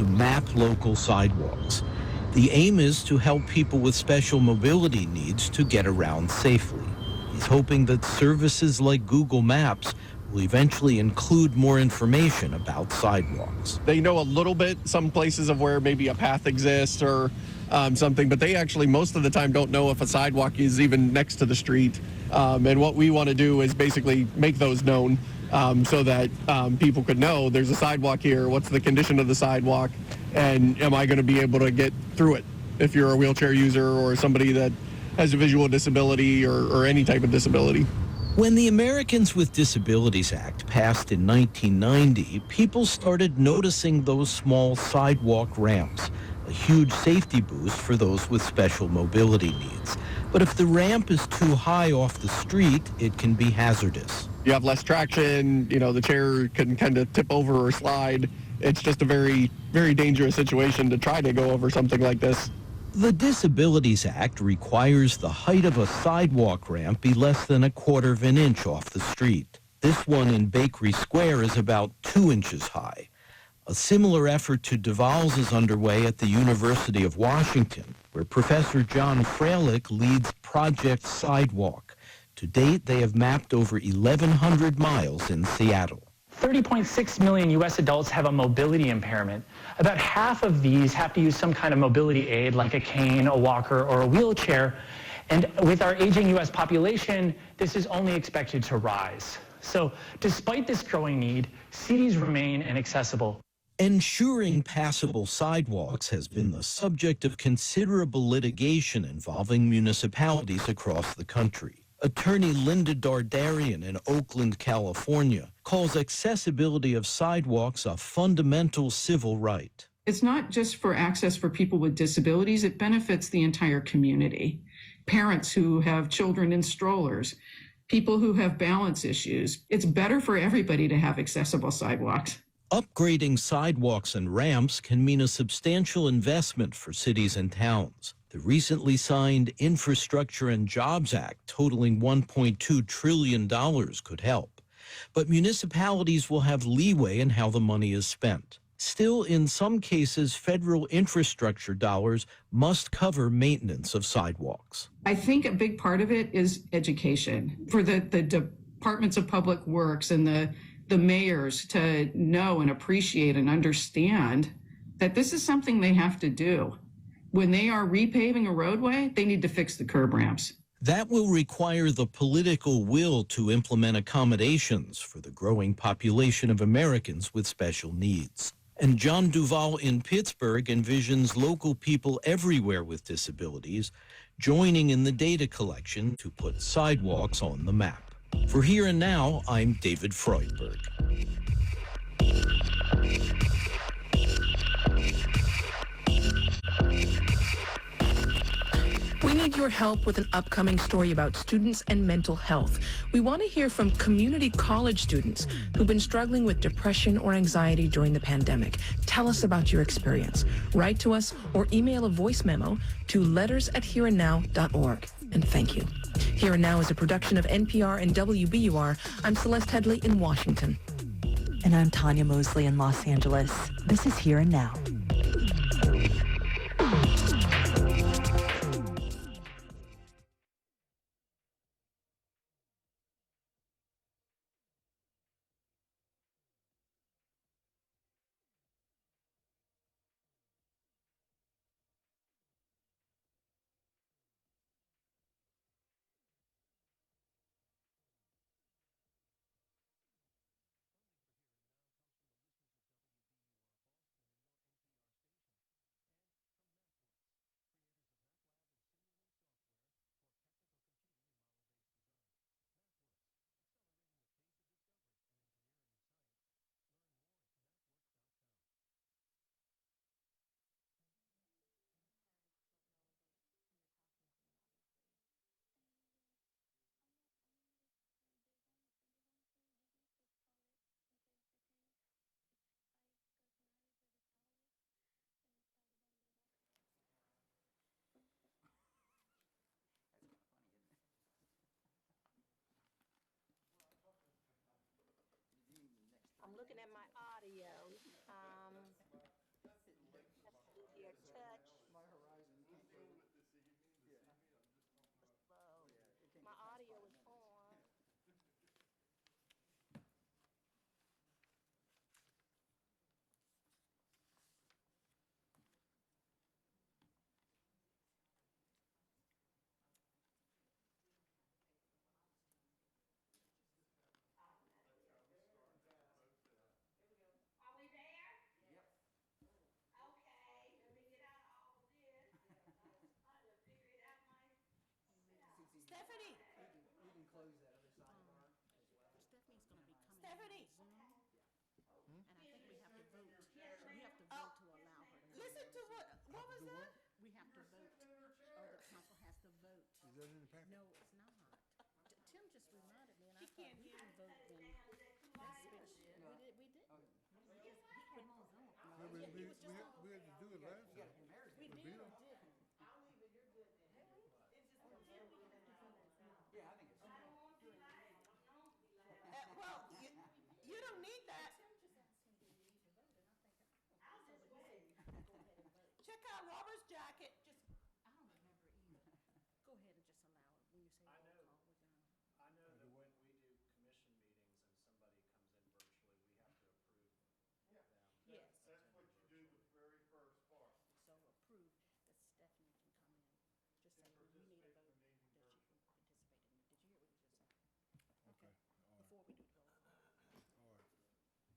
to map local sidewalks. The aim is to help people with special mobility needs to get around safely. He's hoping that services like Google Maps will eventually include more information about sidewalks. They know a little bit, some places of where maybe a path exists or something, but they actually most of the time don't know if a sidewalk is even next to the street. And what we want to do is basically make those known so that people could know there's a sidewalk here, what's the condition of the sidewalk, and am I going to be able to get through it if you're a wheelchair user or somebody that has a visual disability or any type of disability. When the Americans with Disabilities Act passed in 1990, people started noticing those small sidewalk ramps, a huge safety boost for those with special mobility needs. But if the ramp is too high off the street, it can be hazardous. You have less traction, you know, the chair can kind of tip over or slide. It's just a very, very dangerous situation to try to go over something like this. The Disabilities Act requires the height of a sidewalk ramp be less than 1/4 of an inch off the street. This one in Bakery Square is about 2 inches high. A similar effort to Duval's is underway at the University of Washington, where Professor John Freilich leads Project Sidewalk. To date, they have mapped over 1,100 miles in Seattle. 30.6 million U.S. adults have a mobility impairment. About half of these have to use some kind of mobility aid like a cane, a walker, or a wheelchair. And with our aging U.S. population, this is only expected to rise. So despite this growing need, cities remain inaccessible. Ensuring passable sidewalks has been the subject of considerable litigation involving municipalities across the country. Attorney Linda Dardarian in Oakland, California, calls accessibility of sidewalks a fundamental civil right. It's not just for access for people with disabilities, it benefits the entire community. Parents who have children in strollers, people who have balance issues. It's better for everybody to have accessible sidewalks. Upgrading sidewalks and ramps can mean a substantial investment for cities and towns. The recently signed Infrastructure and Jobs Act, totaling $1.2 trillion, could help. But municipalities will have leeway in how the money is spent. Still, in some cases, federal infrastructure dollars must cover maintenance of sidewalks. I think a big part of it is education for the departments of public works and the mayors to know and appreciate and understand that this is something they have to do. When they are repaving a roadway, they need to fix the curb ramps. That will require the political will to implement accommodations for the growing population of Americans with special needs. And John Duval in Pittsburgh envisions local people everywhere with disabilities joining in the data collection to put sidewalks on the map. For Here and Now, I'm David Freudberg. We need your help with an upcoming story about students and mental health. We want to hear from community college students who've been struggling with depression or anxiety during the pandemic. Tell us about your experience. Write to us or email a voice memo to letters@hereandnow.org. And thank you. Here and Now is a production of NPR and WBUR. I'm Celeste Headley in Washington. And I'm Tanya Mosley in Los Angeles. This is Here and Now. I'm looking at my audio. No, it's not. Tim just reminded me, and I thought we can vote when this speech. We didn't. We had to do it last time. We did or didn't? Well, you don't need that. Check out Robert's jacket. I don't remember either. Go ahead and just allow it. When you say roll call, we're gonna. I know that when we do commission meetings and somebody comes in virtually, we have to approve them. Yes. That's what you do the very first part. So approved that Stephanie can come in. Just say we need a vote that she can participate in it. Did you hear what he just said? Okay.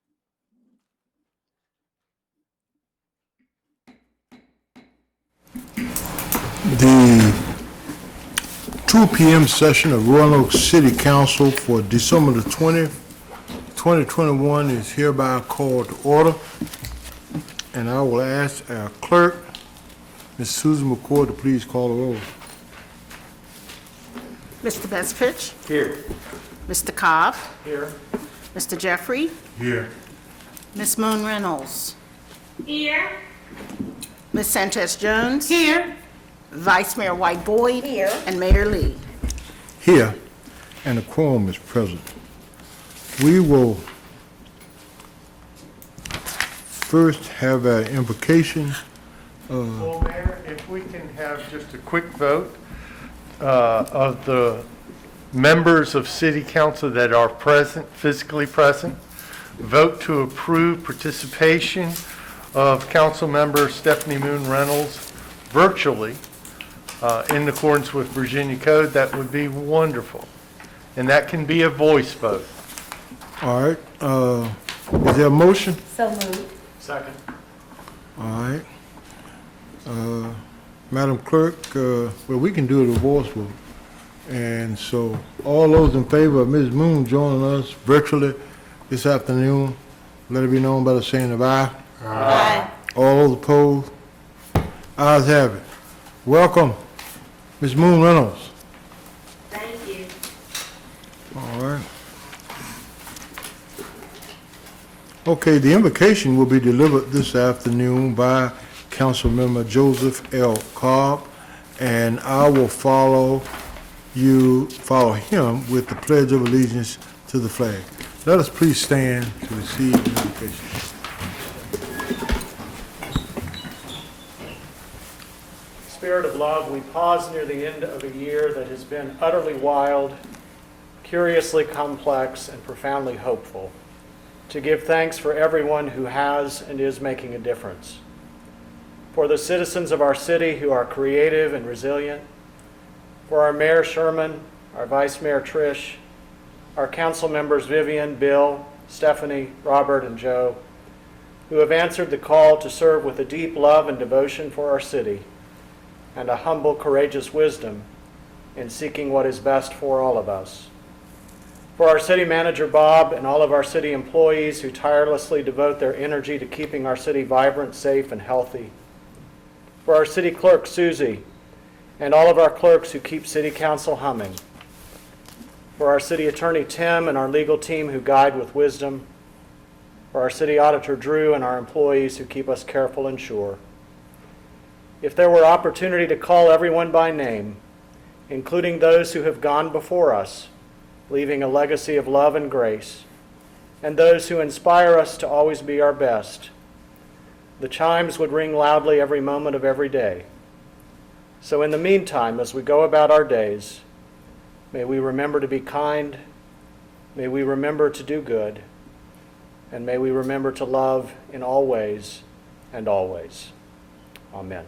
Before we do the roll call. All right. The 2 p.m. session of Roanoke City Council for December the 20th, 2021 is hereby called to order. And I will ask our clerk, Ms. Susan McCord, to please call the roll. Mr. Bestfitch? Here. Mr. Cobb? Here. Mr. Jeffrey? Here. Miss Moon Reynolds? Here. Miss Sanchez Jones? Here. Vice Mayor White Boyd? Here. And Mayor Lee? Here, and a quorum is present. We will first have an invocation. Well, Mayor, if we can have just a quick vote of the members of City Council that are present, physically present, vote to approve participation of Council Member Stephanie Moon Reynolds virtually in accordance with Virginia Code, that would be wonderful. And that can be a voice vote. All right, is there a motion? So moved. Second. All right. Madam Clerk, well, we can do it a voice vote. And so all those in favor of Ms. Moon joining us virtually this afternoon, let it be known by the saying of aye. Aye. All those opposed? Ayes have it. Welcome, Ms. Moon Reynolds. Thank you. All right. Okay, the invocation will be delivered this afternoon by Councilmember Joseph L. Cobb, and I will follow him with the Pledge of Allegiance to the flag. Let us please stand to receive the invocation. Spirit of love, we pause near the end of a year that has been utterly wild, curiously complex, and profoundly hopeful, to give thanks for everyone who has and is making a difference. For the citizens of our city who are creative and resilient, for our Mayor Sherman, our Vice Mayor Trish, our council members Vivian, Bill, Stephanie, Robert, and Joe, who have answered the call to serve with a deep love and devotion for our city, and a humble, courageous wisdom in seeking what is best for all of us. For our city manager, Bob, and all of our city employees who tirelessly devote their energy to keeping our city vibrant, safe, and healthy. For our city clerk, Susie, and all of our clerks who keep City Council humming. For our city attorney, Tim, and our legal team who guide with wisdom. For our city auditor, Drew, and our employees who keep us careful and sure. If there were opportunity to call everyone by name, including those who have gone before us, leaving a legacy of love and grace, and those who inspire us to always be our best, the chimes would ring loudly every moment of every day. So in the meantime, as we go about our days, may we remember to be kind, May we remember to do good, and may we remember to love in all ways and always. Amen.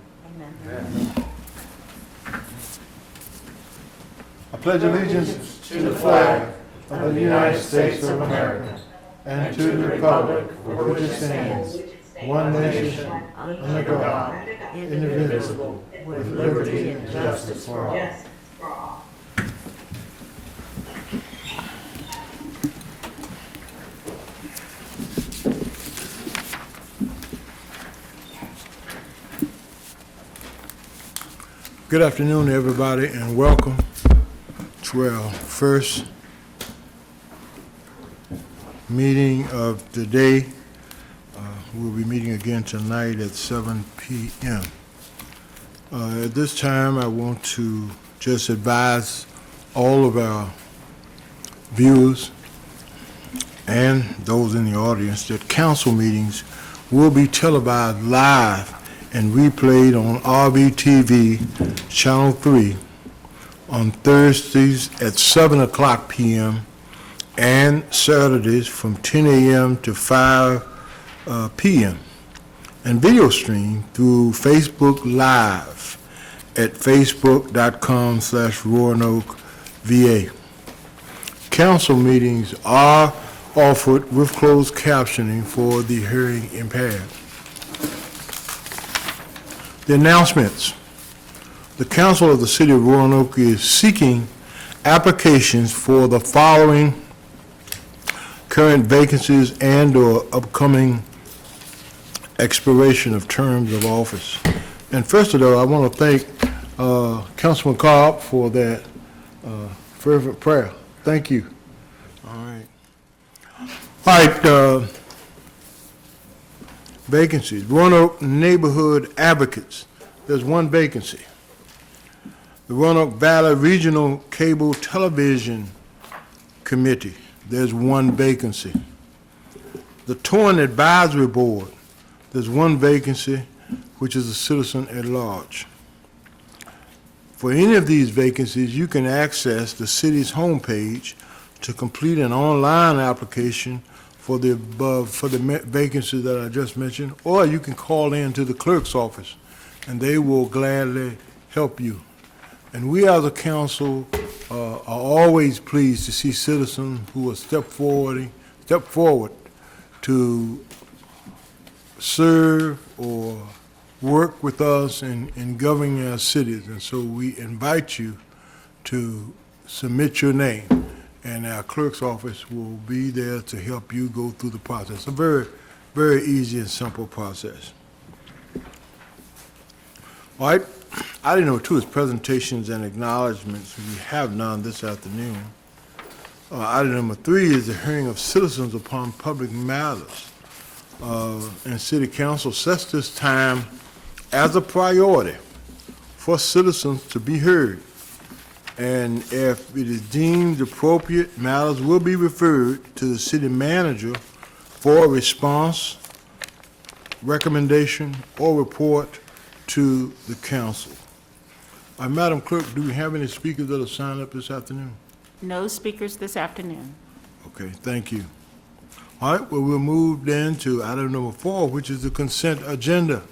I pledge allegiance to the flag of the United States of America and to the republic for which it stands, one nation, under God, indivisible, with liberty and justice for all. Good afternoon, everybody, and welcome to our first meeting of the day. We'll be meeting again tonight at 7 p.m. At this time, I want to just advise all of our viewers and those in the audience that council meetings will be televised live and replayed on RVTV Channel 3 on Thursdays at 7 o'clock p.m. and Saturdays from 10 a.m. to 5 p.m. and video stream through Facebook Live at facebook.com/Roanoke VA. Council meetings are offered with closed captioning for the hearing impaired. The announcements. The Council of the City of Roanoke is seeking applications for the following current vacancies and/or upcoming expiration of terms of office. And first of all, I want to thank Councilman Cobb for that fervent prayer. Thank you. All right. All right. Vacancies. Roanoke Neighborhood Advocates. There's one vacancy. The Roanoke Valley Regional Cable Television Committee. There's one vacancy. The Torrent Advisory Board. There's one vacancy, which is a citizen at large. For any of these vacancies, you can access the city's homepage to complete an online application for the vacancies that I just mentioned, or you can call in to the clerk's office, and they will gladly help you. And we as a council are always pleased to see citizens who will step forward to serve or work with us in governing our cities. And so we invite you to submit your name, and our clerk's office will be there to help you go through the process. A very, very easy and simple process. All right, item number 2 is presentations and acknowledgements. We have none this afternoon. Item number 3 is the hearing of citizens upon public matters. And City Council sets this time as a priority for citizens to be heard. And if it is deemed appropriate, matters will be referred to the city manager for a response, recommendation, or report to the council. Madam Clerk, do we have any speakers that have signed up this afternoon? No speakers this afternoon. Okay, thank you. All right, well, we'll move then to item number 4, which is the consent agenda.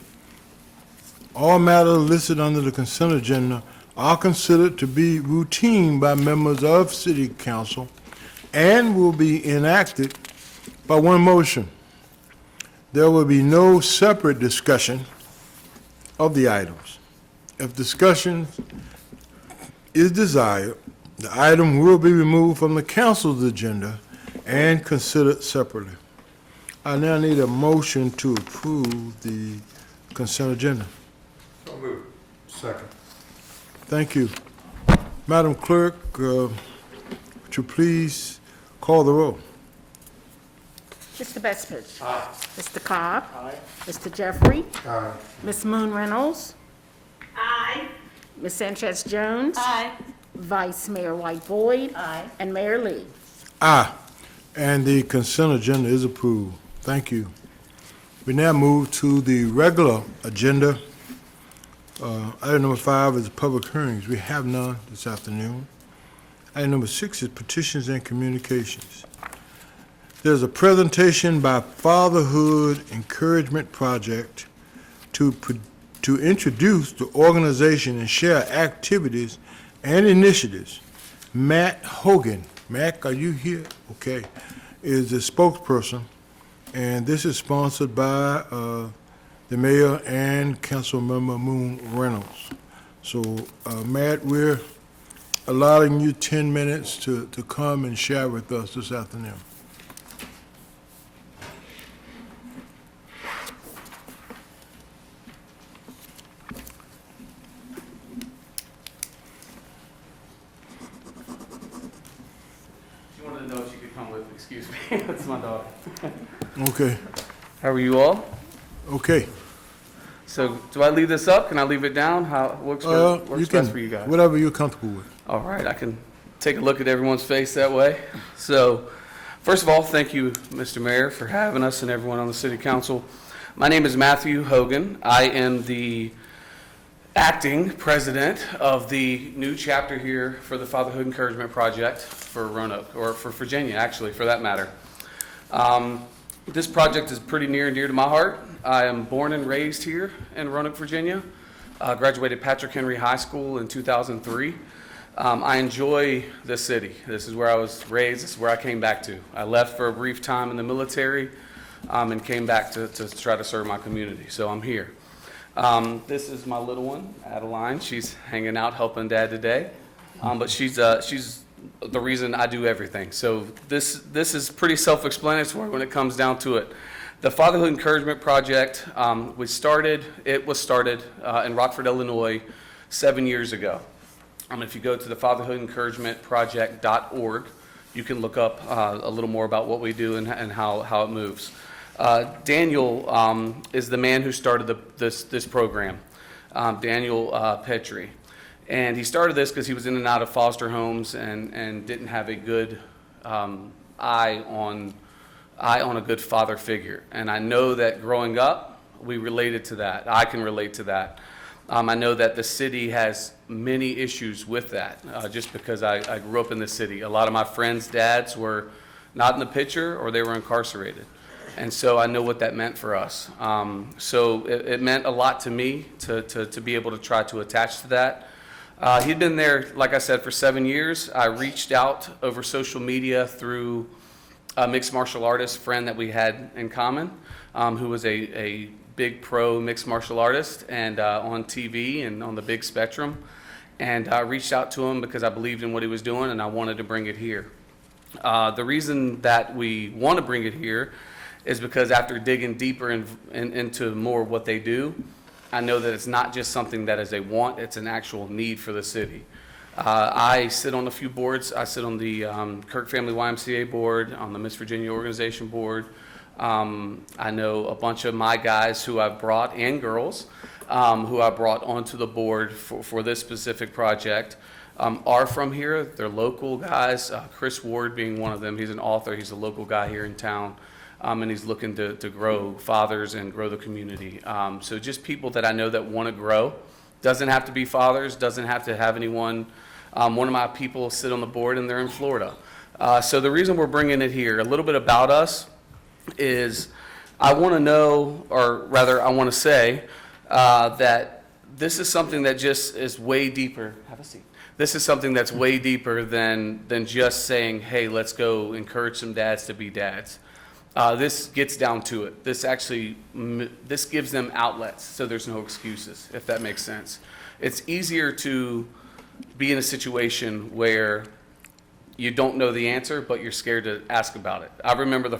All matters listed under the consent agenda are considered to be routine by members of City Council and will be enacted by one motion. There will be no separate discussion of the items. If discussion is desired, the item will be removed from the council's agenda and considered separately. I now need a motion to approve the consent agenda. So moved. Second. Thank you. Madam Clerk, would you please call the roll? Mr. Bestford. Aye. Mr. Cobb. Aye. Mr. Jeffrey. Aye. Ms. Moon Reynolds. Aye. Ms. Sanchez Jones. Aye. Vice Mayor White Boyd. Aye. And Mayor Lee. Aye. And the consent agenda is approved. Thank you. We now move to the regular agenda. Item number 5 is public hearings. We have none this afternoon. Item number 6 is petitions and communications. There's a presentation by Fatherhood Encouragement Project to introduce the organization and share activities and initiatives. Matt Hogan, Mac, are you here? Okay, is the spokesperson, and this is sponsored by the mayor and Councilmember Moon Reynolds. So, Matt, we're allowing you 10 minutes to come and share with us this afternoon. Excuse me, that's my dog. Okay, How are you all? okay. So, do I leave this up? Can I leave it down? How works best for you guys? Whatever you're comfortable with. All right, I can take a look at everyone's face that way. So, first of all, thank you, Mr. Mayor, for having us and everyone on the City Council. My name is Matthew Hogan. I am the acting president of the new chapter here for the Fatherhood Encouragement Project for Roanoke, or for Virginia, actually, for that matter. This project is pretty near and dear to my heart. I am born and raised here in Roanoke, Virginia. Graduated Patrick Henry High School in 2003. I enjoy this city. This is where I was raised. This is where I came back to. I left for a brief time in the military and came back to try to serve my community. So I'm here. This is my little one, Adeline. She's hanging out helping Dad today. But she's the reason I do everything. So this is pretty self-explanatory when it comes down to it. The Fatherhood Encouragement Project was started in Rockford, Illinois 7 years ago. If you go to the fatherhoodencouragementproject.org, you can look up a little more about what we do and how it moves. Daniel is the man who started this program, Daniel Petrie. And he started this because he was in and out of foster homes and didn't have a good eye on a good father figure. And I know that growing up, we related to that. I can relate to that. I know that the city has many issues with that, just because I grew up in the city. A lot of my friends' dads were not in the picture or they were incarcerated. And so I know what that meant for us. So it meant a lot to me to be able to try to attach to that. He'd been there, like I said, for 7 years. I reached out over social media through a mixed martial artist friend that we had in common, who was a big pro mixed martial artist and on TV and on the big spectrum. And I reached out to him because I believed in what he was doing and I wanted to bring it here. The reason that we want to bring it here is because after digging deeper into more of what they do, I know that it's not just something that is a want, it's an actual need for the city. I sit on a few boards. I sit on the Kirk Family YMCA board, on the Miss Virginia Organization board. I know a bunch of my guys who I've brought, and girls, who I brought onto the board for this specific project, are from here. They're local guys, Chris Ward being one of them. He's an author. He's a local guy here in town. And he's looking to grow fathers and grow the community. So just people that I know that want to grow. Doesn't have to be fathers, doesn't have to have anyone. One of my people sit on the board and they're in Florida. So the reason we're bringing it here, a little bit about us, is I want to know, or rather I want to say, that this is something that just is way deeper. Have a seat. This is something that's way deeper than just saying, hey, let's go encourage some dads to be dads. This gets down to it. This gives them outlets, so there's no excuses, if that makes sense. It's easier to be in a situation where you don't know the answer, but you're scared to ask about it. I remember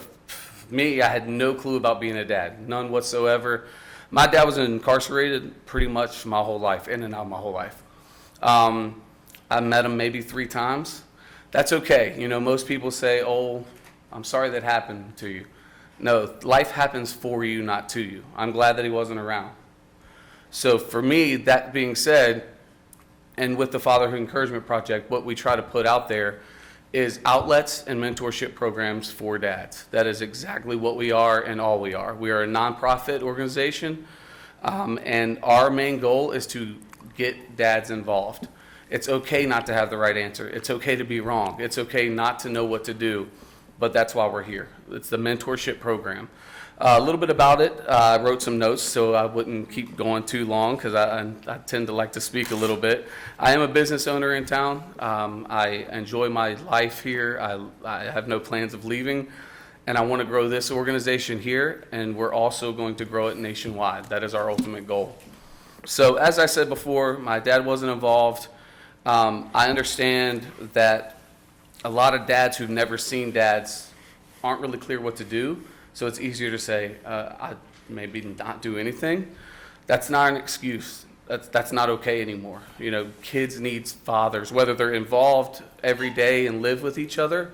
I had no clue about being a dad, none whatsoever. My dad was incarcerated pretty much my whole life, in and out my whole life. I met him maybe 3 times. That's okay. You know, most people say, oh, I'm sorry that happened to you. No, life happens for you, not to you. I'm glad that he wasn't around. So for me, that being said, and with the Fatherhood Encouragement Project, what we try to put out there is outlets and mentorship programs for dads. That is exactly what we are and all we are. We are a nonprofit organization, and our main goal is to get dads involved. It's okay not to have the right answer. It's okay to be wrong. It's okay not to know what to do, but that's why we're here. It's the mentorship program. A little bit about it. I wrote some notes so I wouldn't keep going too long because I tend to like to speak a little bit. I am a business owner in town. I enjoy my life here. I have no plans of leaving, and I want to grow this organization here, and we're also going to grow it nationwide. That is our ultimate goal. So as I said before, my dad wasn't involved. I understand that a lot of dads who've never seen dads aren't really clear what to do. So it's easier to say, I maybe not do anything. That's not an excuse. That's not okay anymore. You know, kids need fathers, whether they're involved every day and live with each other,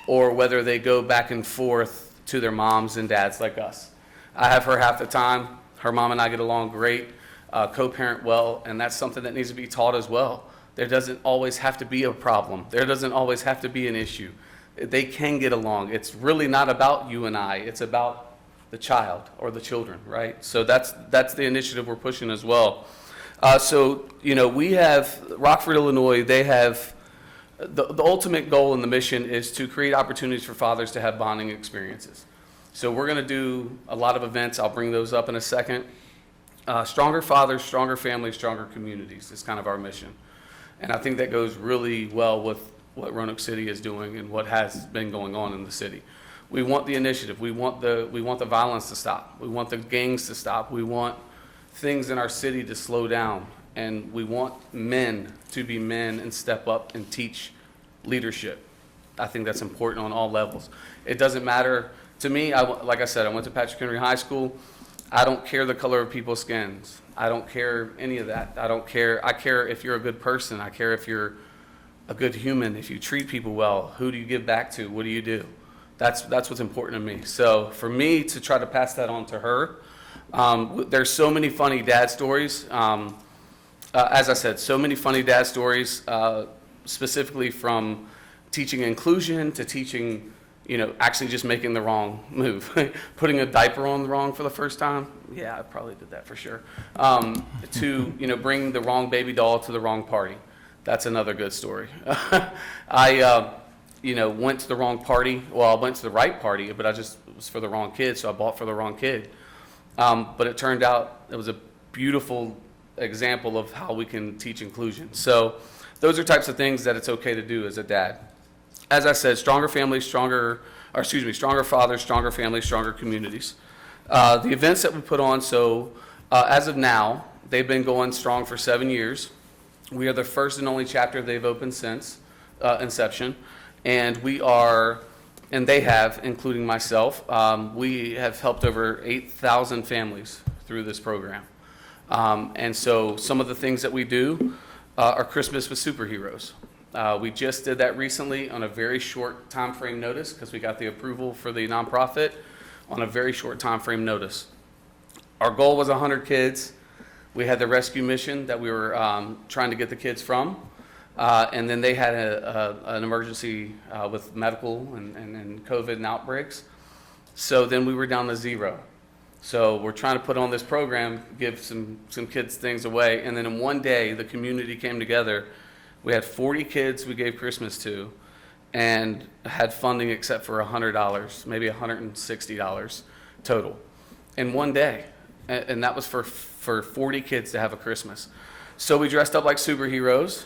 or whether they go back and forth to their moms and dads like us. I have her half the time. Her mom and I get along great, co-parent well, and that's something that needs to be taught as well. There doesn't always have to be a problem. There doesn't always have to be an issue. They can get along. It's really not about you and I. It's about the child or the children, right? So that's the initiative we're pushing as well. So, you know, we have, Rockford, Illinois, they have, the ultimate goal and the mission is to create opportunities for fathers to have bonding experiences. So we're going to do a lot of events. I'll bring those up in a second. Stronger fathers, stronger families, stronger communities is kind of our mission. And I think that goes really well with what Roanoke City is doing and what has been going on in the city. We want the initiative. We want the violence to stop. We want the gangs to stop. We want things in our city to slow down. And we want men to be men and step up and teach leadership. I think that's important on all levels. It doesn't matter to me. Like I said, I went to Patrick Henry High School. I don't care the color of people's skins. I don't care any of that. I don't care. I care if you're a good person. I care if you're a good human, if you treat people well. Who do you give back to? What do you do? That's what's important to me. So for me to try to pass that on to her, there's so many funny dad stories. As I said, so many funny dad stories, specifically from teaching inclusion to teaching, you know, actually just making the wrong move. Putting a diaper on wrong for the first time. Yeah, I probably did that for sure. To, you know, bring the wrong baby doll to the wrong party. That's another good story. I, you know, went to the wrong party. Well, I went to the right party, but it was for the wrong kid, so I bought for the wrong kid. But it turned out it was a beautiful example of how we can teach inclusion. So those are types of things that it's okay to do as a dad. As I said, stronger families, stronger fathers, stronger families, stronger communities. The events that we put on, so as of now, they've been going strong for 7 years. We are the first and only chapter they've opened since inception. And they have, including myself, we have helped over 8,000 families through this program. And so some of the things that we do are Christmas with superheroes. We just did that recently on a very short time frame notice because we got the approval for the nonprofit on a very short time frame notice. Our goal was 100 kids. We had the rescue mission that we were trying to get the kids from. And then they had an emergency with medical and COVID and outbreaks. So then we were down to 0. So we're trying to put on this program, give some kids things away. And then in one day, the community came together. We had 40 kids we gave Christmas to and had funding except for $100, maybe $160 total in one day. And that was for 40 kids to have a Christmas. So we dressed up like superheroes.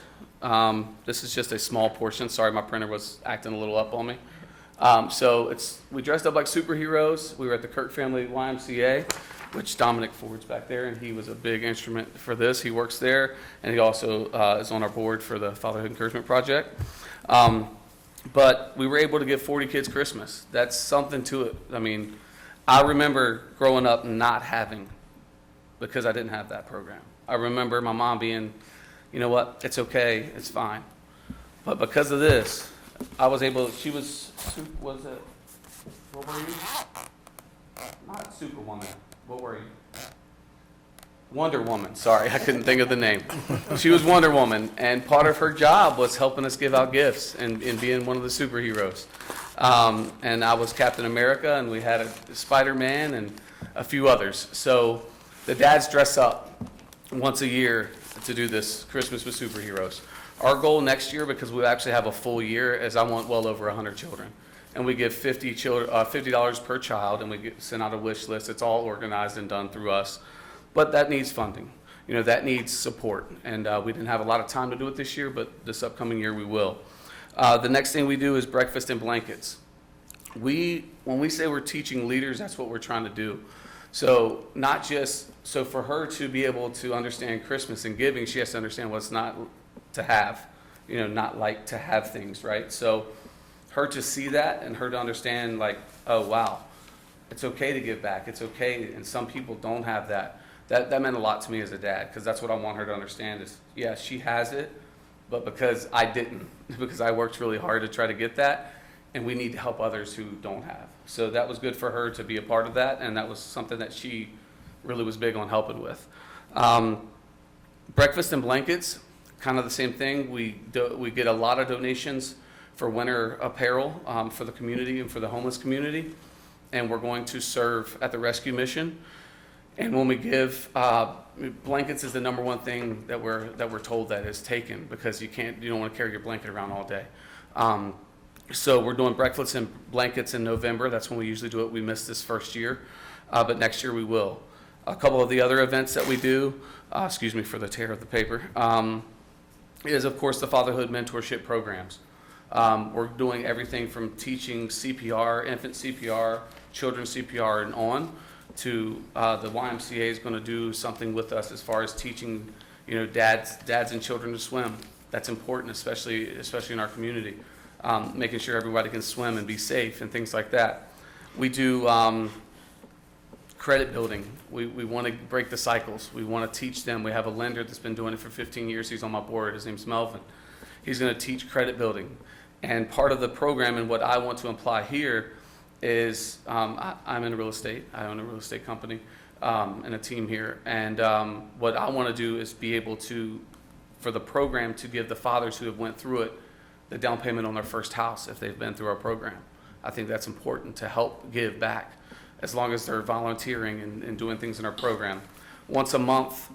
This is just a small portion. Sorry, my printer was acting a little up on me. We dressed up like superheroes. We were at the Kirk Family YMCA, which Dominic Ford's back there, and he was a big instrument for this. He works there, and he also is on our board for the Fatherhood Encouragement Project. But we were able to give 40 kids Christmas. That's something to it. I mean, I remember growing up not having, because I didn't have that program. I remember my mom being, you know what, it's okay, it's fine. But because of this, I was able, what were you? Not Superwoman, what were you? Wonder Woman, sorry, I couldn't think of the name. She was Wonder Woman, and part of her job was helping us give out gifts and being one of the superheroes. And I was Captain America, and we had a Spider-Man and a few others. So the dads dress up once a year to do this Christmas with superheroes. Our goal next year, because we actually have a full year, is I want well over 100 children. And we give $50 per child, and we send out a wish list. It's all organized and done through us. But that needs funding. You know, that needs support. And we didn't have a lot of time to do it this year, but this upcoming year we will. The next thing we do is breakfast and blankets. When we say we're teaching leaders, that's what we're trying to do. So so for her to be able to understand Christmas and giving, she has to understand what it's not to have, you know, not like to have things, right? So her to see that and her to understand, like, oh, wow, it's okay to give back. It's okay. And some people don't have that. That meant a lot to me as a dad, because that's what I want her to understand is, yeah, she has it, but because I didn't, because I worked really hard to try to get that, and we need to help others who don't have. So that was good for her to be a part of that, and that was something that she really was big on helping with. Breakfast and blankets, kind of the same thing. We get a lot of donations for winter apparel for the community and for the homeless community, and we're going to serve at the rescue mission. And when we give blankets is the number one thing that we're told that is taken, because you don't want to carry your blanket around all day. So we're doing breakfast and blankets in November. That's when we usually do it. We missed this first year, but next year we will. A couple of the other events that we do, excuse me for the tear of the paper, is of course the Fatherhood mentorship programs. We're doing everything from teaching CPR, infant CPR, children's CPR, and on to the YMCA is going to do something with us as far as teaching, you know, dads and children to swim. That's important, especially in our community. Making sure everybody can swim and be safe and things like that. We do credit building. We want to break the cycles. We want to teach them. We have a lender that's been doing it for 15 years. He's on my board. His name's Melvin. He's going to teach credit building. And part of the program and what I want to imply here is I'm in real estate. I own a real estate company and a team here. And what I want to do is be able to, for the program, to give the fathers who have went through it the down payment on their first house if they've been through our program. I think that's important to help give back as long as they're volunteering and doing things in our program. Once a month,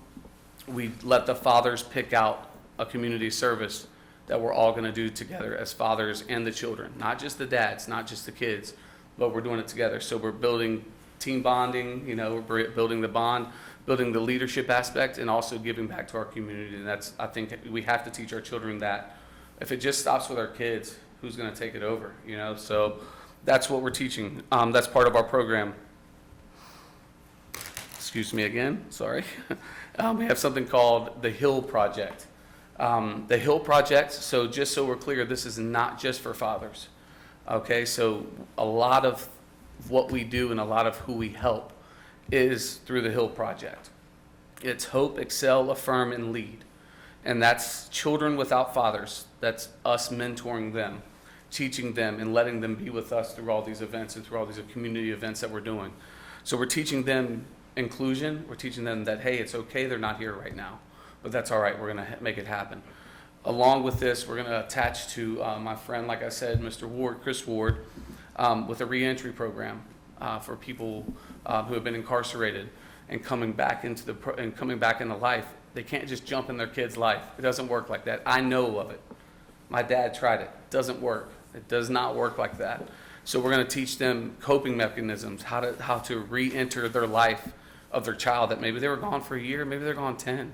we let the fathers pick out a community service that we're all going to do together as fathers and the children, not just the dads, not just the kids, but we're doing it together. So we're building team bonding, you know, we're building the bond, building the leadership aspect, and also giving back to our community. And that's, I think we have to teach our children that. If it just stops with our kids, who's going to take it over, you know? So that's what we're teaching. That's part of our program. Excuse me again, sorry. We have something called the Hill Project. The Hill Project, so just so we're clear, this is not just for fathers. Okay, so a lot of what we do and a lot of who we help is through the Hill Project. It's Hope, Excel, Affirm, and Lead. And that's children without fathers. That's us mentoring them, teaching them, and letting them be with us through all these events and through all these community events that we're doing. So we're teaching them inclusion. We're teaching them that, hey, it's okay, they're not here right now, but that's all right. We're going to make it happen. Along with this, we're going to attach to my friend, like I said, Mr. Ward, Chris Ward, with a Reentry Program for people who have been incarcerated and coming back into life. They can't just jump in their kid's life. It doesn't work like that. I know of it. My dad tried it. It doesn't work. It does not work like that. So we're going to teach them coping mechanisms, how to re-enter their life of their child that maybe they were gone for a year, maybe they're gone 10.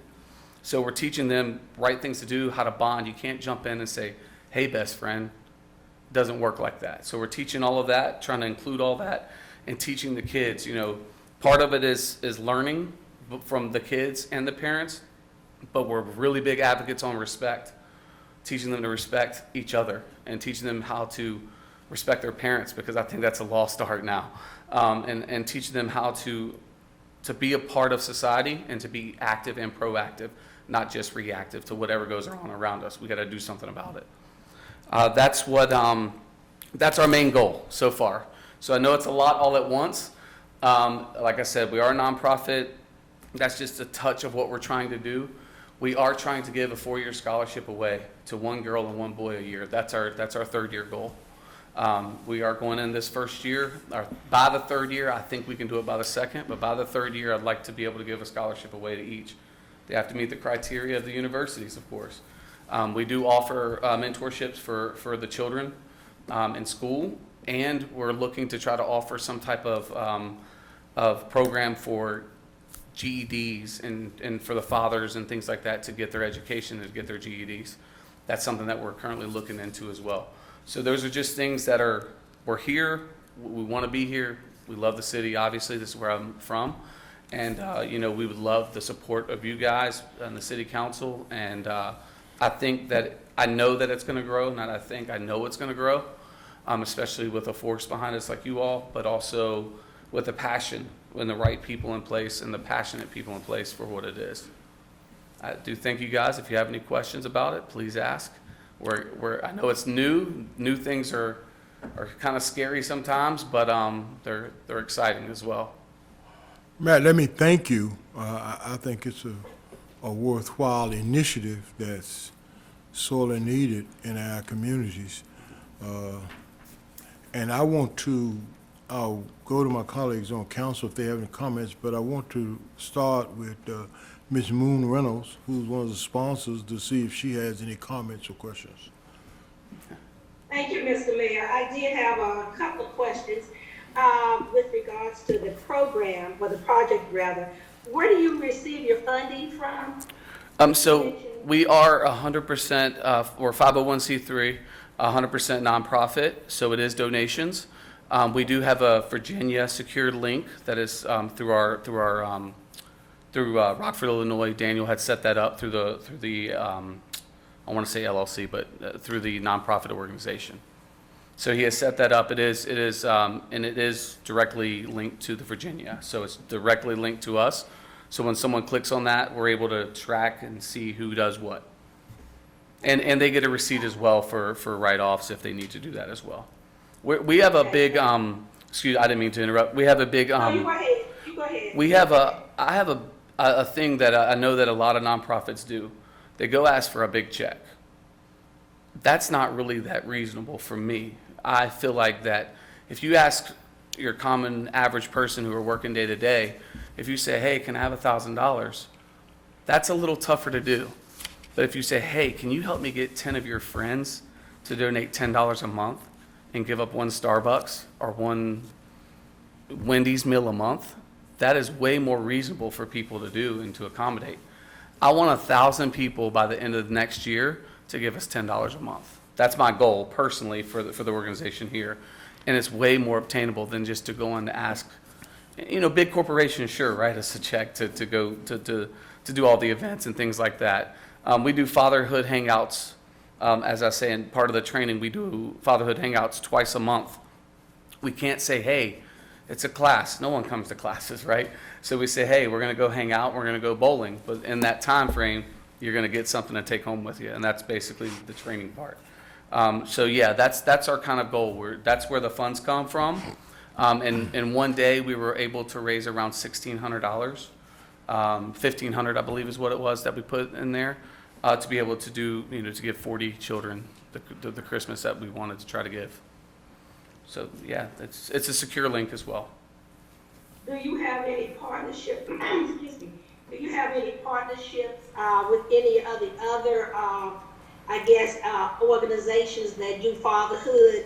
So we're teaching them right things to do, how to bond. You can't jump in and say, hey, best friend. It doesn't work like that. So we're teaching all of that, trying to include all that, and teaching the kids. You know, part of it is learning from the kids and the parents, but we're really big advocates on respect, teaching them to respect each other and teaching them how to respect their parents, because I think that's a lost art now, and teaching them how to be a part of society and to be active and proactive, not just reactive to whatever goes on around us. We got to do something about it. That's our main goal so far. So I know it's a lot all at once. Like I said, we are a nonprofit. That's just a touch of what we're trying to do. We are trying to give a 4-year scholarship away to one girl and one boy a year. That's our 3rd-year goal. We are going in this first year. By the 3rd year, I think we can do it by the 2nd, but by the 3rd year, I'd like to be able to give a scholarship away to each. They have to meet the criteria of the universities, of course. We do offer mentorships for the children in school, and we're looking to try to offer some type of program for GEDs and for the fathers and things like that to get their education and to get their GEDs. That's something that we're currently looking into as well. So those are just things that we're here, we want to be here, we love the city, obviously, this is where I'm from, and we would love the support of you guys and the city council, and I know that it's going to grow, not I know it's going to grow, especially with a force behind us like you all, but also with the passion and the right people in place and the passionate people in place for what it is. I do thank you guys. If you have any questions about it, please ask. I know it's new. New things are kind of scary sometimes, but they're exciting as well. Matt, let me thank you. I think it's a worthwhile initiative that's sorely needed in our communities. And I'll go to my colleagues on council if they have any comments, but I want to start with Ms. Moon Reynolds, who's one of the sponsors, to see if she has any comments or questions. Thank you, Mr. Mayor. I did have a couple of questions with regards to the program, or the project rather. Where do you receive your funding from? So we are 100%, we're 501c3, 100% nonprofit, so it is donations. We do have a Virginia secured link that is through Rockford, Illinois. Daniel had set that up through the I want to say LLC, but through the nonprofit organization. So he has set that up. It is directly linked to the Virginia. So it's directly linked to us. So when someone clicks on that, we're able to track and see who does what. And they get a receipt as well for write-offs if they need to do that as well. We have a big, excuse, I didn't mean to interrupt. We have a big, You go ahead. You go ahead. I have a thing that I know that a lot of nonprofits do. They go ask for a big check. That's not really that reasonable for me. I feel like that if you ask your common average person who are working day to day, if you say, hey, can I have $1,000? That's a little tougher to do. But if you say, hey, can you help me get 10 of your friends to donate $10 a month and give up one Starbucks or one Wendy's meal a month, that is way more reasonable for people to do and to accommodate. I want 1,000 people by the end of the next year to give us $10 a month. That's my goal personally for the organization here. And it's way more obtainable than just to go in to ask, big corporations, sure, write us a check to go to do all the events and things like that. We do fatherhood hangouts. As I say, in part of the training, we do fatherhood hangouts twice a month. We can't say, hey, it's a class. No one comes to classes, right? So we say, hey, we're going to go hang out. We're going to go bowling. But in that time frame, you're going to get something to take home with you. And that's basically the training part. So yeah, that's our kind of goal. That's where the funds come from. And one day we were able to raise around $1,600. $1,500, I believe, is what it was that we put in there to be able to do, to give 40 children the Christmas that we wanted to try to give. So yeah, it's a secure link as well. Do you have any partnership? Excuse me. Do you have any partnerships with any of the other, organizations that do fatherhood,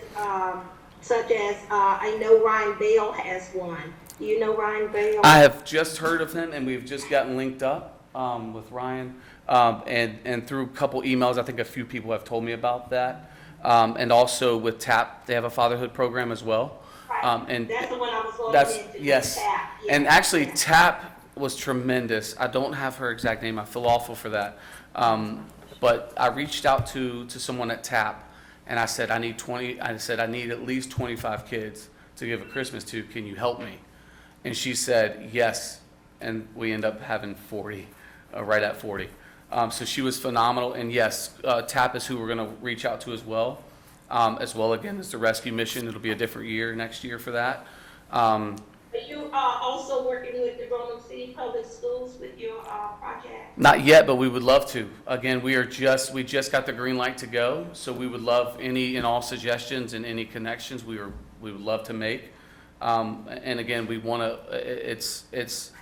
such as I know Ryan Bell has one. Do you know Ryan Bell? I have just heard of him, and we've just gotten linked up with Ryan, and through a couple emails. I think a few people have told me about that, and also with TAP, they have a fatherhood program as well. Right. And that's the one I was looking into. Yes. TAP. Yeah. And actually, TAP was tremendous. I don't have her exact name. I feel awful for that. But I reached out to someone at TAP, and I said, I need at least 25 kids to give a Christmas to. Can you help me? And she said, yes. And we end up having 40, right at 40. So she was phenomenal. And yes, TAP is who we're going to reach out to as well. Again, as the rescue mission. It'll be a different year next year for that. Are you also working with the Roanoke City Public Schools with your project? Not yet, but we would love to. Again, we just got the green light to go, so we would love any and all suggestions and any connections we would love to make. And again, we want to. It's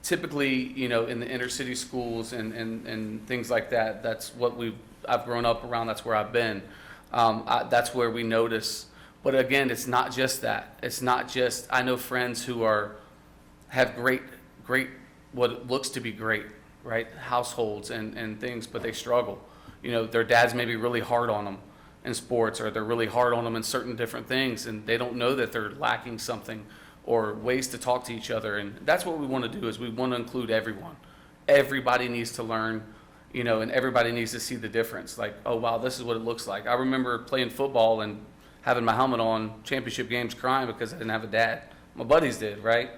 typically, you know, in the inner city schools and things like that, that's what I've grown up around, that's where I've been. That's where we notice. But again, it's not just that. It's not just, I know friends who have great, what looks to be great, right, households and things, but they struggle. You know, their dads may be really hard on them in sports, or they're really hard on them in certain different things, and they don't know that they're lacking something or ways to talk to each other. And that's what we want to do, is we want to include everyone. Everybody needs to learn, you know, and everybody needs to see the difference. Like, oh, wow, this is what it looks like. I remember playing football and having my helmet on championship games crying because I didn't have a dad. My buddies did, right?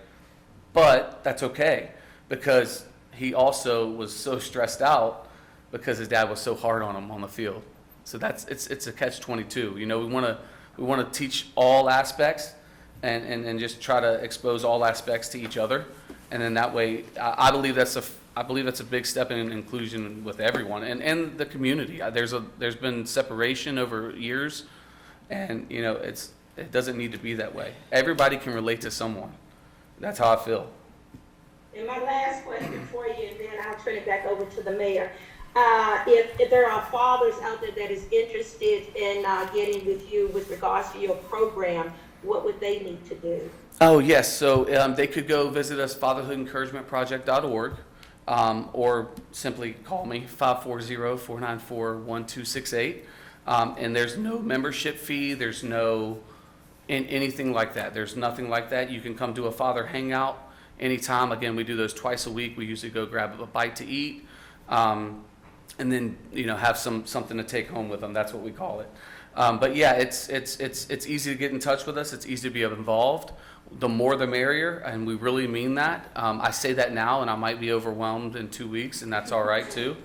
But that's okay, because he also was so stressed out because his dad was so hard on him on the field. So it's a catch-22. You know, we want to teach all aspects and just try to expose all aspects to each other, and then that way, I believe that's a big step in inclusion with everyone and the community. There's been separation over years, and you know, it doesn't need to be that way. Everybody can relate to someone. That's how I feel. And my last question for you, and then I'll turn it back over to the mayor. If there are fathers out there that is interested in getting with you with regards to your program, what would they need to do? Oh, yes. So they could go visit us, fatherhoodencouragementproject.org, or simply call me, 540-494-1268. And there's no membership fee. There's no anything like that. There's nothing like that. You can come to a father hangout anytime. Again, we do those twice a week. We usually go grab a bite to eat, and then, you know, have something to take home with them. That's what we call it. But yeah, it's easy to get in touch with us. It's easy to be involved. The more the merrier, and we really mean that. I say that now, and I might be overwhelmed in 2 weeks, and that's all right too.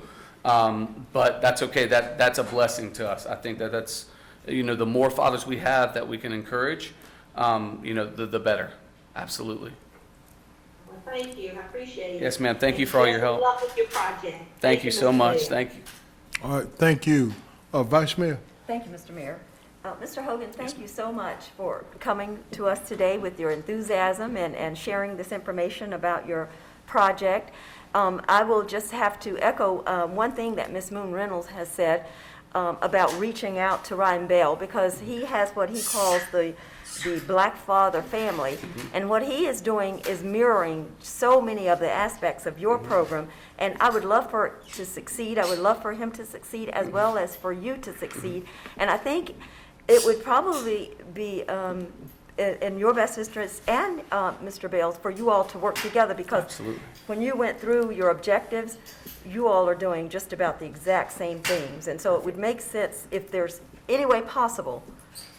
But that's okay. That's a blessing to us. I think that's, you know, the more fathers we have that we can encourage, you know, the better. Absolutely. Well, thank you. I appreciate it. Yes, ma'am. Thank you for all your help. Good luck with your project. Thank you so Mr. much. Mayor. Thank you. All right, thank you. Vice Mayor? Thank you, Mr. Mayor. Mr. Hogan, thank you so much for coming to us today with your enthusiasm and sharing this information about your project. I will just have to echo one thing that Ms. Moon Reynolds has said about reaching out to Ryan Bell, because he has what he calls the Black father family, and what he is doing is mirroring so many of the aspects of your program, and I would love for it to succeed. I would love for him to succeed as well as for you to succeed, and I think it would probably be in your best interest and Mr. Bell's for you all to work together, because Absolutely. when you went through your objectives, you all are doing just about the exact same things, and so it would make sense if there's any way possible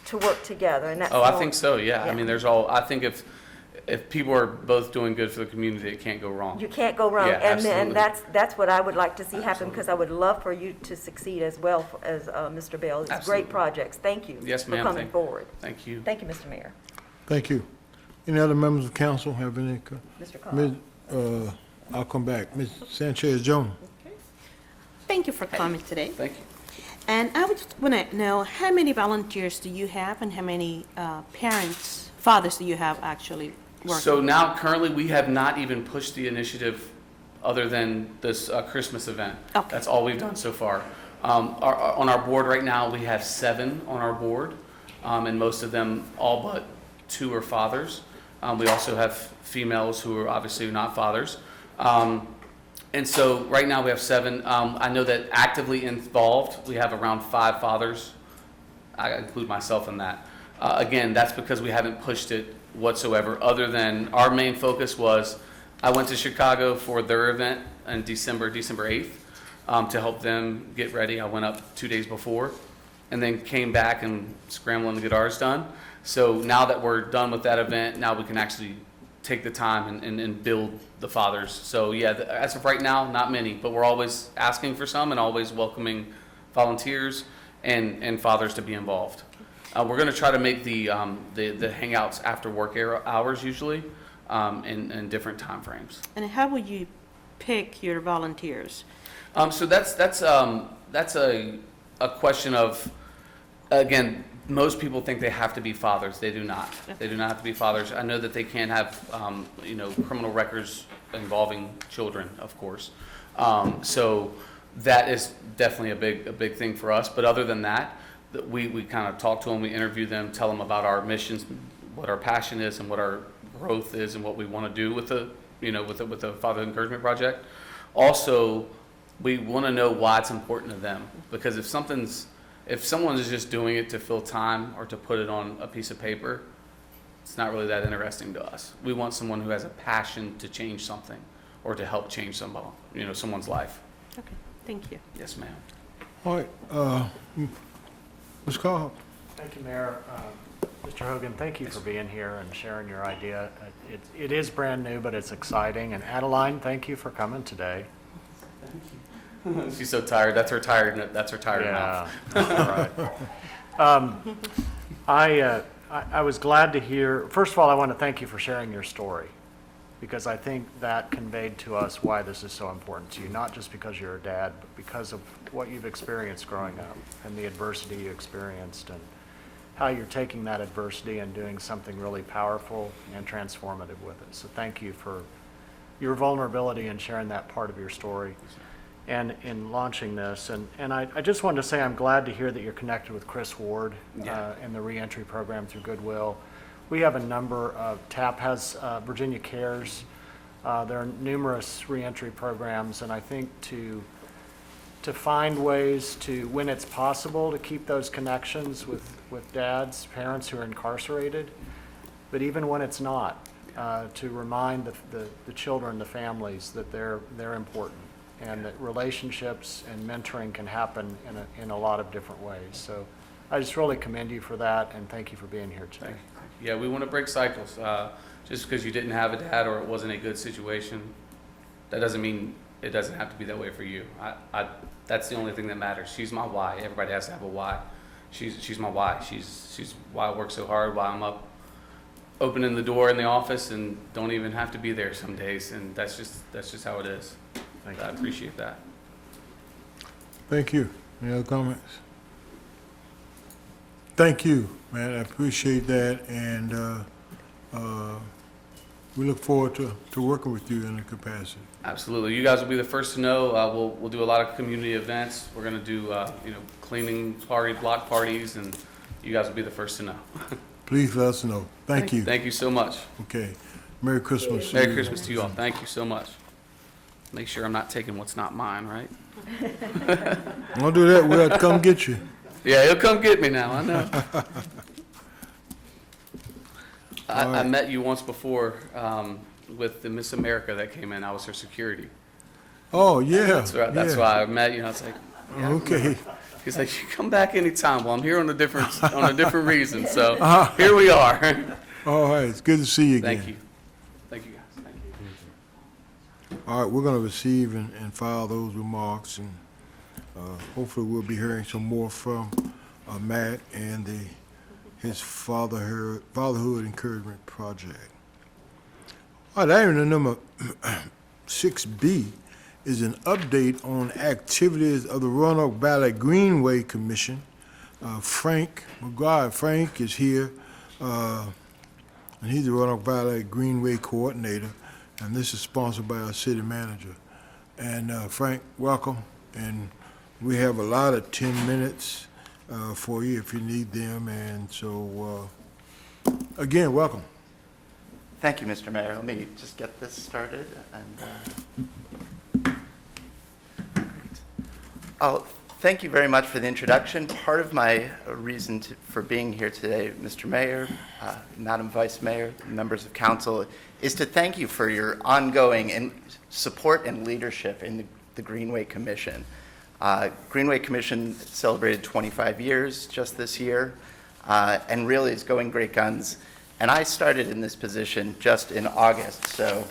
to work together. And that's Oh, I think so, yeah. I mean, I think if people are both doing good for the community, it can't go wrong. You can't go wrong. Yeah, And absolutely. that's what I would like to see happen, because I would love for you to succeed as well as Mr. Bell. It's Absolutely. great projects. Thank you Yes, for ma'am. coming forward. Thank you. Thank you, Mr. Mayor. Thank you. Any other members of council have any? Mr. Carl. I'll come back. Ms. Sanchez Jones. Thank you for coming today. Thank you. And I would just want to know, how many volunteers do you have, and how many fathers do you have actually working? So now, currently, we have not even pushed the initiative other than this Christmas event. Okay. That's all we've done so far. On our board right now, we have 7 on our board, and most of them, all but 2 are fathers. We also have females who are obviously not fathers. And so right now we have 7. I know that actively involved, we have around 5 fathers. I include myself in that. Again, that's because we haven't pushed it whatsoever, other than our main focus was, I went to Chicago for their event in December 8th, to help them get ready. I went up 2 days before, and then came back and scrambling to get ours done. So now that we're done with that event, now we can actually take the time and build the fathers. So yeah, as of right now, not many, but we're always asking for some and always welcoming volunteers and fathers to be involved. We're going to try to make the hangouts after work hours usually, in different time frames. And how will you pick your volunteers? So that's a question of, again, most people think they have to be fathers. They do not. They do not have to be fathers. I know that they can't have, criminal records involving children, of course. So that is definitely a big thing for us. But other than that, we kind of talk to them, we interview them, tell them about our missions, what our passion is, and what our growth is, and what we want to do with the Fatherhood Encouragement Project. Also, we want to know why it's important to them, because if someone is just doing it to fill time or to put it on a piece of paper, it's not really that interesting to us. We want someone who has a passion to change something or to help change someone's life. Okay, thank you. Yes, ma'am. All right, Ms. Cobb. Thank you, Mayor. Mr. Hogan, thank you for being here and sharing your idea. It is brand new, but it's exciting. And Adeline, thank you for coming today. She's so tired. That's her tired mouth. Right. I was glad to hear, first of all, I want to thank you for sharing your story, because I think that conveyed to us why this is so important to you, not just because you're a dad, but because of what you've experienced growing up and the adversity you experienced, and how you're taking that adversity and doing something really powerful and transformative with it. So thank you for your vulnerability and sharing that part of your story and in launching this. And I just wanted to say I'm glad to hear that you're connected with Chris Ward in the Reentry Program through Goodwill. We have a number of, TAP has Virginia Cares. There are numerous reentry programs, and I think to find ways to, when it's possible, to keep those connections with dads, parents who are incarcerated, but even when it's not, to remind the children, the families, that they're important, and that relationships and mentoring can happen in a lot of different ways. So I just really commend you for that, and thank you for being here today. Yeah, we want to break cycles. Just because you didn't have a dad or it wasn't a good situation, that doesn't mean it doesn't have to be that way for you. That's the only thing that matters. She's my why. Everybody has to have a why. She's my why. She's why I work so hard, why I'm up opening the door in the office and don't even have to be there some days, and that's just how it is. I appreciate that. Thank you. Any other comments? Thank you, man. I appreciate that, and we look forward to working with you in the capacity. Absolutely. You guys will be the first to know. We'll do a lot of community events. We're going to do cleaning block parties, and you guys will be the first to know. Please let us know. Thank you. Thank you so much. Okay. Merry Christmas. Merry Christmas to you all. Thank you so much. Make sure I'm not taking what's not mine, right? Don't do that. We'll have to come get you. Yeah, he'll come get me now. I know. I met you once before with the Miss America that came in. I was her security. Oh, yeah. That's why I met you. I was like, yeah, okay. He's like, you come back anytime. Well, I'm here on a different reason. So here we are. All right. It's good to see you again. Thank you. Thank you, guys. Thank you. All right. We're going to receive and file those remarks, and hopefully we'll be hearing some more from Matt and his Fatherhood Encouragement Project. All right. Item number 6B is an update on activities of the Roanoke Valley Greenway Commission. Frank McGuire. Frank is here, and he's the Roanoke Valley Greenway Coordinator, and this is sponsored by our city manager. And Frank, welcome. And we have a lot of 10 minutes for you if you need them, and so again, welcome. Thank you, Mr. Mayor. Let me just get this started. And thank you very much for the introduction. Part of my reason for being here today, Mr. Mayor, Madam Vice Mayor, members of council, is to thank you for your ongoing support and leadership in the Greenway Commission. Greenway Commission celebrated 25 years just this year, and really is going great guns. And I started in this position just in August, so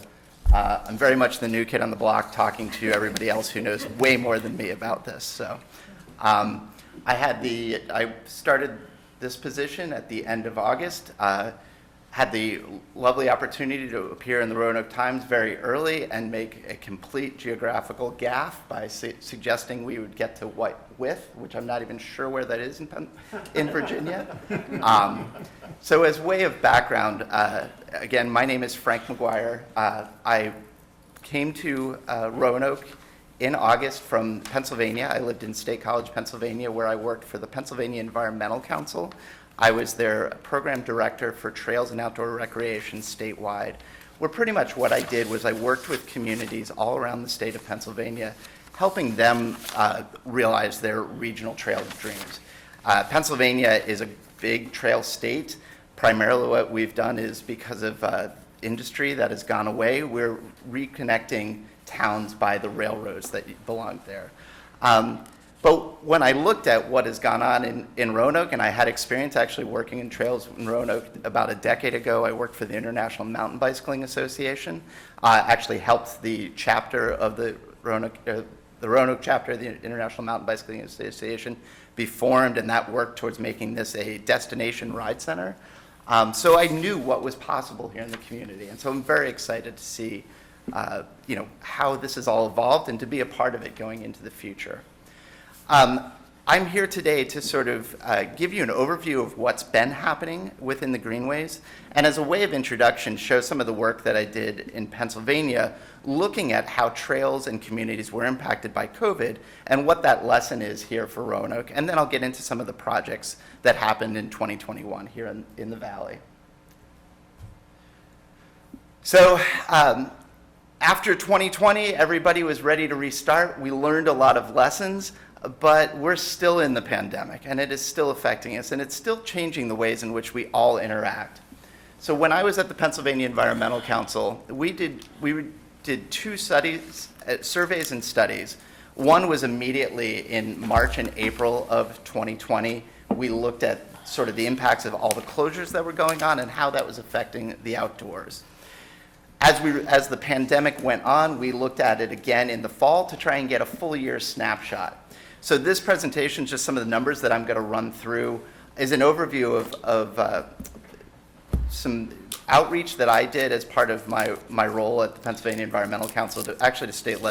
I'm very much the new kid on the block talking to everybody else who knows way more than me about this. So I started this position at the end of August, had the lovely opportunity to appear in the Roanoke Times very early and make a complete geographical gaffe by suggesting we would get to With, which I'm not even sure where that is in Virginia. So as way of background, again, my name is Frank McGuire. I came to Roanoke in August from Pennsylvania. I lived in State College, Pennsylvania, where I worked for the Pennsylvania Environmental Council. I was their program director for trails and outdoor recreation statewide, where pretty much what I did was I worked with communities all around the state of Pennsylvania, helping them realize their regional trail dreams. Pennsylvania is a big trail state. Primarily what we've done is because of industry that has gone away, we're reconnecting towns by the railroads that belonged there. But when I looked at what has gone on in Roanoke, and I had experience actually working in trails in Roanoke about a decade ago, I worked for the International Mountain Bicycling Association, actually helped the chapter of the Roanoke chapter of the International Mountain Bicycling Association be formed, and that worked towards making this a destination ride center. So I knew what was possible here in the community, and so I'm very excited to see how this has all evolved and to be a part of it going into the future. I'm here today to sort of give you an overview of what's been happening within the Greenways, and as a way of introduction, show some of the work that I did in Pennsylvania, looking at how trails and communities were impacted by COVID and what that lesson is here for Roanoke, and then I'll get into some of the projects that happened in 2021 here in the Valley. So, after 2020, everybody was ready to restart. We learned a lot of lessons, but we're still in the pandemic, and it is still affecting us, and it's still changing the ways in which we all interact. So when I was at the Pennsylvania Environmental Council, we did two studies, surveys and studies. One was immediately in March and April of 2020. We looked at sort of the impacts of all the closures that were going on and how that was affecting the outdoors. As the pandemic went on, we looked at it again in the fall to try and get a full year snapshot. So this presentation, just some of the numbers that I'm going to run through, is an overview of some outreach that I did as part of my role at the Pennsylvania Environmental Council, to state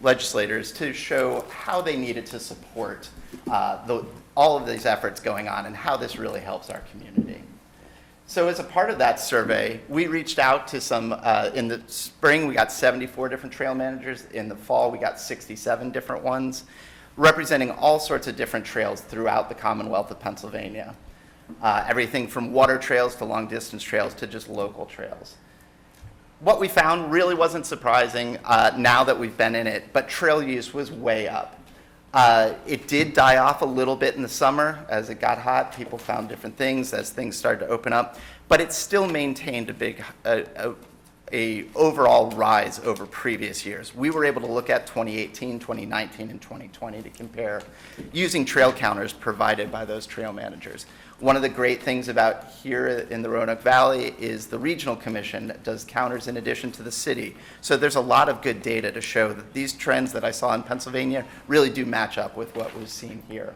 legislators, to show how they needed to support all of these efforts going on and how this really helps our community. So as a part of that survey, we reached out to some, in the spring we got 74 different trail managers, in the fall we got 67 different ones, representing all sorts of different trails throughout the Commonwealth of Pennsylvania. Everything from water trails to long distance trails to just local trails. What we found really wasn't surprising now that we've been in it, but trail use was way up. It did die off a little bit in the summer. As it got hot, people found different things as things started to open up, but it still maintained a big overall rise over previous years. We were able to look at 2018, 2019, and 2020 to compare using trail counters provided by those trail managers. One of the great things about here in the Roanoke Valley is the Regional Commission does counters in addition to the city. So there's a lot of good data to show that these trends that I saw in Pennsylvania really do match up with what was seen here.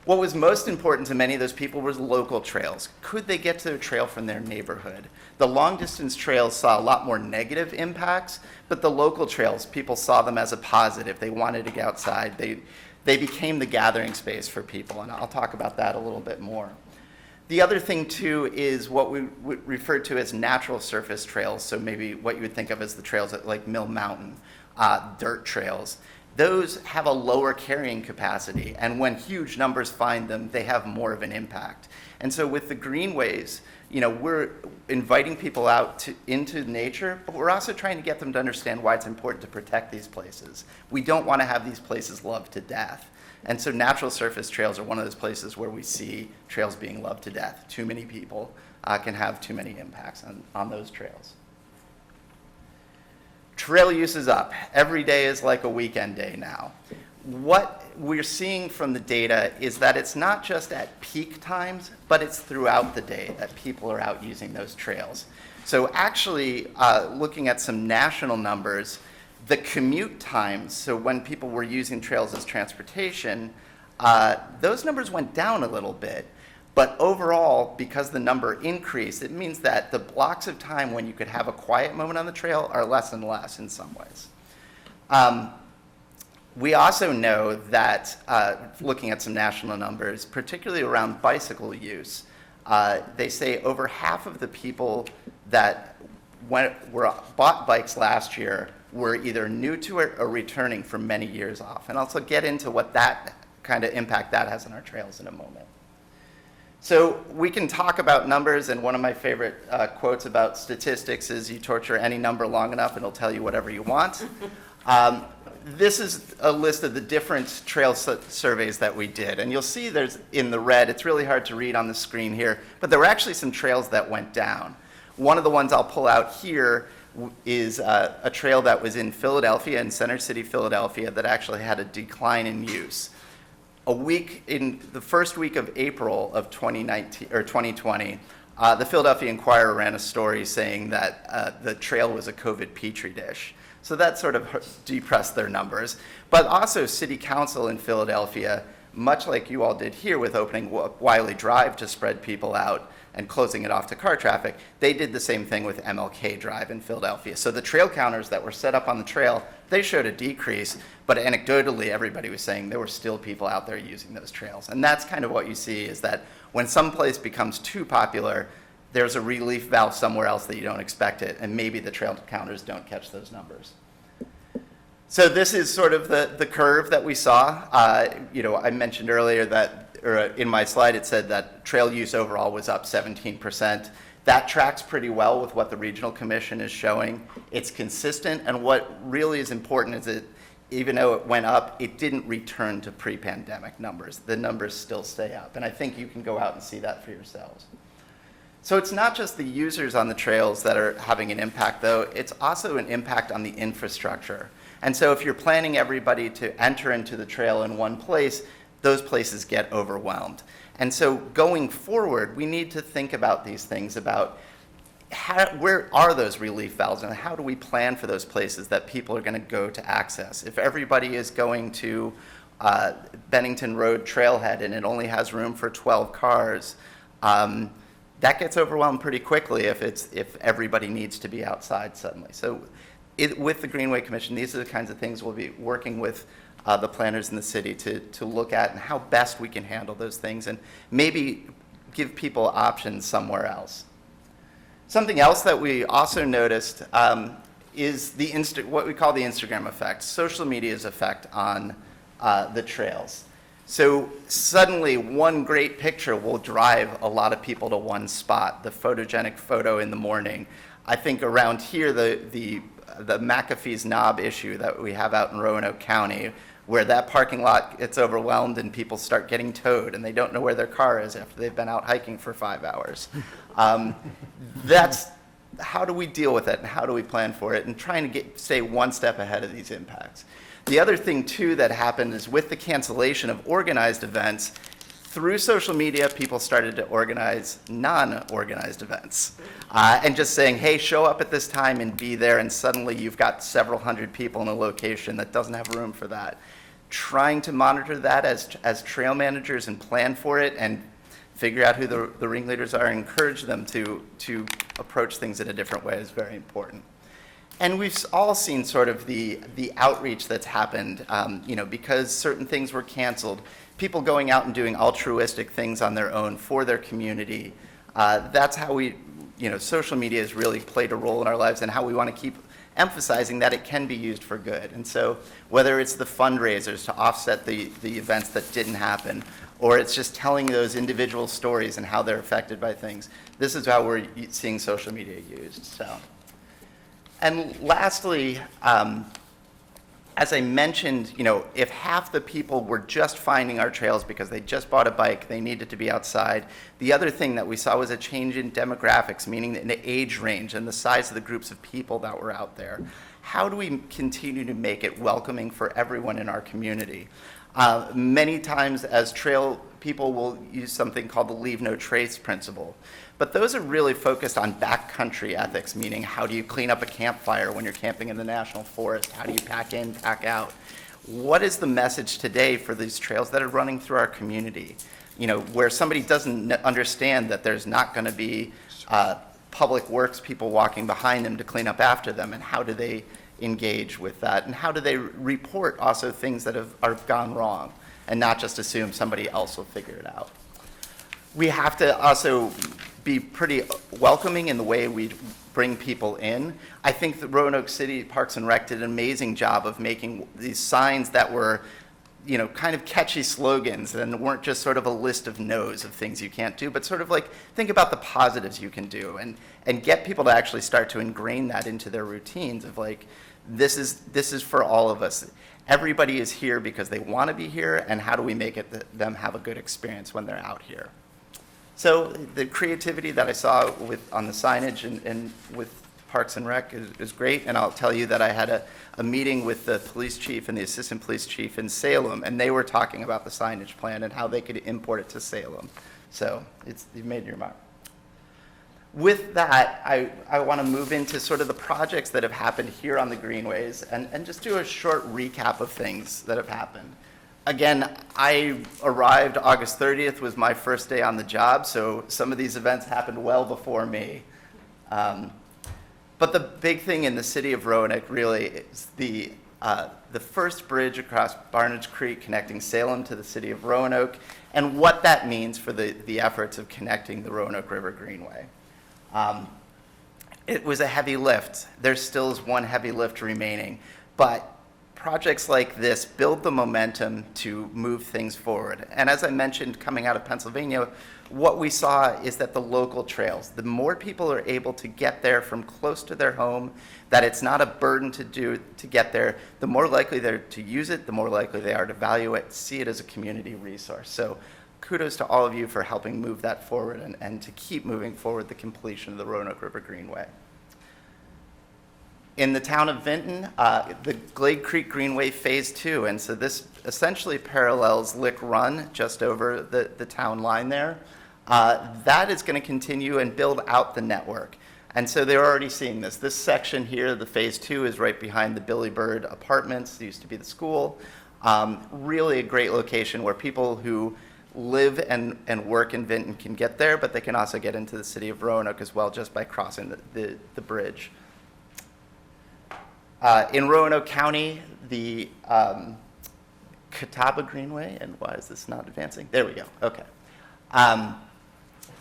What was most important to many of those people was local trails. Could they get to their trail from their neighborhood? The long distance trails saw a lot more negative impacts, but the local trails, people saw them as a positive. They wanted to get outside. They became the gathering space for people, and I'll talk about that a little bit more. The other thing too is what we refer to as natural surface trails, so maybe what you would think of as the trails at like Mill Mountain, dirt trails. Those have a lower carrying capacity, and when huge numbers find them, they have more of an impact. And so with the greenways, we're inviting people out into nature, but we're also trying to get them to understand why it's important to protect these places. We don't want to have these places loved to death. And so natural surface trails are one of those places where we see trails being loved to death. Too many people can have too many impacts on those trails. Trail use is up. Every day is like a weekend day now. What we're seeing from the data is that it's not just at peak times, but it's throughout the day that people are out using those trails. So actually, looking at some national numbers, the commute times, so when people were using trails as transportation, those numbers went down a little bit. But overall, because the number increased, it means that the blocks of time when you could have a quiet moment on the trail are less and less in some ways. We also know that, looking at some national numbers, particularly around bicycle use, they say over half of the people that bought bikes last year were either new to it or returning from many years off. And I'll also get into what that kind of impact that has on our trails in a moment. So we can talk about numbers, and one of my favorite quotes about statistics is you torture any number long enough and it'll tell you whatever you want. This is a list of the different trail surveys that we did, and you'll see there's in the red, it's really hard to read on the screen here, but there were actually some trails that went down. One of the ones I'll pull out here is a trail that was in Philadelphia, in Center City, Philadelphia, that actually had a decline in use. In the first week of April of 2020, the Philadelphia Inquirer ran a story saying that the trail was a COVID petri dish. So that sort of depressed their numbers. But also City Council in Philadelphia, much like you all did here with opening Wiley Drive to spread people out and closing it off to car traffic, they did the same thing with MLK Drive in Philadelphia. So the trail counters that were set up on the trail, they showed a decrease, but anecdotally everybody was saying there were still people out there using those trails. And that's kind of what you see, is that when some place becomes too popular, there's a relief valve somewhere else that you don't expect it, and maybe the trail counters don't catch those numbers. So this is sort of the curve that we saw. I mentioned earlier that, or in my slide, it said that trail use overall was up 17%. That tracks pretty well with what the Regional Commission is showing. It's consistent, and what really is important is that even though it went up, it didn't return to pre-pandemic numbers. The numbers still stay up, and I think you can go out and see that for yourselves. So it's not just the users on the trails that are having an impact, though. It's also an impact on the infrastructure. And so if you're planning everybody to enter into the trail in one place, those places get overwhelmed. And so going forward, we need to think about these things, about where are those relief valves, and how do we plan for those places that people are going to go to access? If everybody is going to Bennington Road Trailhead and it only has room for 12 cars, that gets overwhelmed pretty quickly if everybody needs to be outside suddenly. So with the Greenway Commission, these are the kinds of things we'll be working with the planners in the city to look at, and how best we can handle those things and maybe give people options somewhere else. Something else that we also noticed is what we call the Instagram effect, social media's effect on the trails. So suddenly one great picture will drive a lot of people to one spot, the photogenic photo in the morning. I think around here, the McAfee's Knob issue that we have out in Roanoke County, where that parking lot gets overwhelmed and people start getting towed and they don't know where their car is after they've been out hiking for 5 hours. That's how do we deal with it, and how do we plan for it, and trying to stay one step ahead of these impacts. The other thing, too, that happened is with the cancellation of organized events, through social media, people started to organize non-organized events. And just saying, hey, show up at this time and be there, and suddenly you've got several hundred people in a location that doesn't have room for that. Trying to monitor that as trail managers and plan for it and figure out who the ringleaders are and encourage them to approach things in a different way is very important. And we've all seen sort of the outreach that's happened, because certain things were canceled, people going out and doing altruistic things on their own for their community. That's how social media has really played a role in our lives, and how we want to keep emphasizing that it can be used for good. And so whether it's the fundraisers to offset the events that didn't happen, or it's just telling those individual stories and how they're affected by things, this is how we're seeing social media used. So. And lastly, as I mentioned, if half the people were just finding our trails because they just bought a bike, they needed to be outside. The other thing that we saw was a change in demographics, meaning the age range and the size of the groups of people that were out there. How do we continue to make it welcoming for everyone in our community? Many times as trail people will use something called the leave no trace principle. But those are really focused on backcountry ethics, meaning how do you clean up a campfire when you're camping in the national forest? How do you pack in, pack out? What is the message today for these trails that are running through our community? Where somebody doesn't understand that there's not going to be public works people walking behind them to clean up after them, and how do they engage with that? And how do they report also things that have gone wrong, and not just assume somebody else will figure it out? We have to also be pretty welcoming in the way we bring people in. I think the Roanoke City Parks and Rec did an amazing job of making these signs that were, you know, kind of catchy slogans and weren't just sort of a list of no's of things you can't do, but sort of like think about the positives you can do and get people to actually start to ingrain that into their routines of like, this is for all of us. Everybody is here because they want to be here, and how do we make it that them have a good experience when they're out here? So the creativity that I saw on the signage and with Parks and Rec is great, and I'll tell you that I had a meeting with the police chief and the assistant police chief in Salem, and they were talking about the signage plan and how they could import it to Salem. So you've made your mark. With that, I want to move into sort of the projects that have happened here on the greenways and just do a short recap of things that have happened. Again, I arrived August 30th was my first day on the job, so some of these events happened well before me. But the big thing in the city of Roanoke really is the first bridge across Barnage Creek connecting Salem to the city of Roanoke and what that means for the efforts of connecting the Roanoke River Greenway. It was a heavy lift. There still is one heavy lift remaining, but projects like this build the momentum to move things forward. And as I mentioned, coming out of Pennsylvania, what we saw is that the local trails, the more people are able to get there from close to their home, that it's not a burden to get there, the more likely they're to use it, the more likely they are to value it, see it as a community resource. So kudos to all of you for helping move that forward and to keep moving forward the completion of the Roanoke River Greenway. In the town of Vinton, the Glade Creek Greenway Phase 2, and so this essentially parallels Lick Run just over the town line there. That is going to continue and build out the network. And so they're already seeing this. This section here, the Phase 2, is right behind the Billy Bird Apartments. It used to be the school. Really a great location where people who live and work in Vinton can get there, but they can also get into the city of Roanoke as well just by crossing the bridge. In Roanoke County, the Catawba Greenway, and why is this not advancing? There we go, okay.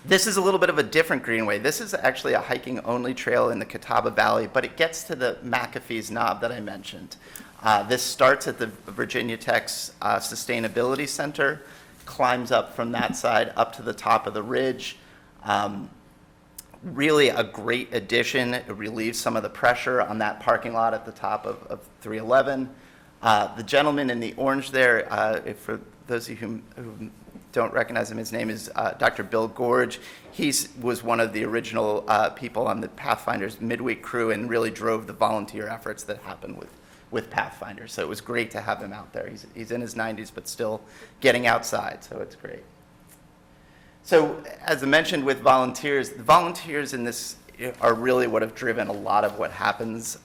This is a little bit of a different greenway. This is actually a hiking only trail in the Catawba Valley, but it gets to the McAfee's Knob that I mentioned. This starts at the Virginia Tech's Sustainability Center, climbs up from that side up to the top of the ridge. Really a great addition. It relieves some of the pressure on that parking lot at the top of 311. The gentleman in the orange there, for those of you who don't recognize him, his name is Dr. Bill Gorge. He was one of the original people on the Pathfinders midweek crew and really drove the volunteer efforts that happened with Pathfinders. So it was great to have him out there. He's in his 90s, but still getting outside, so it's great. So as I mentioned with volunteers, the volunteers in this are really what have driven a lot of what happens.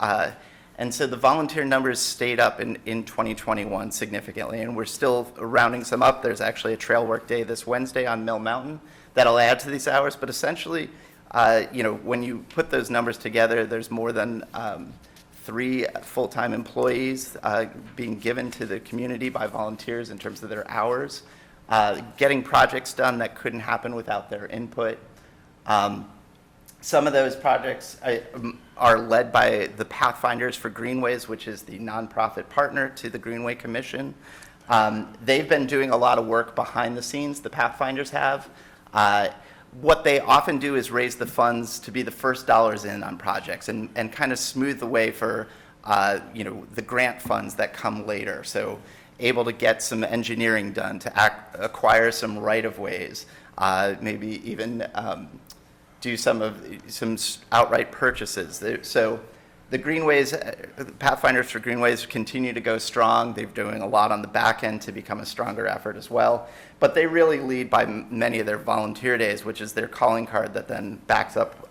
And so the volunteer numbers stayed up in 2021 significantly, and we're still rounding some up. There's actually a trail work day this Wednesday on Mill Mountain that'll add to these hours, but essentially, when you put those numbers together, there's more than 3 full-time employees being given to the community by volunteers in terms of their hours. Getting projects done that couldn't happen without their input. Some of those projects are led by the Pathfinders for Greenways, which is the nonprofit partner to the Greenway Commission. They've been doing a lot of work behind the scenes, the Pathfinders have. What they often do is raise the funds to be the first dollars in on projects and kind of smooth the way for the grant funds that come later. So able to get some engineering done, to acquire some right-of-ways, maybe even do some outright purchases. So the Greenways, Pathfinders for Greenways continue to go strong. They're doing a lot on the back end to become a stronger effort as well. But they really lead by many of their volunteer days, which is their calling card that then backs up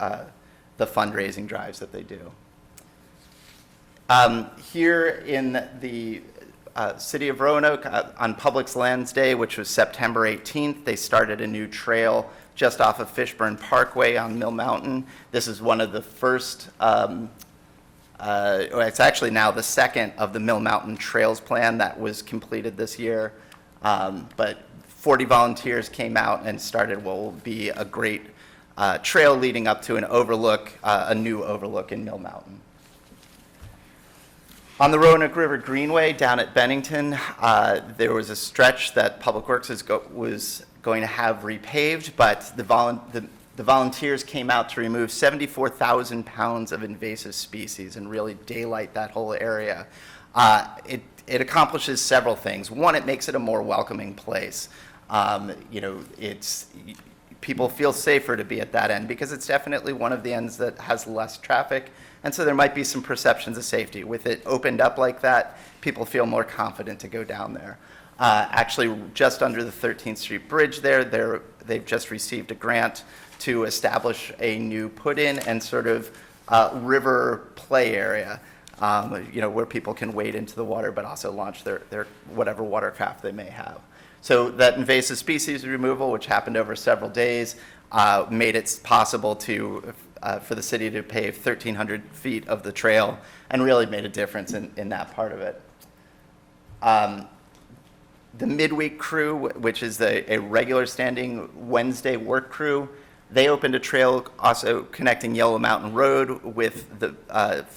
the fundraising drives that they do. Here in the City of Roanoke, on Public Lands Day, which was September 18th, they started a new trail just off of Fishburne Parkway on Mill Mountain. This is one of the first, it's actually now the second of the Mill Mountain Trails Plan that was completed this year. But 40 volunteers came out and started what will be a great trail leading up to an overlook, a new overlook in Mill Mountain. On the Roanoke River Greenway down at Bennington, there was a stretch that Public Works was going to have repaved, but the volunteers came out to remove 74,000 pounds of invasive species and really daylight that whole area. It accomplishes several things. One, it makes it a more welcoming place. People feel safer to be at that end because it's definitely one of the ends that has less traffic, and so there might be some perceptions of safety. With it opened up like that, people feel more confident to go down there. Actually, just under the 13th Street Bridge they've just received a grant to establish a new put-in and sort of river play area, where people can wade into the water but also launch their whatever watercraft they may have. So that invasive species removal, which happened over several days, made it possible for the city to pave 1,300 feet of the trail and really made a difference in that part of it. The midweek crew, which is a regular standing Wednesday work crew, they opened a trail also connecting Yellow Mountain Road with the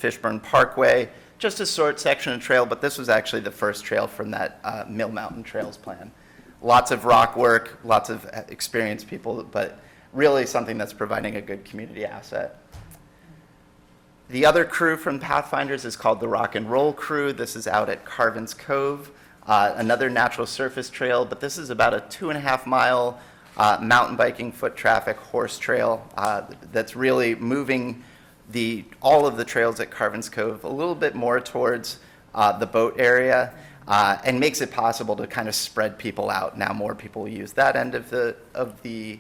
Fishburne Parkway, just a short section of trail, but this was actually the first trail from that Mill Mountain Trails plan. Lots of rock work, lots of experienced people, but really something that's providing a good community asset. The other crew from Pathfinders is called the Rock and Roll Crew. This is out at Carvin's Cove, another natural surface trail, but this is about a 2.5 mile mountain biking, foot traffic, horse trail that's really moving all of the trails at Carvin's Cove a little bit more towards the boat area, and makes it possible to kind of spread people out. Now more people use that end of the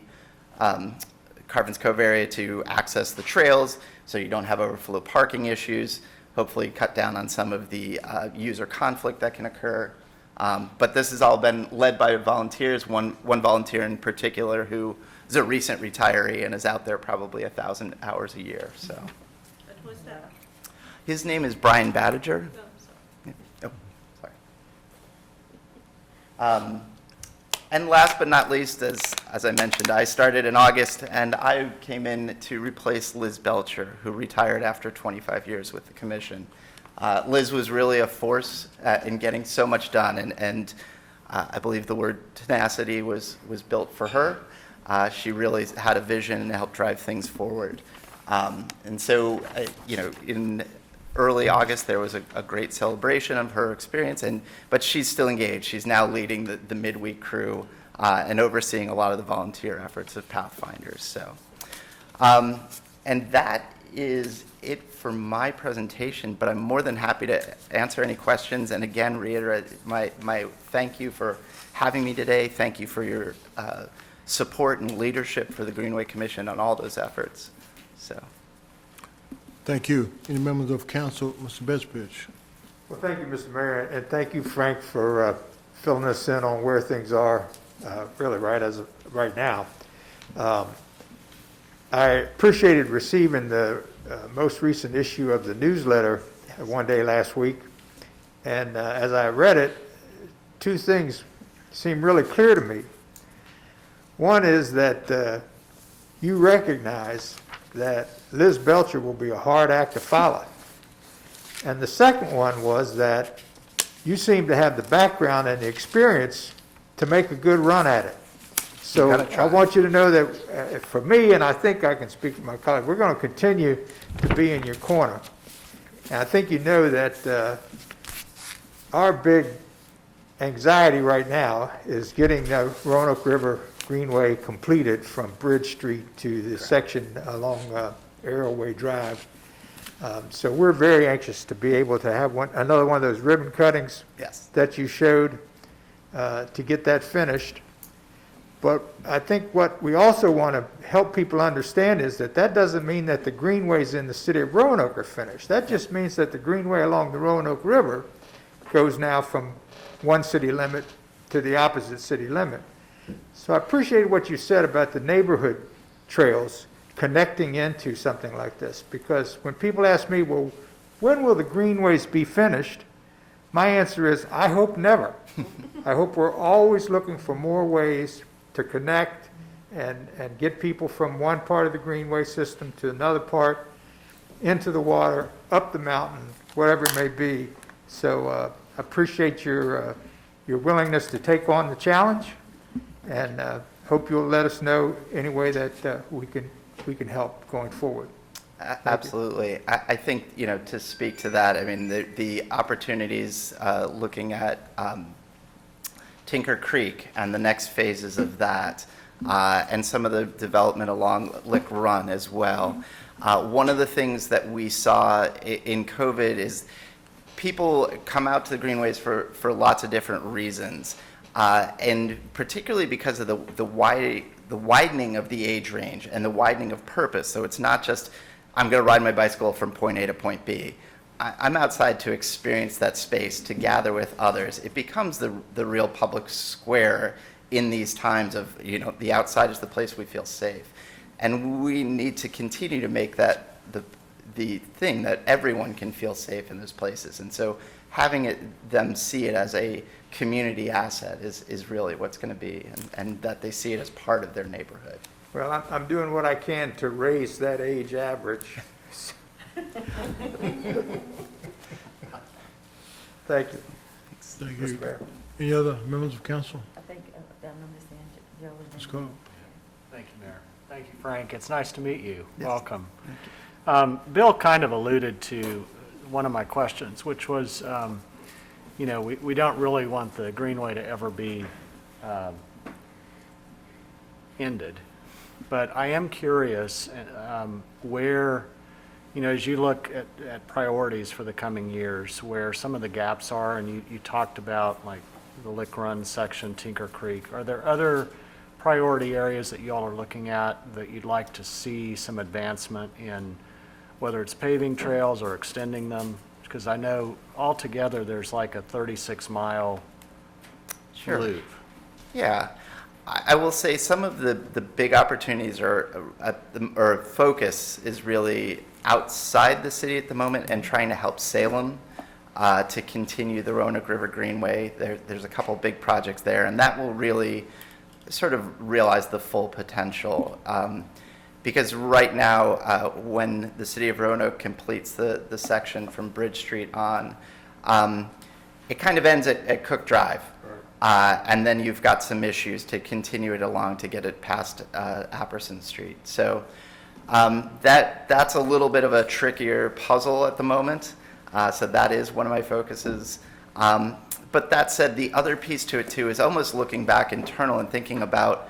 Carvin's Cove area to access the trails, so you don't have overflow parking issues, hopefully cut down on some of the user conflict that can occur. But this has all been led by volunteers, one volunteer in particular who is a recent retiree and is out there probably 1,000 hours a year. So. What was that? His name is Brian Badiger. Oh, sorry. And last but not least, as I mentioned, I started in August, and I came in to replace Liz Belcher, who retired after 25 years with the commission. Liz was really a force in getting so much done, and I believe the word tenacity was built for her. She really had a vision and helped drive things forward. And so, in early August, there was a great celebration of her experience, but she's still engaged. She's now leading the midweek crew and overseeing a lot of the volunteer efforts of Pathfinders. So, and that is it for my presentation, but I'm more than happy to answer any questions, and again, reiterate my thank you for having me today. Thank you for your support and leadership for the Greenway Commission on all those efforts. So. Thank you. Any members of council? Mr. Bezpich. Well, thank you, Mr. Mayor, and thank you, Frank, for filling us in on where things are really right now. I appreciated receiving the most recent issue of the newsletter one day last week, and as I read it, two things seem really clear to me. One is that you recognize that Liz Belcher will be a hard act to follow. And the second one was that you seem to have the background and the experience to make a good run at it. So I want you to know that for me, and I think I can speak for my colleague, we're going to continue to be in your corner. And I think you know that our big anxiety right now is getting the Roanoke River Greenway completed from Bridge Street to the section along Arrowway Drive. So we're very anxious to be able to have another one of those ribbon cuttings that you showed to get that finished. But I think what we also want to help people understand is that doesn't mean that the greenways in the city of Roanoke are finished. That just means that the greenway along the Roanoke River goes now from one city limit to the opposite city limit. So I appreciate what you said about the neighborhood trails connecting into something like this, because when people ask me, well, when will the greenways be finished? My answer is, I hope never. I hope we're always looking for more ways to connect and get people from one part of the Greenway system to another part, into the water, up the mountain, whatever it may be. So appreciate your willingness to take on the challenge, and hope you'll let us know any way that we can help going forward. Absolutely. I think, to speak to that, I mean, the opportunities looking at Tinker Creek and the next phases of that, and some of the development along Lick Run as well. One of the things that we saw in COVID is people come out to the greenways for lots of different reasons, and particularly because of the widening of the age range and the widening of purpose. So it's not just, I'm going to ride my bicycle from point A to point B. I'm outside to experience that space, to gather with others. It becomes the real public square in these times of, the outside is the place we feel safe. And we need to continue to make that the thing that everyone can feel safe in those places. And so having them see it as a community asset is really what's going to be, and that they see it as part of their neighborhood. Well, I'm doing what I can to raise that age average. Thank you. Thank Mr. you. Mayor. Any other members of council? I think Joe was Let's go. Thank you, Mayor. Thank you, Frank. It's nice to meet you. Yes. Welcome. Bill kind of alluded to one of my questions, which was, we don't really want the Greenway to ever be ended. But I am curious where, as you look at priorities for the coming years, where some of the gaps are, and you talked about like the Lick Run section, Tinker Creek. Are there other priority areas that y'all are looking at that you'd like to see some advancement in, whether it's paving trails or extending them? Because I know altogether there's like a 36-mile loop. Yeah. I will say some of the big opportunities or focus is really outside the city at the moment, and trying to help Salem to continue the Roanoke River Greenway. There's a couple big projects there, and that will really sort of realize the full potential. Because right now, when the city of Roanoke completes the section from Bridge Street on, it kind of ends at Cook Drive. And then you've got some issues to continue it along to get it past Apperson Street. So that's a little bit of a trickier puzzle at the moment. So that is one of my focuses. But that said, the other piece to it too is almost looking back internal and thinking about,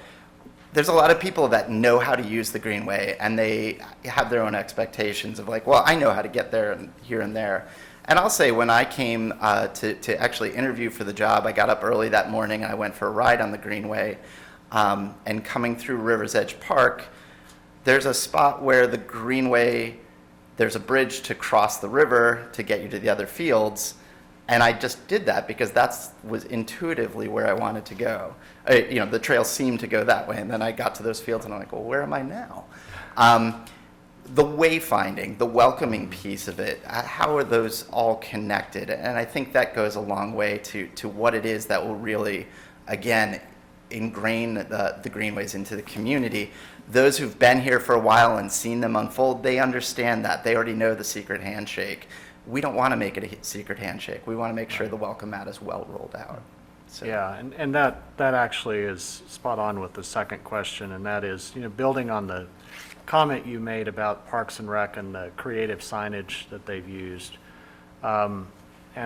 there's a lot of people that know how to use the Greenway, and they have their own expectations of like, well, I know how to get there and here and there. And I'll say, when I came to actually interview for the job, I got up early that morning and I went for a ride on the Greenway. And coming through River's Edge Park, there's a spot where the Greenway, there's a bridge to cross the river to get you to the other fields. And I just did that because that was intuitively where I wanted to go. The trail seemed to go that way. And then I got to those fields and I'm like, well, where am I now? The wayfinding, the welcoming piece of it, how are those all connected? And I think that goes a long way to what it is that will really, again, ingrain the Greenways into the community. Those who've been here for a while and seen them unfold, they understand that. They already know the secret handshake. We don't want to make it a secret handshake. We want to make sure the welcome mat is well rolled out. So. Yeah, and that actually is spot on with the second question, and that is, building on the comment you made about Parks and Rec and the creative signage that they've used, and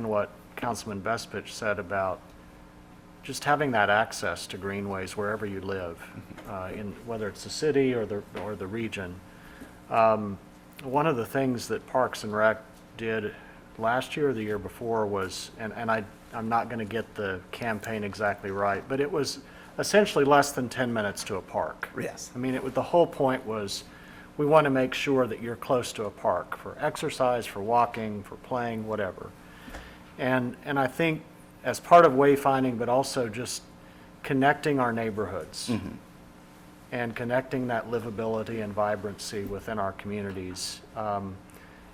what Councilman Bestpitch said about just having that access to greenways wherever you live, in whether it's the city or the region. One of the things that Parks and Rec did last year or the year before was, and I'm not going to get the campaign exactly right, but it was essentially less than 10 minutes to a park. Yes. I mean, the whole point was, we want to make sure that you're close to a park for exercise, for walking, for playing, whatever. And I think as part of wayfinding, but also just connecting our neighborhoods, mm-hmm. and connecting that livability and vibrancy within our communities,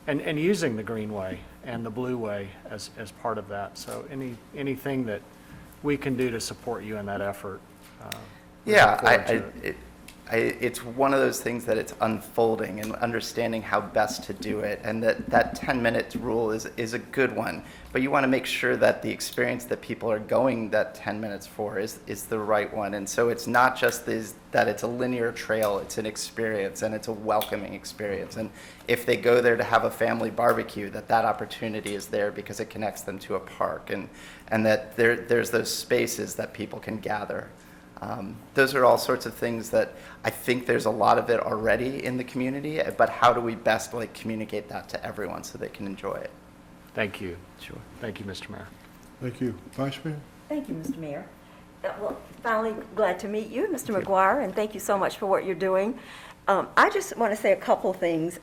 and using the Greenway and the Blueway as part of that. So anything that we can do to support you in that effort. it's one of those things that it's unfolding and understanding how best to do it, and that 10-minute rule is a good one. But you want to make sure that the experience that people are going that 10 minutes for is the right one. And so it's not just that it's a linear trail, it's an experience, and it's a welcoming experience. And if they go there to have a family barbecue, that opportunity is there because it connects them to a park, and that there's those spaces that people can gather. Those are all sorts of things that I think there's a lot of it already in the community, but how do we best communicate that to everyone so they can enjoy it? Thank you. Sure. Thank you, Mr. Mayor. Thank you. Vice Mayor? Thank you, Mr. Mayor. Well, finally, glad to meet you, Mr. McGuire, and thank you so much for what you're doing. I just want to say a couple things.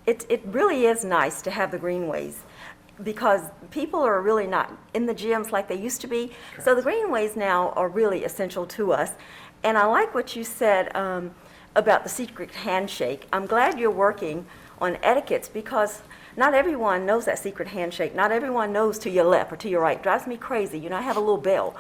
It really is nice to have the greenways, because people are really not in the gyms like they used to be. Correct. So the greenways now are really essential to us. And I like what you said about the secret handshake. I'm glad you're working on etiquettes, because not everyone knows that secret handshake. Not everyone knows to your left or to your right. Drives me crazy. You know, I have a little bell.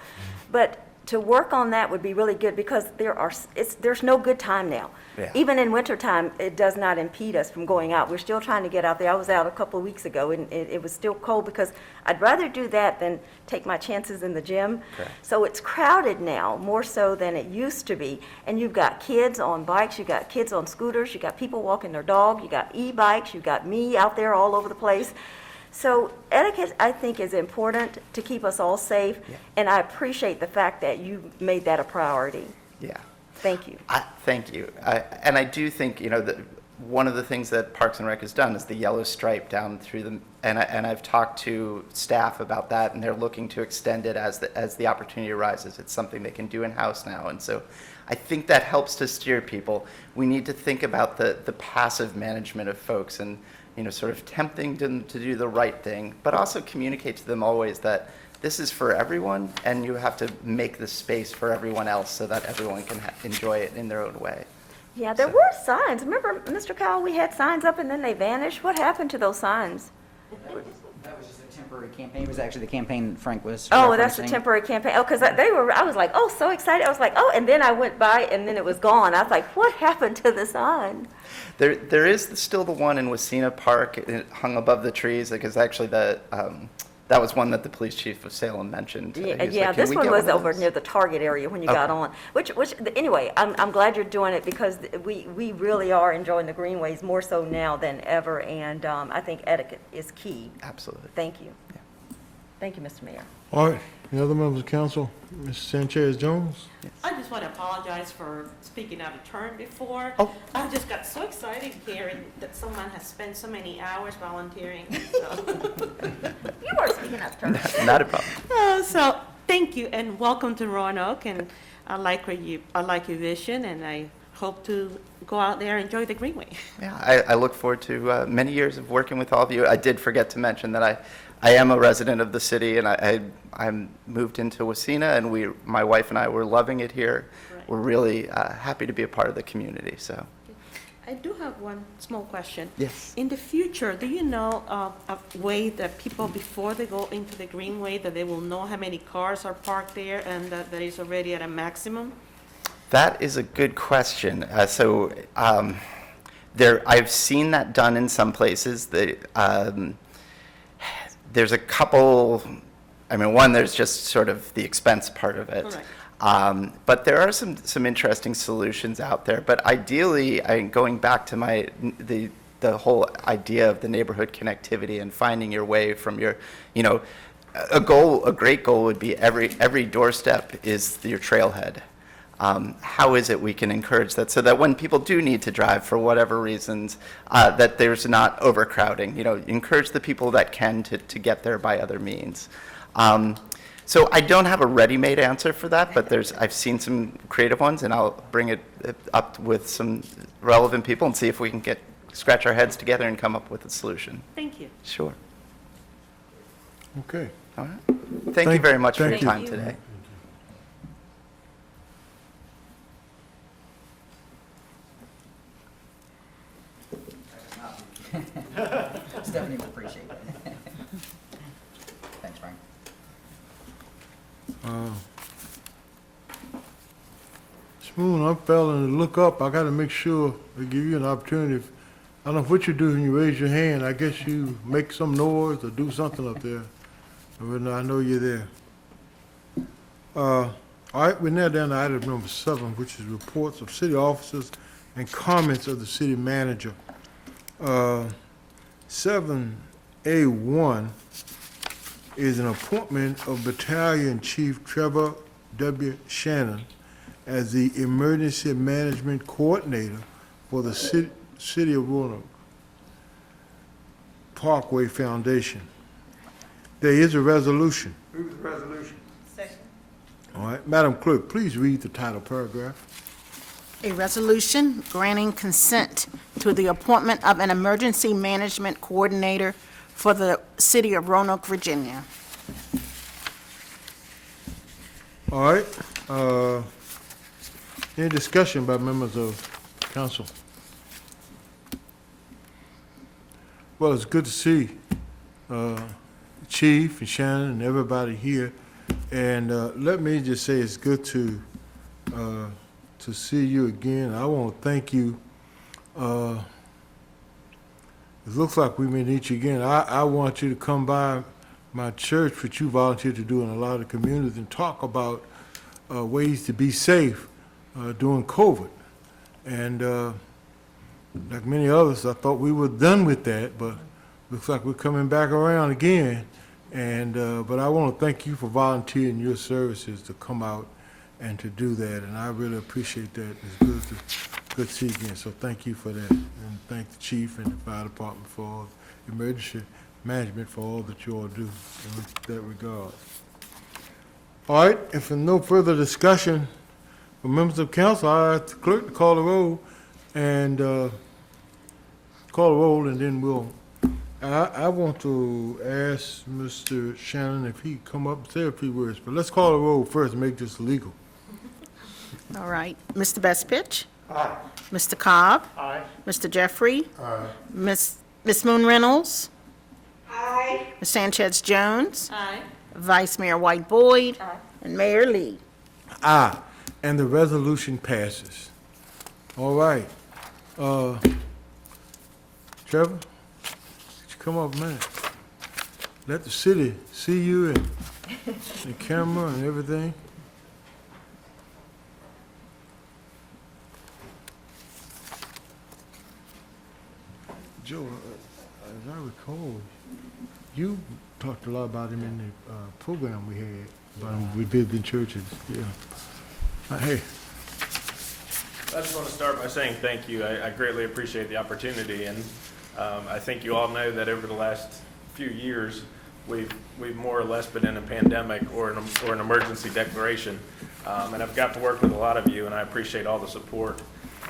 But to work on that would be really good, because there's no good time now. Yeah. Even in wintertime, it does not impede us from going out. We're still trying to get out there. I was out a couple of weeks ago, and it was still cold, because I'd rather do that than take my chances in the gym. Okay. So it's crowded now, more so than it used to be. And you've got kids on bikes, you've got kids on scooters, you've got people walking their dog, you've got e-bikes, you've got me out there all over the place. So etiquette, I think, is important to keep us all safe, yeah. And I appreciate the fact that you made that a priority. Yeah. Thank you. Thank you. And I do think, that one of the things that Parks and Rec has done is the yellow stripe down through them. And I've talked to staff about that, and they're looking to extend it as the opportunity arises. It's something they can do in-house now. And so I think that helps to steer people. We need to think about the passive management of folks, and sort of tempting them to do the right thing, but also communicate to them always that this is for everyone, and you have to make the space for everyone else so that everyone can enjoy it in their own way. Yeah, there were signs. Remember, Mr. Cowell, we had signs up and then they vanished. What happened to those signs? That was just a temporary campaign. It was actually the campaign Frank was Oh, referencing. that's the temporary campaign. Oh, because I was like, oh, so excited. I was like, oh, and then I went by and then it was gone. I was like, what happened to the sign? There is still the one in Wasena Park. It hung above the trees, because actually that was one that the police chief of Salem mentioned. Yeah, this one was over near the Target area when you got on. Which anyway, I'm glad you're doing it, because we really are enjoying the greenways more so now than ever, and I think etiquette is key. Absolutely. Thank you. Yeah. Thank you, Mr. Mayor. All right, any other members of council? Ms. Sanchez-Jones? Yes. I just want to apologize for speaking out of turn before. Oh. I just got so excited hearing that someone has spent so many hours volunteering. So. You are speaking out of turn. Not a problem. So thank you, and welcome to Roanoke. And I like your vision, and I hope to go out there and enjoy the Greenway. Yeah, I look forward to many years of working with all of you. I did forget to mention that I am a resident of the city, and I moved into Wasena, and my wife and I were loving it here. Right. We're really happy to be a part of the community. So, I do have one small question. Yes. In the future, do you know a way that people, before they go into the Greenway, that they will know how many cars are parked there, and that is already at a maximum? That is a good question. I've seen that done in some places. There's a couple, one, there's just sort of the expense part of it. Right. But there are some interesting solutions out there. But ideally, going back to the whole idea of the neighborhood connectivity and finding your way from your, a great goal would be every doorstep is your trailhead. How is it we can encourage that, so that when people do need to drive for whatever reasons, that there's not overcrowding? Encourage the people that can to get there by other means. So I don't have a ready-made answer for that, but I've seen some creative ones, and I'll bring it up with some relevant people and see if we can scratch our heads together and come up with a solution. Thank you. Sure. Okay. All right. Thank you very much for your time today. Stephanie would appreciate it. Thanks, Frank. Let's move when I'm failing to look up, I gotta make sure they give you an opportunity. I don't know what you do when you raise your hand. I guess you make some noise or do something up there. But I know you're there. All right, we're now down to item number 7, which is reports of city officers and comments of the city manager. 7A1 is an appointment of Battalion Chief Trevor W. Shannon as the Emergency Management Coordinator for the City of Roanoke Parkway Foundation. There is a resolution. Move the resolution. Second. All right, Madam Clerk, please read the title paragraph. A resolution granting consent to the appointment of an emergency management coordinator for the city of Roanoke, Virginia. All right, any discussion by members of council? Well, it's good to see Chief and Shannon and everybody here. And let me just say it's good to see you again. I want to thank you. It looks like we may need you again. I want you to come by my church, which you volunteered to do in a lot of communities, and talk about ways to be safe during COVID. And like many others, I thought we were done with that, but looks like we're coming back around again. And but I want to thank you for volunteering your services to come out and to do that, and I really appreciate that. It's good to see you again, so thank you for that. And thank the chief and the fire department for emergency management for all that you all do in that regard. All right, if there's no further discussion from members of council, I ask the clerk to call the roll, and then we'll. I want to ask Mr. Shannon if he'd come up and say a few words, but let's call the roll first and make this legal. All right. Mr. Bestpitch? Aye. Mr. Cobb? Aye. Mr. Jeffrey? Aye. Miss Moon Reynolds? Aye. Ms. Sanchez Jones? Aye. Vice Mayor White Boyd? Aye. And Mayor Lee. Aye, and the resolution passes. All right. Trevor, come up, man. Let the city see you and the camera and everything. Joe, as I recall, you talked a lot about him in the program we had, about him we did in churches. Yeah. Hey. I just want to start by saying thank you. I greatly appreciate the opportunity, and I think you all know that over the last few years, we've more or less been in a pandemic or an emergency declaration, and I've got to work with a lot of you, and I appreciate all the support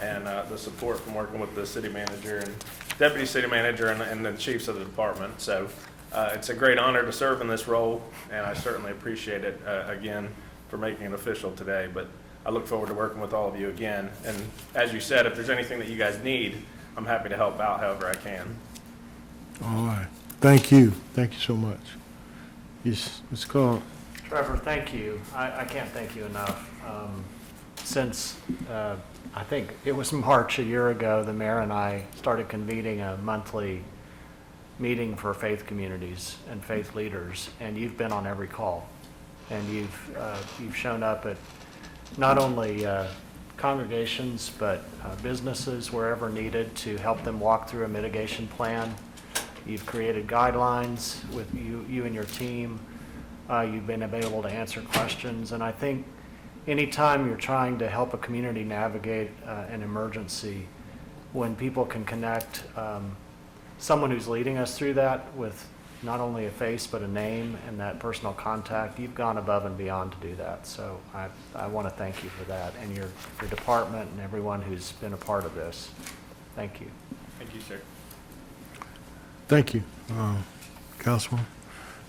and the support from working with the city manager and deputy city manager and the chiefs of the department. So it's a great honor to serve in this role, and I certainly appreciate it again for making it official today. But I look forward to working with all of you again. And as you said, if there's anything that you guys need, I'm happy to help out however I can. All right. Thank you. Thank you so much. Yes, Ms. Carl. Trevor, thank you. I can't thank you enough. Since I think it was March a year ago, the mayor and I started convening a monthly meeting for faith communities and faith leaders, and you've been on every call, and you've shown up at not only congregations but businesses wherever needed to help them walk through a mitigation plan. You've created guidelines with you and your team. You've been able to answer questions, and I think anytime you're trying to help a community navigate an emergency, when people can connect someone who's leading us through that with not only a face but a name and that personal contact, you've gone above and beyond to do that. So I want to thank you for that, and your department and everyone who's been a part of this. Thank you. Thank you, sir. Thank you, Councilman.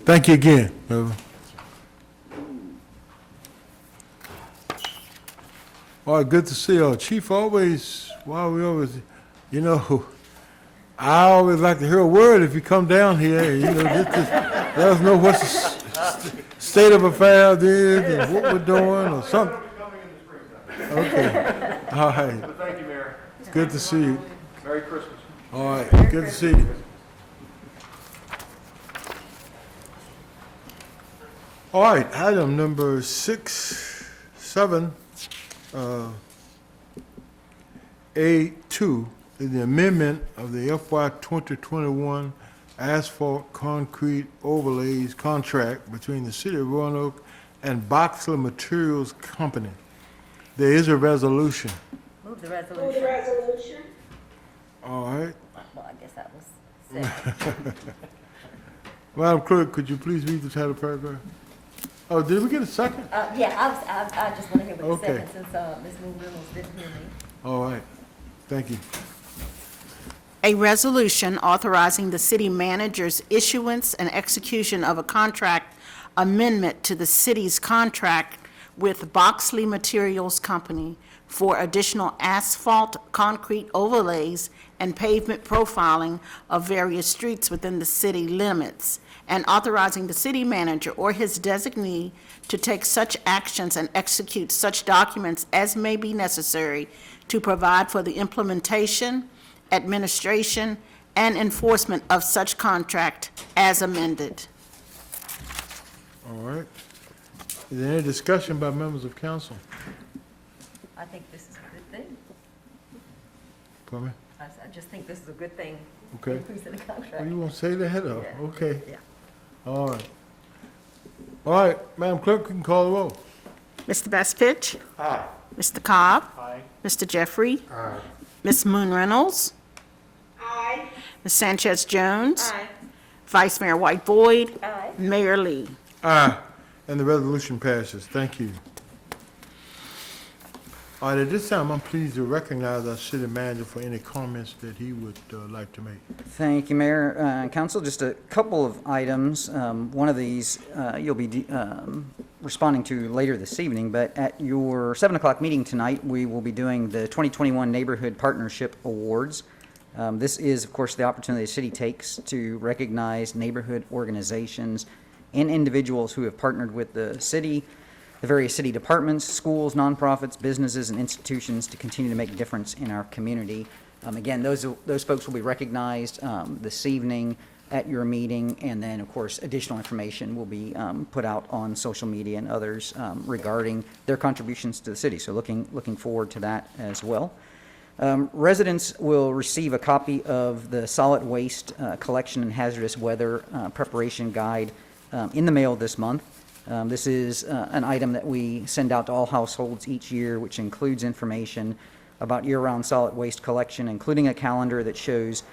Thank you again, brother. All right, good to see you. Chief, always, you know, I always like to hear a word if you come down here. You know, just let us know what the state of affairs is and what we're doing or something. Okay. All right. Thank you, Mayor. Good to see you. Merry Christmas. All right, good to see you. All right, item number 7, A2 is the amendment of the FY 2021 asphalt concrete overlays contract between the City of Roanoke and Boxley Materials Company. There is a resolution. Move the Move the resolution. resolution. All right. Well, I guess that was second. Madam Clerk, could you please read the title paragraph? Oh, did we get a second? Yeah, I just want to hear what the Okay. second, since Ms. Moon Reynolds didn't hear me. All right, thank you. A resolution authorizing the city manager's issuance and execution of a contract amendment to the city's contract with Boxley Materials Company for additional asphalt, concrete overlays, and pavement profiling of various streets within the city limits, and authorizing the city manager or his designee to take such actions and execute such documents as may be necessary to provide for the implementation, administration, and enforcement of such contract as amended. All right. Is there any discussion by members of council? I think this is a good thing. Pardon me? I just think this is a good thing. Okay. Increasing the contract. Oh, you want to say that? Oh, Yeah. okay. Yeah. All right. All right, Madam Clerk, you can call the roll. Mr. Bestfitch? Aye. Mr. Cobb? Aye. Mr. Jeffrey? Aye. Ms. Moon Reynolds? Aye. Ms. Sanchez Jones? Aye. Vice Mayor White Boyd? Aye. Mayor Lee? Aye. And the resolution passes. Thank you. All right, at this time, I'm pleased to recognize our city manager for any comments that he would like to make. Thank you, Mayor and Council. Just a couple of items. One of these you'll be responding to later this evening, but at your 7 o'clock meeting tonight, we will be doing the 2021 Neighborhood Partnership Awards. This is, of course, the opportunity the city takes to recognize neighborhood organizations and individuals who have partnered with the city, the various city departments, schools, nonprofits, businesses, and institutions to continue to make a difference in our community. Again, those folks will be recognized this evening at your meeting, and then, of course, additional information will be put out on social media and others regarding their contributions to the city. So looking forward to that as well. Residents will receive a copy of the solid waste collection and hazardous weather preparation guide in the mail this month. This is an item that we send out to all households each year, which includes information about year-round solid waste collection, including a calendar that shows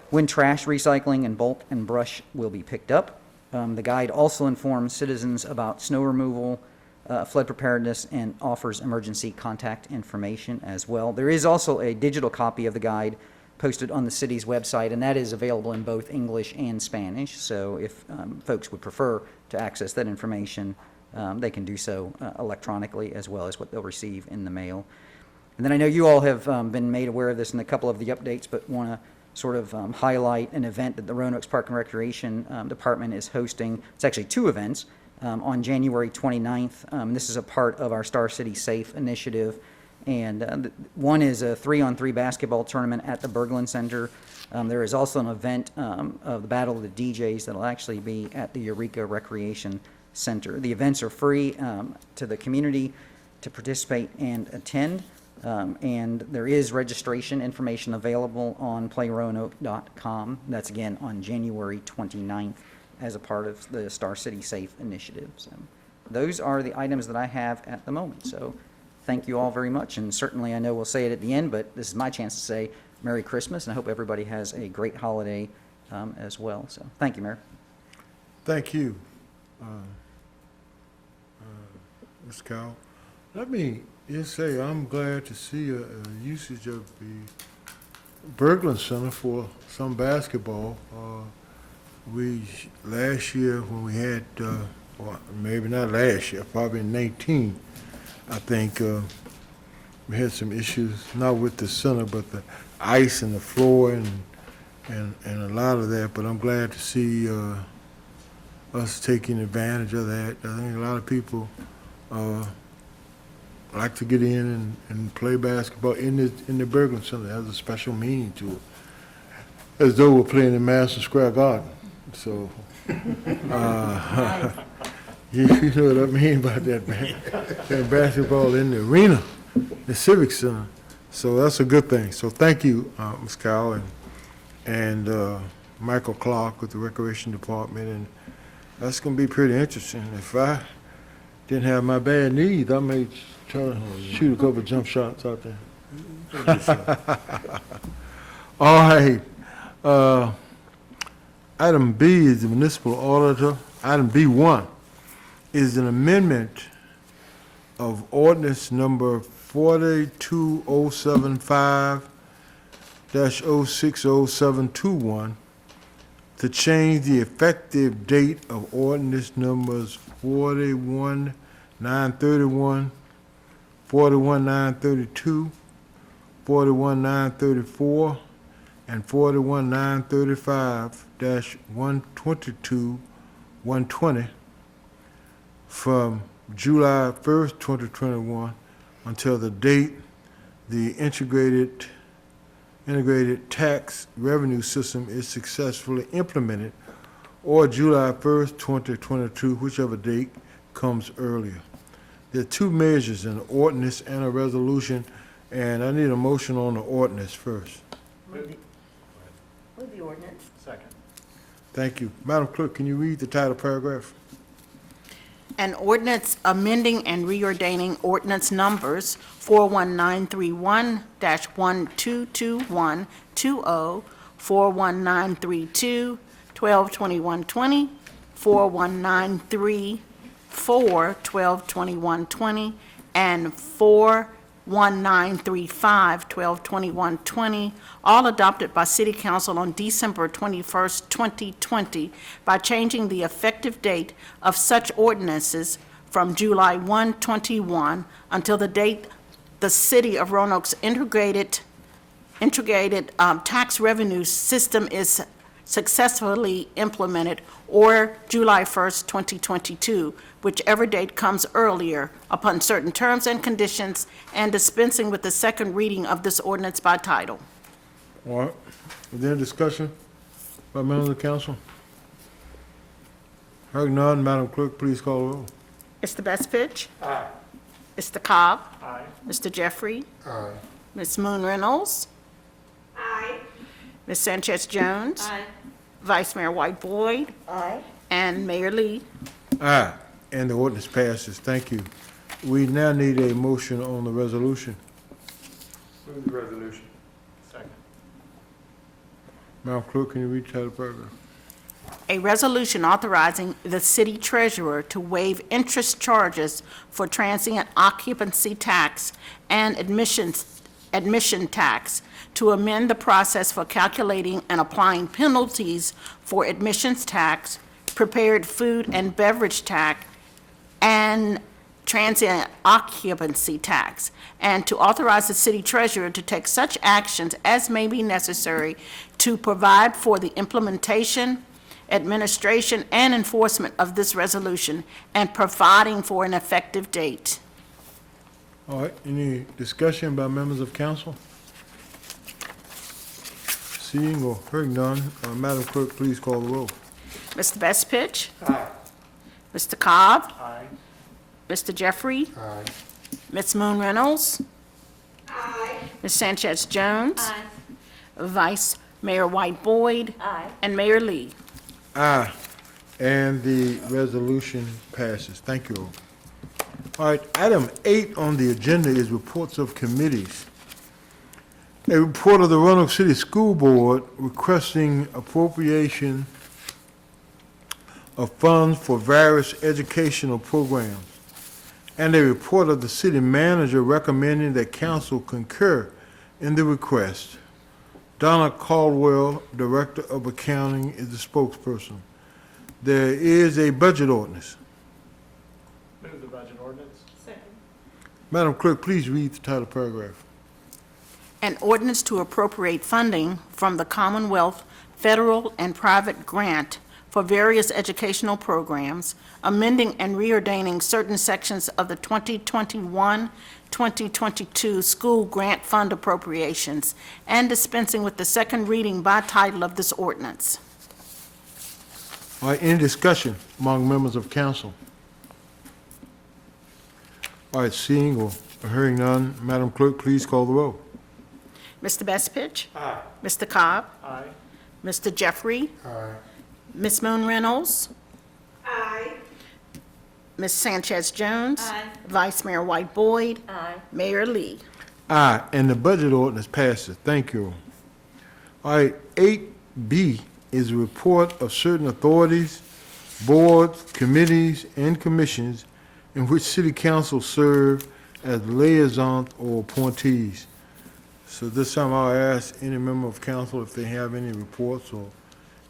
when trash, recycling, and bulk and brush will be picked up. The guide also informs citizens about snow removal, flood preparedness, and offers emergency contact information as well. There is also a digital copy of the guide posted on the city's website, and that is available in both English and Spanish. So if folks would prefer to access that information, they can do so electronically as well as what they'll receive in the mail. And then I know you all have been made aware of this in a couple of the updates, but want to sort of highlight an event that the Roanoke Park and Recreation Department is hosting. It's actually two events on January 29th. This is a part of our Star City Safe initiative. And one is a 3-on-3 basketball tournament at the Berglund Center. There is also an event of the Battle of the DJs that will actually be at the Eureka Recreation Center. The events are free to the community to participate and attend. And there is registration information available on playroanoke.com. That's again on January 29th as a part of the Star City Safe initiative. So those are the items that I have at the moment. So thank you all very much, and certainly I know we'll say it at the end, but this is my chance to say Merry Christmas, and I hope everybody has a great holiday as well. So thank you, Mayor. Thank you, Ms. Cowell. Let me just say I'm glad to see a usage of the Berglund Center for some basketball. Last year when we had, or maybe not last year, probably in 19, I think we had some issues, not with the center, but the ice and the floor and a lot of that. But I'm glad to see us taking advantage of that. I think a lot of people like to get in and play basketball in the Berglund Center. It has a special meaning to it, as though we're playing in Madison Square Garden. So, you know what I mean by that, man. Playing basketball in the arena, the Civic Center. So that's a good thing. So thank you, Ms. Cowell and Michael Clark with the Recreation Department, and that's going to be pretty interesting. If I didn't have my bad knees, I may try to shoot a couple jump shots out there. All right. Item B is the municipal auditor. Item B1 is an amendment of ordinance number 42075-060721 to change the effective date of ordinance numbers 41931, 41932, 41934, and 41935-122-120 from July 1st, 2021 until the date the integrated tax revenue system is successfully implemented, or July 1st, 2022, whichever date comes earlier. There are two measures, an ordinance and a resolution, and I need a motion on the ordinance first. Move the ordinance. Second. Thank you. Madam Clerk, can you read the title paragraph? An ordinance amending and reordaining ordinance numbers 41931-122120, 41932, 122120, 41934, 122120, and 41935, 122120, all adopted by City Council on December 21st, 2020, by changing the effective date of such ordinances from July 1, 21 until the date the City of Roanoke's integrated tax revenue system is successfully implemented, or July 1st, 2022, whichever date comes earlier, upon certain terms and conditions, and dispensing with the second reading of this ordinance by title. All right. Is there any discussion by members of the council? Hearing none, Madam Clerk, please call the roll. Mr. Bestfitch? Aye. Mr. Cobb? Aye. Mr. Jeffrey? Aye. Ms. Moon Reynolds? Aye. Ms. Sanchez Jones? Aye. Vice Mayor White Boyd? Aye. And Mayor Lee? Aye. And the ordinance passes. Thank you. We now need a motion on the resolution. Move the resolution. Second. Madam Clerk, can you read the title paragraph? A resolution authorizing the city treasurer to waive interest charges for transient occupancy tax and admission tax, to amend the process for calculating and applying penalties for admissions tax, prepared food and beverage tax, and transient occupancy tax, and to authorize the city treasurer to take such actions as may be necessary to provide for the implementation, administration, and enforcement of this resolution, and providing for an effective date. All right, any discussion by members of council? Seeing or hearing none, Madam Clerk, please call the roll. Mr. Bestfitch? Aye. Mr. Cobb? Aye. Mr. Jeffrey? Aye. Ms. Moon Reynolds? Aye. Ms. Sanchez Jones? Aye. Vice Mayor White Boyd? Aye. And Mayor Lee? Aye. And the resolution passes. Thank you all. All right, item 8 on the agenda is reports of committees. A report of the Roanoke City School Board requesting appropriation of funds for various educational programs, and a report of the city manager recommending that council concur in the request. Donna Caldwell, Director of Accounting, is the spokesperson. There is a budget ordinance. Move the budget ordinance. Second. Madam Clerk, please read the title paragraph. An ordinance to appropriate funding from the Commonwealth federal and private grant for various educational programs, amending and reordaining certain sections of the 2021-2022 school grant fund appropriations, and dispensing with the second reading by title of this ordinance. All right, any discussion among members of council? All right, seeing or hearing none, Madam Clerk, please call the roll. Mr. Bestfitch? Aye. Mr. Cobb? Aye. Mr. Jeffrey? Aye. Ms. Moon Reynolds? Aye. Ms. Sanchez Jones? Aye. Vice Mayor White Boyd? Aye. Mayor Lee? Aye, and the budget ordinance passes. Thank you. All right, 8B is a report of certain authorities, boards, committees, and commissions in which city council serve as liaisons or appointees. So this time I'll ask any member of council if they have any reports or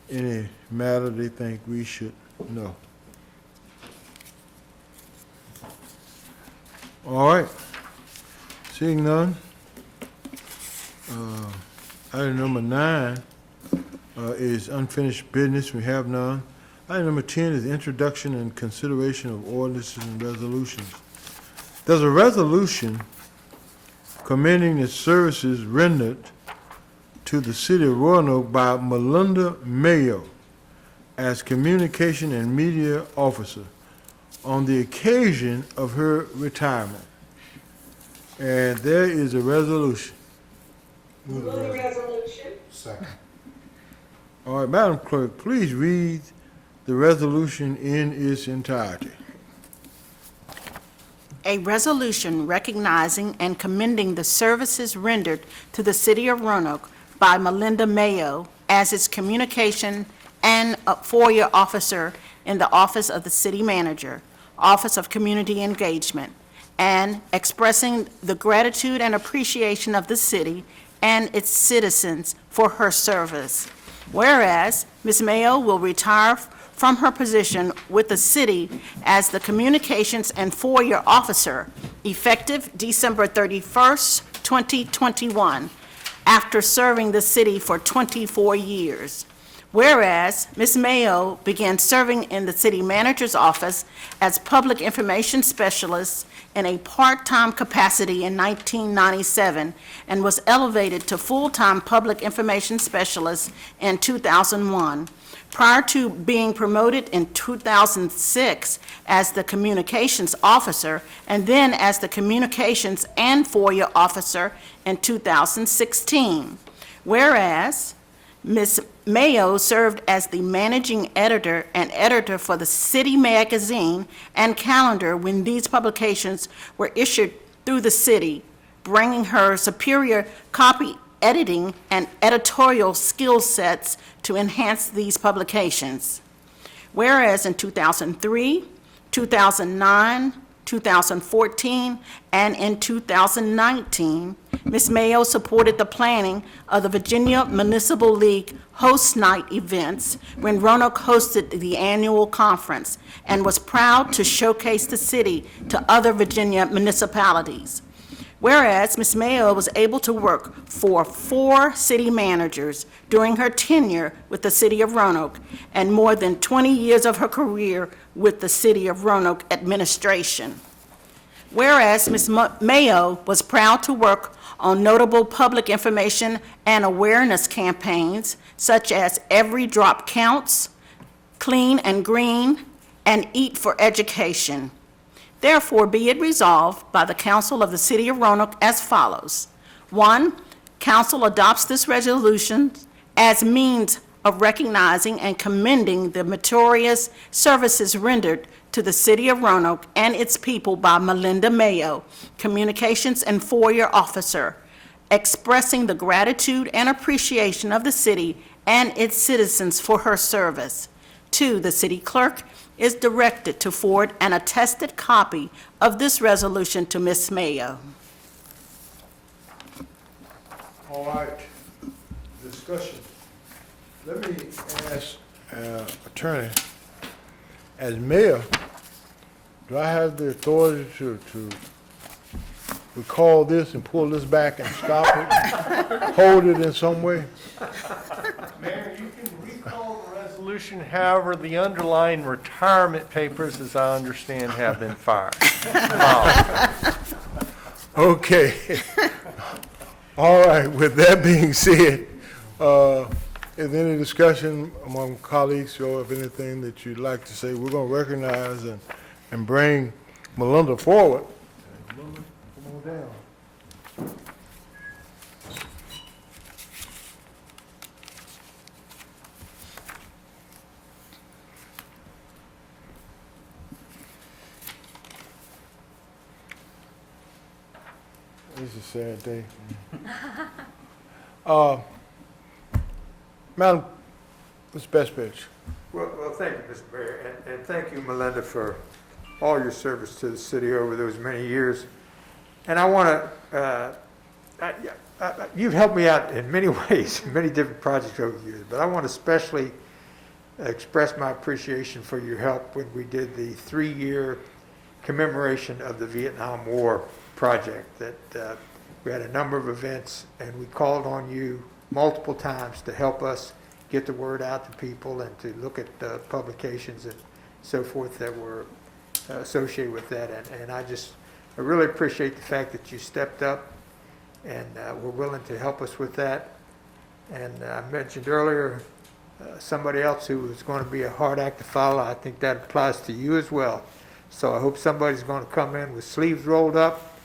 any matter they think we should know. All right. Seeing none. Item number 9 is unfinished business. We have none. Item number 10 is introduction and consideration of ordinances and resolutions. There's a resolution commending the services rendered to the city of Roanoke by Melinda Mayo as communication and media officer on the occasion of her retirement. And there is a resolution. Move the resolution. Second. All right, Madam Clerk, please read the resolution in its entirety. A resolution recognizing and commending the services rendered to the city of Roanoke by Melinda Mayo as its communication and FOIA officer in the Office of the City Manager, Office of Community Engagement, and expressing the gratitude and appreciation of the city and its citizens for her service. Whereas Ms. Mayo will retire from her position with the city as the Communications and FOIA Officer effective December 31st, 2021, after serving the city for 24 years. Whereas Ms. Mayo began serving in the city manager's office as public information specialist in a part-time capacity in 1997 and was elevated to full-time public information specialist in 2001. Prior to being promoted in 2006 as the communications officer and then as the communications and FOIA officer in 2016. Whereas Ms. Mayo served as the managing editor and editor for the City Magazine and Calendar when these publications were issued through the city, bringing her superior copy editing and editorial skill sets to enhance these publications. Whereas in 2003, 2009, 2014, and in 2019, Ms. Mayo supported the planning of the Virginia Municipal League Host Night events when Roanoke hosted the annual conference and was proud to showcase the city to other Virginia municipalities. Whereas Ms. Mayo was able to work for 4 city managers during her tenure with the city of Roanoke and more than 20 years of her career with the city of Roanoke administration. Whereas Ms. Mayo was proud to work on notable public information and awareness campaigns such as Every Drop Counts, Clean and Green, and Eat for Education. Therefore, be it resolved by the Council of the City of Roanoke as follows. 1, Council adopts this resolution as means of recognizing and commending the meritorious services rendered to the City of Roanoke and its people by Melinda Mayo, Communications and FOIA Officer, expressing the gratitude and appreciation of the city and its citizens for her service. 2, the City Clerk is directed to forward an attested copy of this resolution to Ms. Mayo. All right, discussion. Let me ask Attorney, as mayor, do I have the authority to recall this and pull this back and stop it, hold it in some way? Mayor, you can recall the resolution resolution. However, the underlying retirement papers, as I understand, have been filed. Okay. All right, with that being said, is there any discussion among colleagues or of anything that you'd like to say? We're going to recognize and bring Melinda forward. Melinda, come on down. It's a sad day. Madam, Ms. Belcher. Well, thank you, Mr. Mayor, and thank you, Melinda, for all your service to the city over those many years. And I want to, you've helped me out in many ways, many different projects over the years, but I want to especially express my appreciation for your help when we did the 3-year commemoration of the Vietnam War project. That we had a number of events, and we called on you multiple times to help us get the word out to people and to look at publications and so forth that were associated with that. And I really appreciate the fact that you stepped up and were willing to help us with that. And I mentioned earlier somebody else who was going to be a hard act to follow. I think that applies to you as well. So I hope somebody's going to come in with sleeves rolled up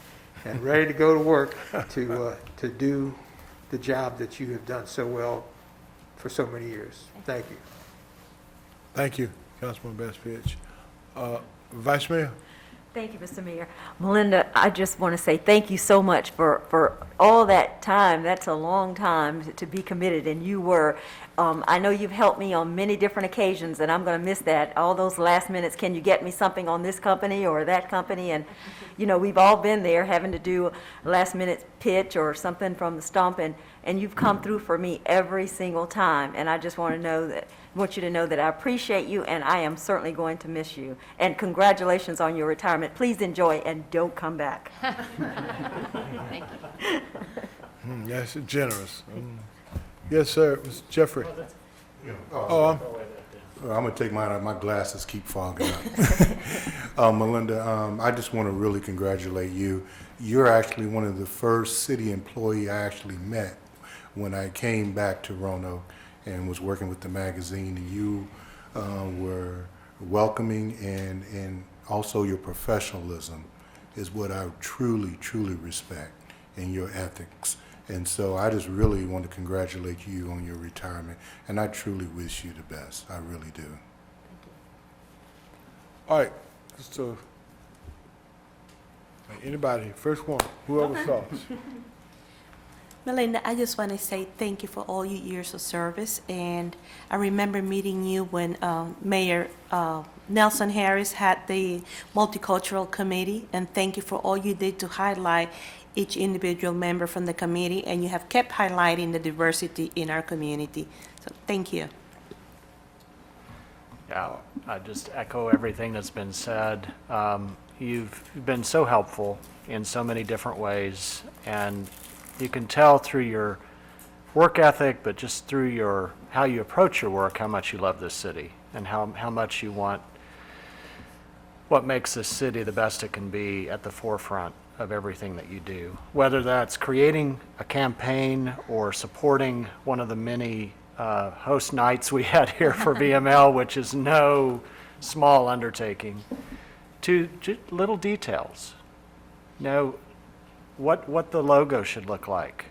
and ready to go to work to do the job that you have done so well for so many years. Thank you. Thank you, Councilman Belcher. Vice Mayor? Thank you, Mr. Mayor. Melinda, I just want to say thank you so much for all that time. That's a long time to be committed, and you were. I know you've helped me on many different occasions, and I'm going to miss that. All those last minutes, can you get me something on this company or that company? And, you know, we've all been there having to do a last-minute pitch or something from the stump, and you've come through for me every single time. And I just want you to know that I appreciate you, and I am certainly going to miss you. And congratulations on your retirement. Please enjoy and don't come back. Thank you. Yes, generous. Yes, sir. Mr. Jeffrey. I'm going to take mine out. My glasses keep fogging up. Melinda, I just want to really congratulate you. You're actually one of the first city employee I actually met when I came back to Roanoke and was working with the magazine. And you were welcoming, and also your professionalism is what I truly, truly respect, and your ethics. And so I just really want to congratulate you on your retirement, and I truly wish you the best. I really do. All right. So, anybody, first one, whoever thoughts. Melinda, I just want to say thank you for all your years of service. And I remember meeting you when Mayor Nelson Harris had the Multicultural Committee. And thank you for all you did to highlight each individual member from the committee. And you have kept highlighting the diversity in our community. So thank you. Yeah, I just echo everything that's been said. You've been so helpful in so many different ways, and you can tell through your work ethic, but just through how you approach your work, how much you love this city and how much you want what makes this city the best it can be at the forefront of everything that you do. Whether that's creating a campaign or supporting one of the many host nights we had here for VML, which is no small undertaking, to just little details. What the logo should look like,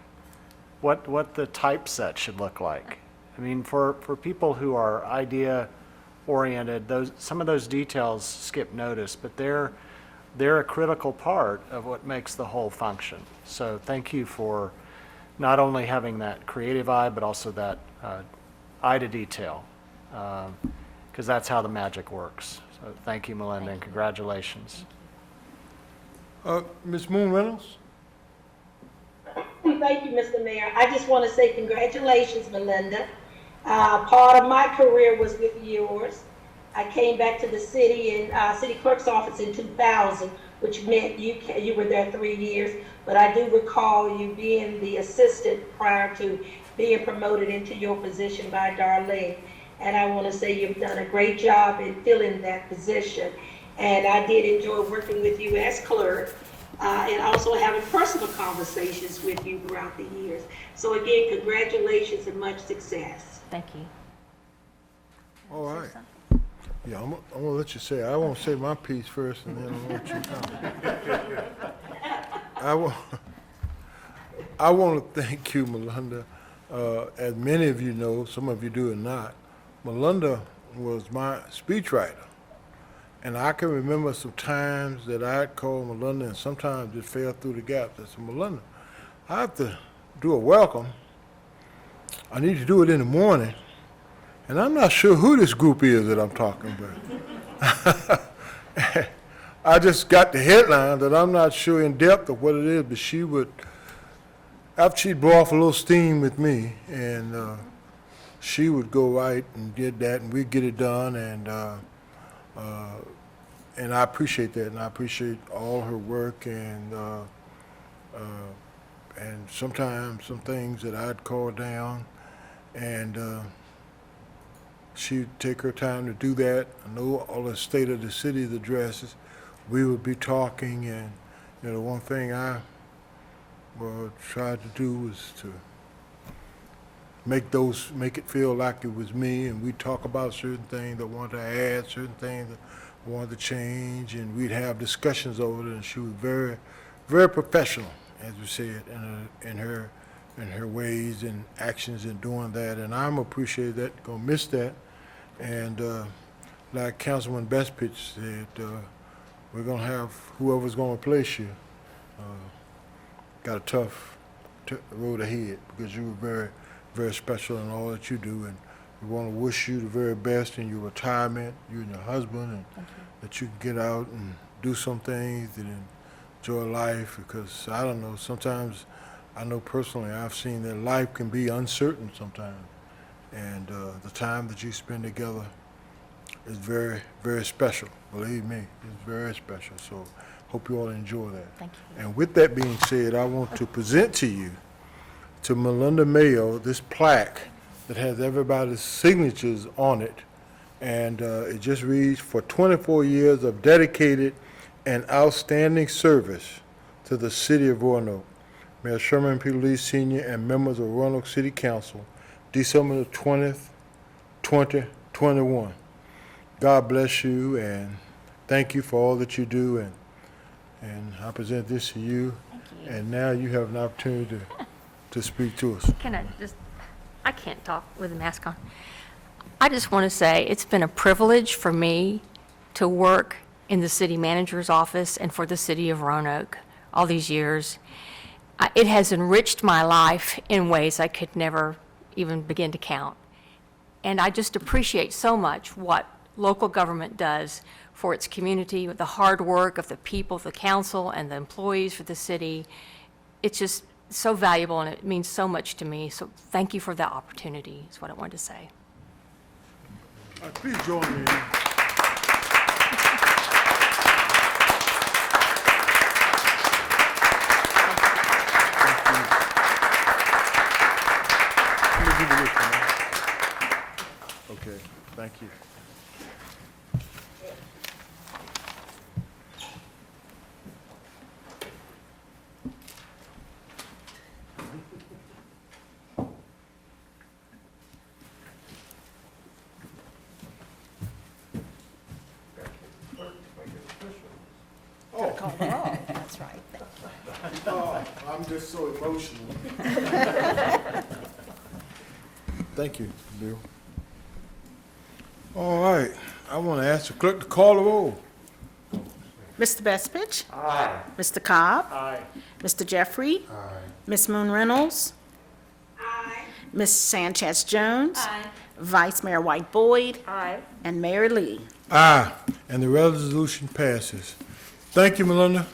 what the typeset should look like. I mean, for people who are idea-oriented, some of those details skip notice, but they're a critical part of what makes the whole function. So thank you for not only having that creative eye, but also that eye to detail, because that's how the magic works. So thank you, Melinda, and congratulations. Ms. Moon Reynolds? Thank you, Mr. Mayor. I just want to say congratulations, Melinda. Part of my career was with yours. I came back to the city in city clerk's office in 2000, which meant you were there 3 years. But I do recall you being the assistant prior to being promoted into your position by Darlene. and I want to say you've done a great job in filling that position. And I did enjoy working with you as clerk, and also having personal conversations with you throughout the years. So again, congratulations and much success. Thank you. All right. Yeah, I'm gonna let you say it. I won't say my piece first, and then I'll let you come. I want to thank you, Melinda. As many of you know, some of you do or not, Melinda was my speechwriter. And I can remember some times that I'd call Melinda and sometimes it fell through the gaps. I said, Melinda, I have to do a welcome. I need to do it in the morning. And I'm not sure who this group is that I'm talking about. I just got the headline that I'm not sure in depth of what it is, but she would, after she'd blow off a little steam with me, and she would go right and get that, and we'd get it done, and I appreciate that, and I appreciate all her work, and sometimes some things that I'd call down, and she'd take her time to do that. I know all the state of the city's addresses. We would be talking, and the one thing I tried to do was to make it feel like it was me, and we'd talk about certain things I wanted to add, certain things that I wanted to change, and we'd have discussions over it, and she was very, very professional, as we said, in her ways and actions in doing that, and I'm appreciative that, gonna miss that, and like Councilman Bestpitch said, we're gonna have whoever's gonna replace you, got a tough road ahead, because you were very, very special in all that you do, and we want to wish you the very best in your retirement, you and your husband, and that you can get out and do some things and enjoy life, because I don't know, sometimes I know personally I've seen that life can be uncertain sometimes, and the time that you spend together is very, very special. Believe me, it's very special. So hope you all enjoy that. Thank you. And with that being said, I want to present to you, to Melinda Mayo, this plaque that has everybody's signatures on it. And it just reads, for 24 years of dedicated and outstanding service to the city of Roanoke, Mayor Sherman P. Lee Sr. and members of Roanoke City Council, December the 20th, 2021. God bless you, and thank you for all that you do, and I present this to you. Thank you. And now you have an opportunity to speak to us. I can't talk with a mask on. I just want to say it's been a privilege for me to work in the city manager's office and for the city of Roanoke all these years. It has enriched my life in ways I could never even begin to count. And I just appreciate so much what local government does for its community, with the hard work of the people, the council, and the employees for the city. It's just so valuable, and it means so much to me. So thank you for the opportunity, is what I wanted to say. Please join me. Okay, thank you. That's right. Oh, I'm just so emotional. Thank you, Bill. All right, I want to ask the clerk to call the roll. Mr. Bestpitch? Aye. Mr. Cobb? Aye. Mr. Jeffrey? Aye. Ms. Moon Reynolds? Aye. Ms. Sanchez Jones? Aye. Vice Mayor White Boyd? Aye. And Mayor Lee. Aye, and the resolution passes. Thank you, Melinda.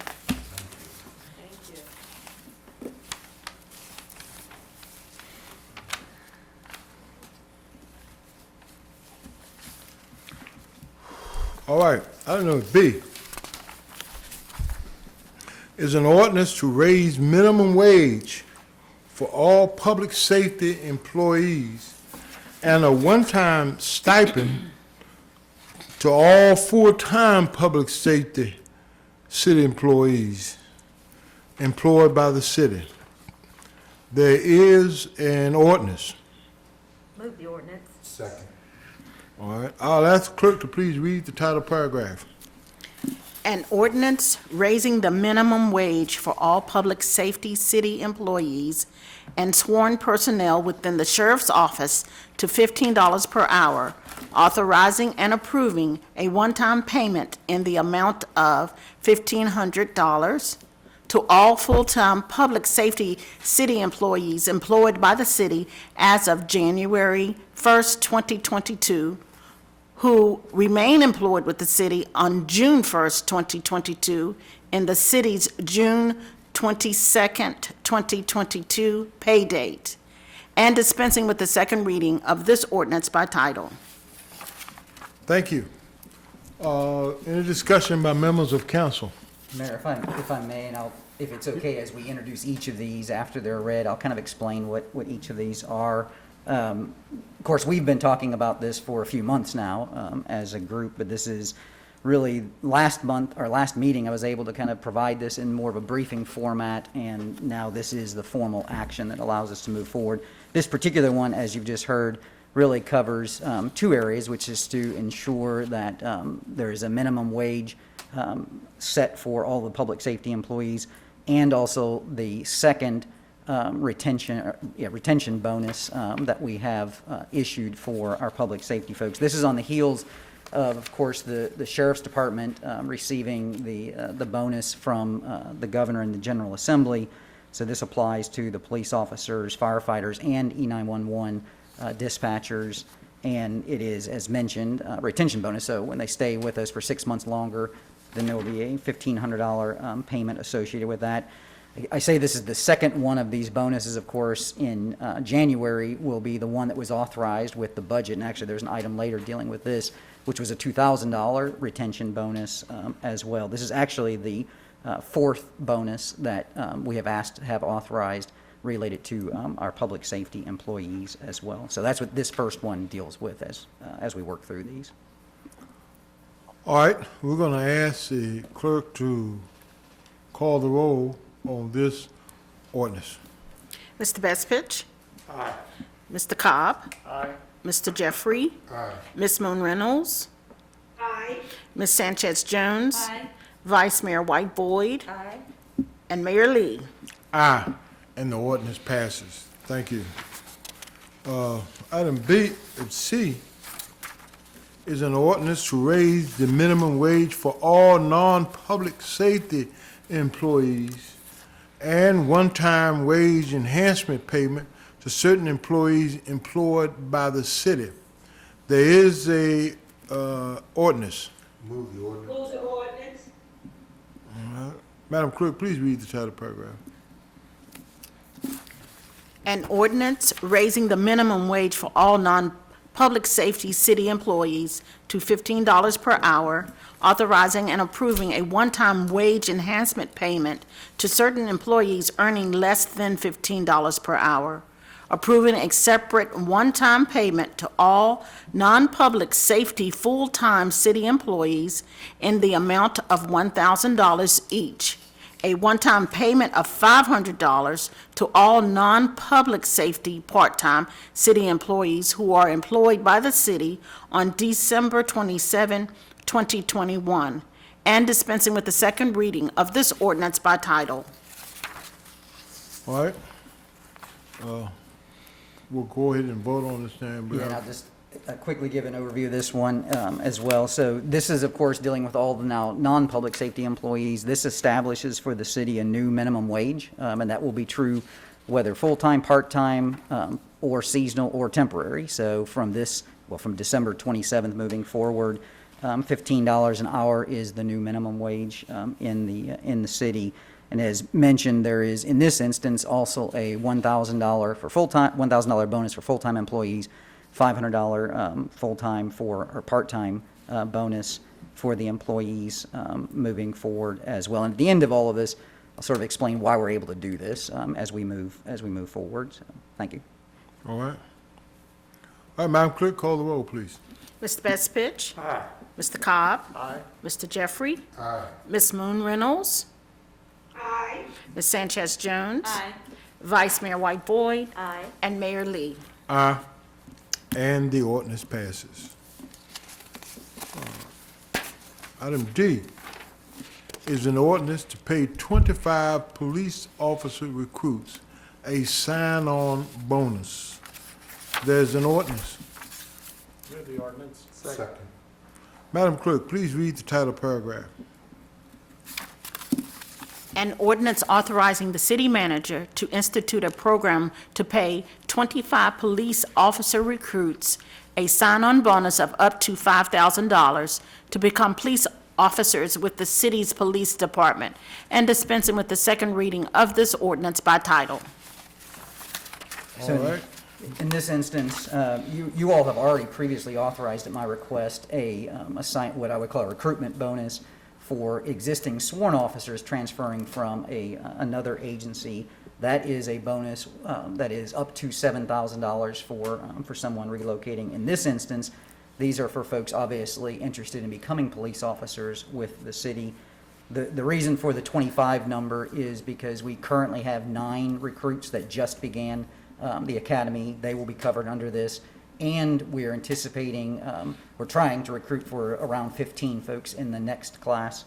All right, I don't know, B is an ordinance to raise minimum wage for all public safety employees and a one-time stipend to all full-time public safety city employees employed by the city. There is an ordinance. Move the ordinance. Second. All right, I'll ask the clerk to please read the title paragraph. An ordinance raising the minimum wage for all public safety city employees and sworn personnel within the sheriff's office to $15 per hour, authorizing and approving a one-time payment in the amount of $1,500 to all full-time public safety city employees employed by the city as of January 1st, 2022, who remain employed with the city on June 1st, 2022, in the city's June 22nd, 2022 pay date, and dispensing with the second reading of this ordinance by title. Thank you. Any discussion by members of council? Mayor, if I may, and if it's okay, as we introduce each of these after they're read, I'll kind of explain what each of these are. Of course, we've been talking about this for a few months now as a group, but this is really last meeting, I was able to kind of provide this in more of a briefing format, and now this is the formal action that allows us to move forward. This particular one, as you've just heard, really covers two areas, which is to ensure that there is a minimum wage set for all the public safety employees, and also the second retention bonus that we have issued for our public safety folks. This is on the heels of course, the Sheriff's Department receiving the bonus from the Governor and the General Assembly. So this applies to the police officers, firefighters, and E911 dispatchers. And it is, as mentioned, retention bonus. So when they stay with us for 6 months longer, then there will be a $1,500 payment associated with that. I say this is the second one of these bonuses, of course. In January will be the one that was authorized with the budget, and actually there's an item later dealing with this, which was a $2,000 retention bonus as well. This is actually the fourth bonus that we have asked to have authorized related to our public safety employees as well. So that's what this first one deals with as we work through these. All right, we're going to ask the clerk to call the roll on this ordinance. Mr. Bestfitch? Aye. Mr. Cobb? Aye. Mr. Jeffrey? Aye. Ms. Moon Reynolds? Aye. Ms. Sanchez Jones? Aye. Vice Mayor White Boyd? Aye. And Mayor Lee. Aye, and the ordinance passes. Thank you. Item C is an ordinance to raise the minimum wage for all non-public safety employees and one-time wage enhancement payment to certain employees employed by the city. There is a ordinance. Move the ordinance. Move the ordinance. All right. Madam Clerk, please read the title paragraph. An ordinance raising the minimum wage for all non-public safety city employees to $15 per hour, authorizing and approving a one-time wage enhancement payment to certain employees earning less than $15 per hour, approving a separate one-time payment to all non-public safety full-time city employees in the amount of $1,000 each, a one-time payment of $500 to all non-public safety part-time city employees who are employed by the city on December 27, 2021, and dispensing with the second reading of this ordinance by title. All right. We'll go ahead and vote on this now. Yeah, and I'll just quickly give an overview of this one as well. So this is, of course, dealing with all the now non-public safety employees. This establishes for the city a new minimum wage, and that will be true whether full-time, part-time, or seasonal or temporary. So from December 27th moving forward, $15 an hour is the new minimum wage in the city. And as mentioned, there is, in this instance, also a $1,000 for full-time, $1,000 bonus for full-time employees, $500 full-time or part-time bonus for the employees moving forward as well. And at the end of all of this, I'll sort of explain why we're able to do this as we move forward. So, thank you. All right. All right, Madam Clerk, call the roll, please. Mr. Bestfitch? Aye. Mr. Cobb? Aye. Mr. Jeffrey? Aye. Ms. Moon Reynolds? Aye. Ms. Sanchez Jones? Aye. Vice Mayor White Boyd? Aye. And Mayor Lee. Aye. And the ordinance passes. Item D is an ordinance to pay 25 police officer recruits a sign-on bonus. There's an ordinance. Move the ordinance. Second. Madam Clerk, please read the title paragraph. An ordinance authorizing the city manager to institute a program to pay 25 police officer recruits a sign-on bonus of up to $5,000 to become police officers with the city's police department, and dispensing with the second reading of this ordinance by title. So All right. in this instance, you all have already previously authorized at my request what I would call a recruitment bonus for existing sworn officers transferring from another agency. That is a bonus that is up to $7,000 for someone relocating. In this instance, these are for folks obviously interested in becoming police officers with the city. The reason for the 25 number is because we currently have 9 recruits that just began the academy. They will be covered under this. And we're anticipating, we're trying to recruit for around 15 folks in the next class,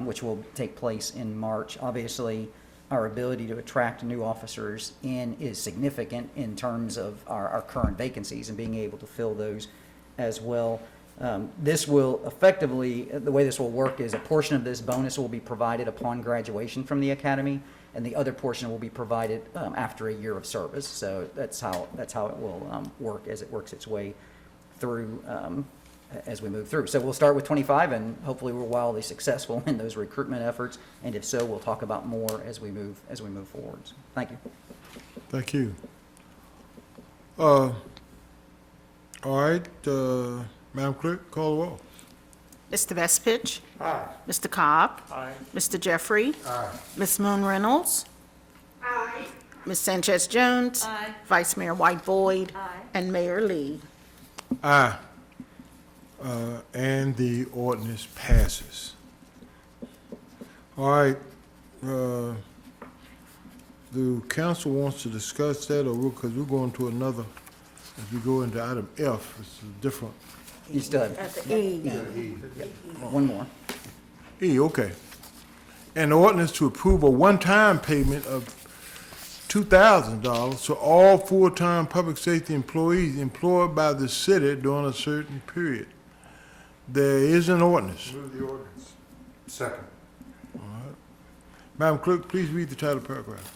which will take place in March. Obviously, our ability to attract new officers in is significant in terms of our current vacancies and being able to fill those as well. This will effectively, the way this will work is a portion of this bonus will be provided upon graduation from the academy, and the other portion will be provided after a year of service. So that's how it will work as it works its way through as we move through. So we'll start with 25, and hopefully we're wildly successful in those recruitment efforts. And if so, we'll talk about more as we move forward. So, thank you. Thank you. All right, Madam Clerk, call the roll. Mr. Bestfitch? Aye. Mr. Cobb? Aye. Mr. Jeffrey? Aye. Ms. Moon Reynolds? Aye. Ms. Sanchez Jones? Aye. Vice Mayor White Boyd? Aye. And Mayor Lee. Aye. And the ordinance passes. All right, the council wants to discuss that, or because we're going to another, as we go into item F, it's a different. You still have That's the E. one more. E, okay. An ordinance to approve a one-time payment of $2,000 to all full-time public safety employees employed by the city during a certain period. There is an ordinance. Move the ordinance. Second. Madam Clerk, please read the title paragraph.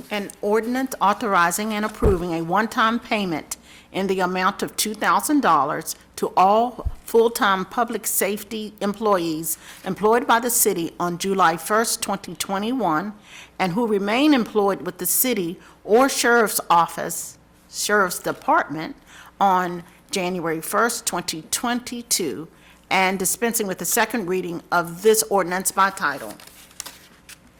An ordinance authorizing and approving a one-time payment in the amount of $2,000 to all full-time public safety employees employed by the city on July 1st, 2021, and who remain employed with the city or sheriff's office, sheriff's department, on January 1st, 2022, and dispensing with the second reading of this ordinance by title.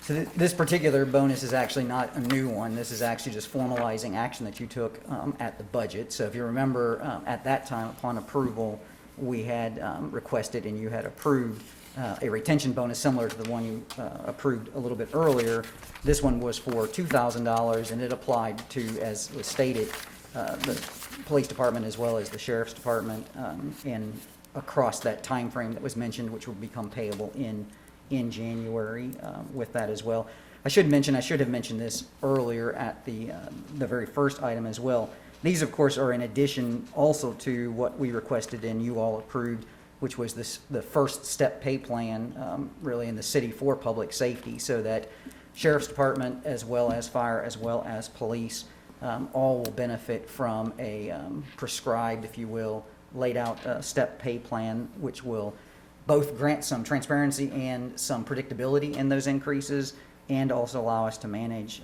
So this particular bonus is actually not a new one. This is actually just formalizing action that you took at the budget. So if you remember, at that time, upon approval, we had requested and you had approved a retention bonus similar to the one you approved a little bit earlier. This one was for $2,000, and it applied to, as was stated, the police department as well as the sheriff's department, and across that time frame that was mentioned, which will become payable in January with that as well. I should have mentioned this earlier at the very first item as well. These, of course, are in addition also to what we requested and you all approved, which was the first step pay plan really in the city for public safety, so that sheriff's department as well as fire as well as police all will benefit from a prescribed, if you will, laid out step pay plan, which will both grant some transparency and some predictability in those increases, and also allow us to manage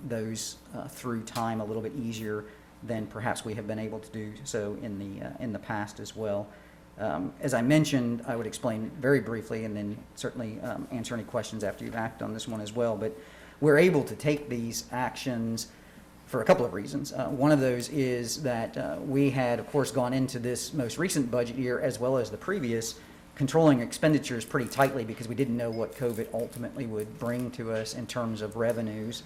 those through time a little bit easier than perhaps we have been able to do so in the past as well. As I mentioned, I would explain very briefly, and then certainly answer any questions after you act on this one as well. But we're able to take these actions for a couple of reasons. One of those is that we had, of course, gone into this most recent budget year as well as the previous, controlling expenditures pretty tightly because we didn't know what COVID ultimately would bring to us in terms of revenues.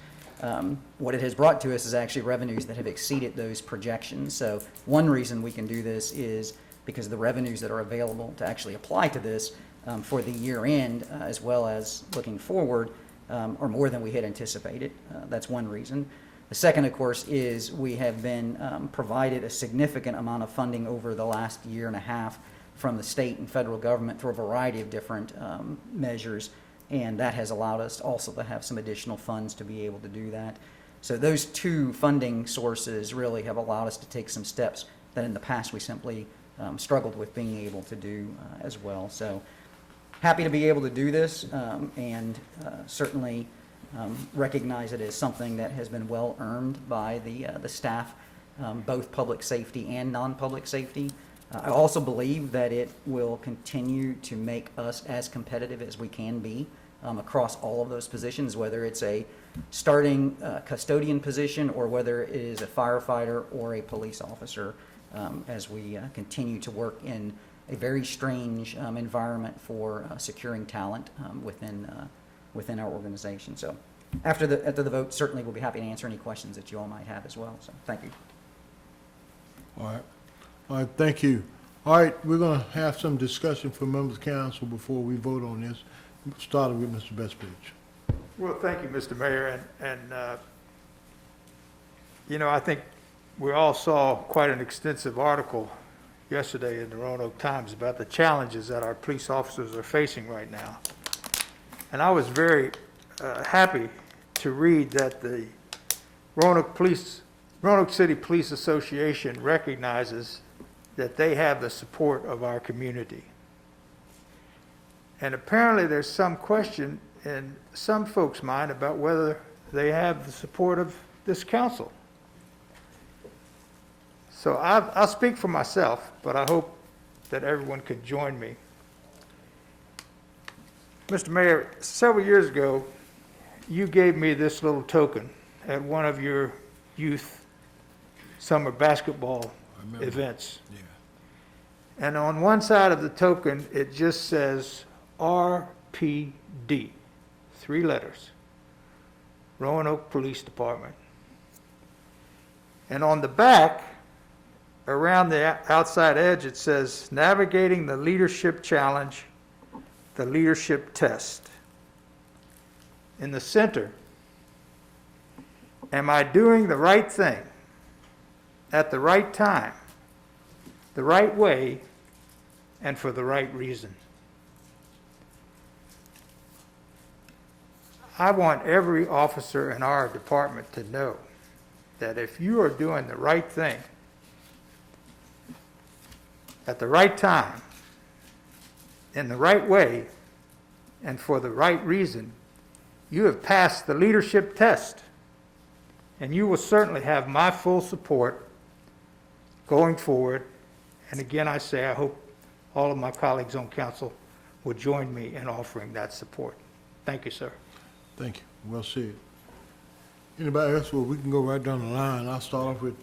What it has brought to us is actually revenues that have exceeded those projections. So one reason we can do this is because the revenues that are available to actually apply to this for the year end, as well as looking forward, are more than we had anticipated. That's one reason. The second, of course, is we have been provided a significant amount of funding over the last year and a half from the state and federal government through a variety of different measures, and that has allowed us also to have some additional funds to be able to do that. So those two funding sources really have allowed us to take some steps that in the past we simply struggled with being able to do as well. So happy to be able to do this, and certainly recognize it as something that has been well earned by the staff, both public safety and non-public safety. I also believe that it will continue to make us as competitive as we can be across all of those positions, whether it's a starting custodian position or whether it is a firefighter or a police officer, as we continue to work in a very strange environment for securing talent within our organization. So after the vote, certainly we'll be happy to answer any questions that you all might have as well. So thank you. All right. All right, thank you. All right, we're going to have some discussion for members of council before we vote on this. Starting with Mr. Bestbridge. Well, thank you, Mr. Mayor. And you know, I think we all saw quite an extensive article yesterday in the Roanoke Times about the challenges that our police officers are facing right now. And I was very happy to read that the Roanoke City Police Association recognizes that they have the support of our community. And apparently there's some question in some folks' mind about whether they have the support of this council. So I'll speak for myself, but I hope that everyone could join me. Mr. Mayor, several years ago, you gave me this little token at one of your youth summer basketball events. Yeah. And on one side of the token, it just says RPD, 3 letters, Roanoke Police Department. And on the back, around the outside edge, it says, Navigating the Leadership Challenge, the Leadership Test. In the center, am I doing the right thing at the right time, the right way, and for the right reason? I want every officer in our department to know that if you are doing the right thing at the right time, in the right way, and for the right reason, you have passed the leadership test, and you will certainly have my full support going forward. And again, I say I hope all of my colleagues on council will join me in offering that support. Thank you, sir. Thank you. Well said. Anybody else? Well, we can go right down the line. I'll start off with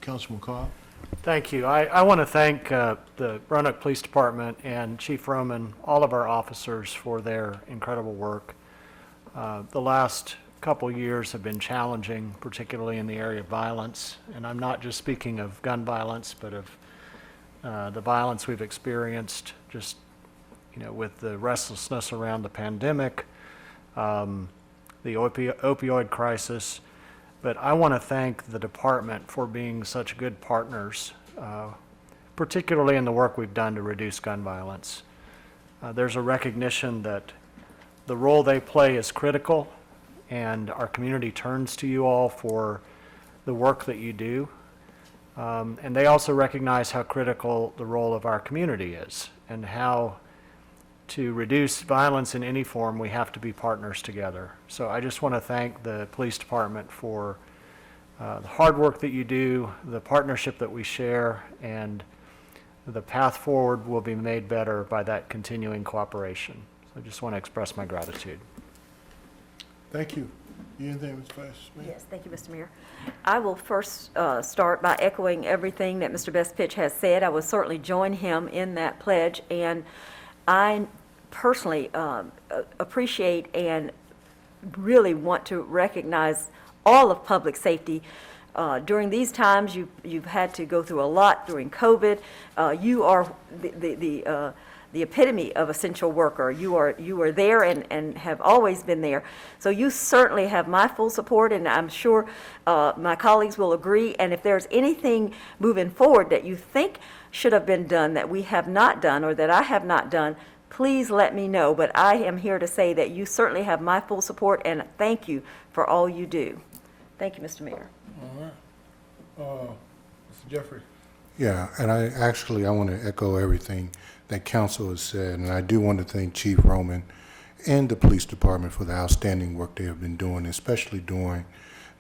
Councilman Carr. Thank you. I want to thank the Roanoke Police Department and Chief Roman, all of our officers for their incredible work. The last couple years have been challenging, particularly in the area of violence. And I'm not just speaking of gun violence, but of the violence we've experienced just, with the restlessness around the pandemic, the opioid crisis. But I want to thank the department for being such good partners, particularly in the work we've done to reduce gun violence. There's a recognition that the role they play is critical, and our community turns to you all for the work that you do. And they also recognize how critical the role of our community is, and how to reduce violence in any form, we have to be partners together. So I just want to thank the police department for the hard work that you do, the partnership that we share, and the path forward will be made better by that continuing cooperation. So I just want to express my gratitude. Thank you. Anything, Ms. Vice Mayor? Yes, thank you, Mr. Mayor. I will first start by echoing everything that Mr. Bestpitch has said. I will certainly join him in that pledge, and I personally appreciate and really want to recognize all of public safety. During these times, you've had to go through a lot during COVID. You are the epitome of essential worker. You are there and have always been there. So you certainly have my full support, and I'm sure my colleagues will agree. And if there's anything moving forward that you think should have been done that we have not done or that I have not done, please let me know. But I am here to say that you certainly have my full support, and thank you for all you do. Thank you, Mr. Mayor. All right. Mr. Jeffrey? Yeah, and I want to echo everything that council has said, and I do want to thank Chief Roman and the police department for the outstanding work they have been doing, especially during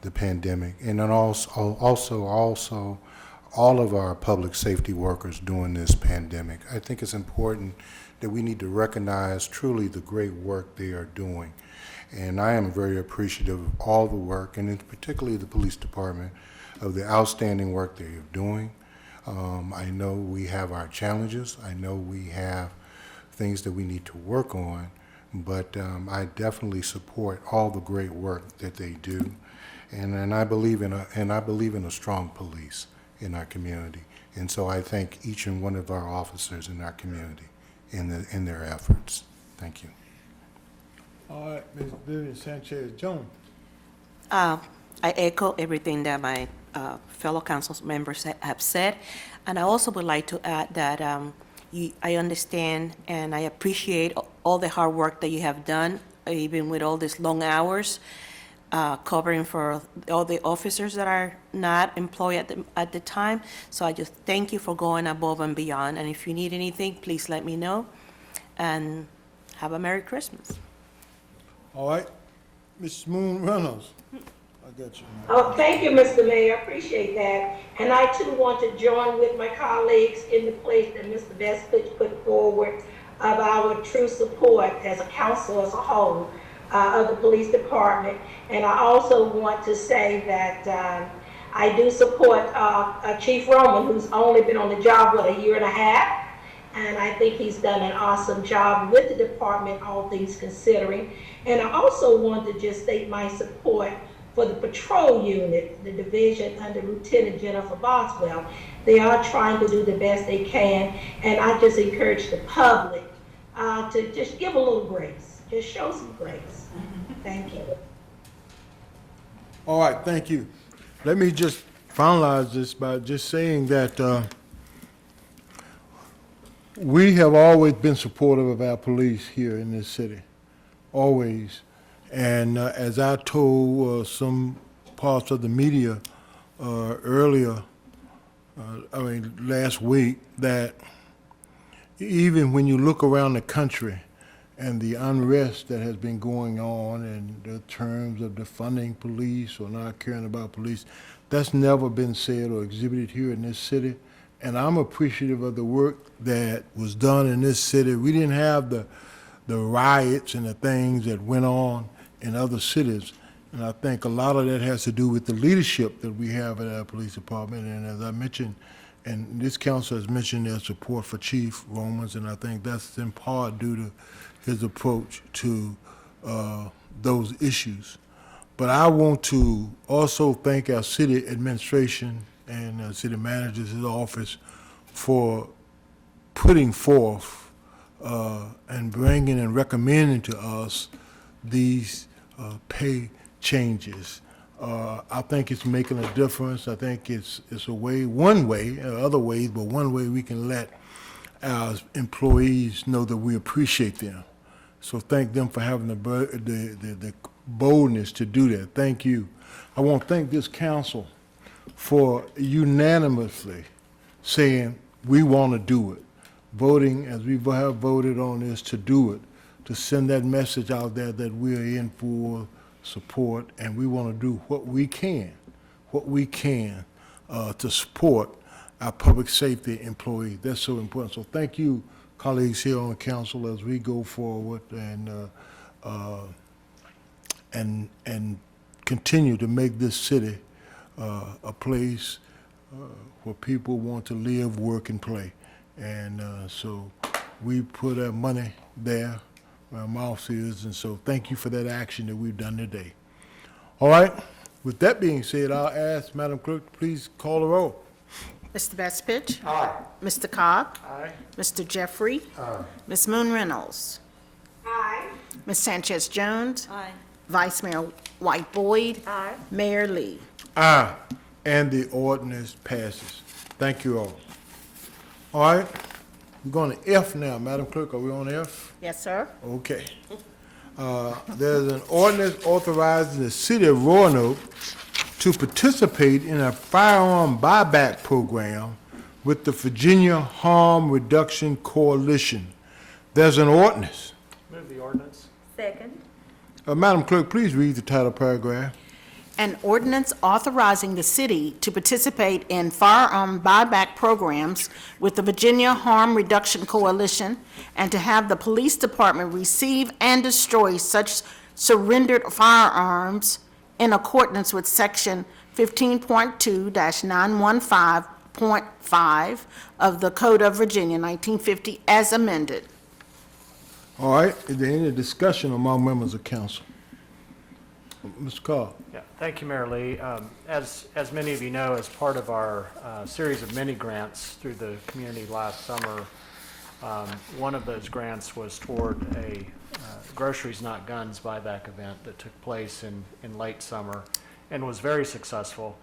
the pandemic, and then also all of our public safety workers during this pandemic. I think it's important that we need to recognize truly the great work they are doing, and I am very appreciative of all the work, and particularly the police department, of the outstanding work they are doing. I know we have our challenges. I know we have things that we need to work on, but I definitely support all the great work that they do, and I believe in a strong police in our community. And so I thank each and one of our officers in our community in their efforts. Thank you. All right, Ms. Vivian Sanchez-Jones. I echo everything that my fellow council members have said, and I also would like to add that I understand and I appreciate all the hard work that you have done, even with all these long hours, covering for all the officers that are not employed at the time. So I just thank you for going above and beyond, and if you need anything, please let me know, and have a Merry Christmas. All right, Ms. Moon Reynolds. I got you. Oh, thank you, Mr. Mayor. I appreciate that. And I too want to join with my colleagues in the place that Mr. Bestpitch put forward of our true support as a council as a whole of the police department. And I also want to say that I do support Chief Roman, who's only been on the job, a year and a half. And I think he's done an awesome job with the department, all things considering. And I also want to just state my support for the patrol unit, the division under Lieutenant Jennifer Boswell. They are trying to do the best they can, and I just encourage the public to just give a little grace, just show some grace. Thank you. All right, thank you. Let me just finalize this by just saying that we have always been supportive of our police here in this city, always. And as I told some parts of the media earlier, last week, that even when you look around the country and the unrest that has been going on in the terms of defunding police or not caring about police, that's never been said or exhibited here in this city. And I'm appreciative of the work that was done in this city. We didn't have the riots and the things that went on in other cities. And I think a lot of that has to do with the leadership that we have at our police department. And as I mentioned, and this council has mentioned their support for Chief Romans, and I think that's in part due to his approach to those issues. But I want to also thank our city administration and city manager's office for putting forth and bringing and recommending to us these pay changes. I think it's making a difference. I think it's a way, one way, other ways, but one way we can let our employees know that we appreciate them. So thank them for having the boldness to do that. Thank you. I want to thank this council for unanimously saying we want to do it, voting as we have voted on this to do it, to send that message out there that we're in for support, and we want to do what we can to support our public safety employees. That's so important. So thank you, colleagues here on the council, as we go forward and continue to make this city a place where people want to live, work, and play. And so we put our money there where our mouth is, and so thank you for that action that we've done today. All right, with that being said, I'll ask Madam Clerk to please call the roll. Mr. Bestfitch? Aye. Mr. Cobb? Aye. Mr. Jeffrey? Aye. Ms. Moon Reynolds? Aye. Ms. Sanchez Jones? Aye. Vice Mayor White Boyd? Aye. Mayor Lee? Aye, and the ordinance passes. Thank you all. All right, we're going to F now. Madam Clerk, are we on F? Yes, sir. Okay. There's an ordinance authorizing the city of Roanoke to participate in a firearm buyback program with the Virginia Harm Reduction Coalition. There's an ordinance. Move the ordinance. Second. Madam Clerk, please read the title paragraph. An ordinance authorizing the city to participate in firearm buyback programs with the Virginia Harm Reduction Coalition and to have the police department receive and destroy such surrendered firearms in accordance with section 15.2-915.5 of the Code of Virginia, 1950, as amended. All right, is there any discussion among members of council? Mr. Carr. Yeah, thank you, Mayor Lee. As many of you know, as part of our series of mini grants through the community last summer, one of those grants was toward a Groceries Not Guns buyback event that took place in late summer and was very successful.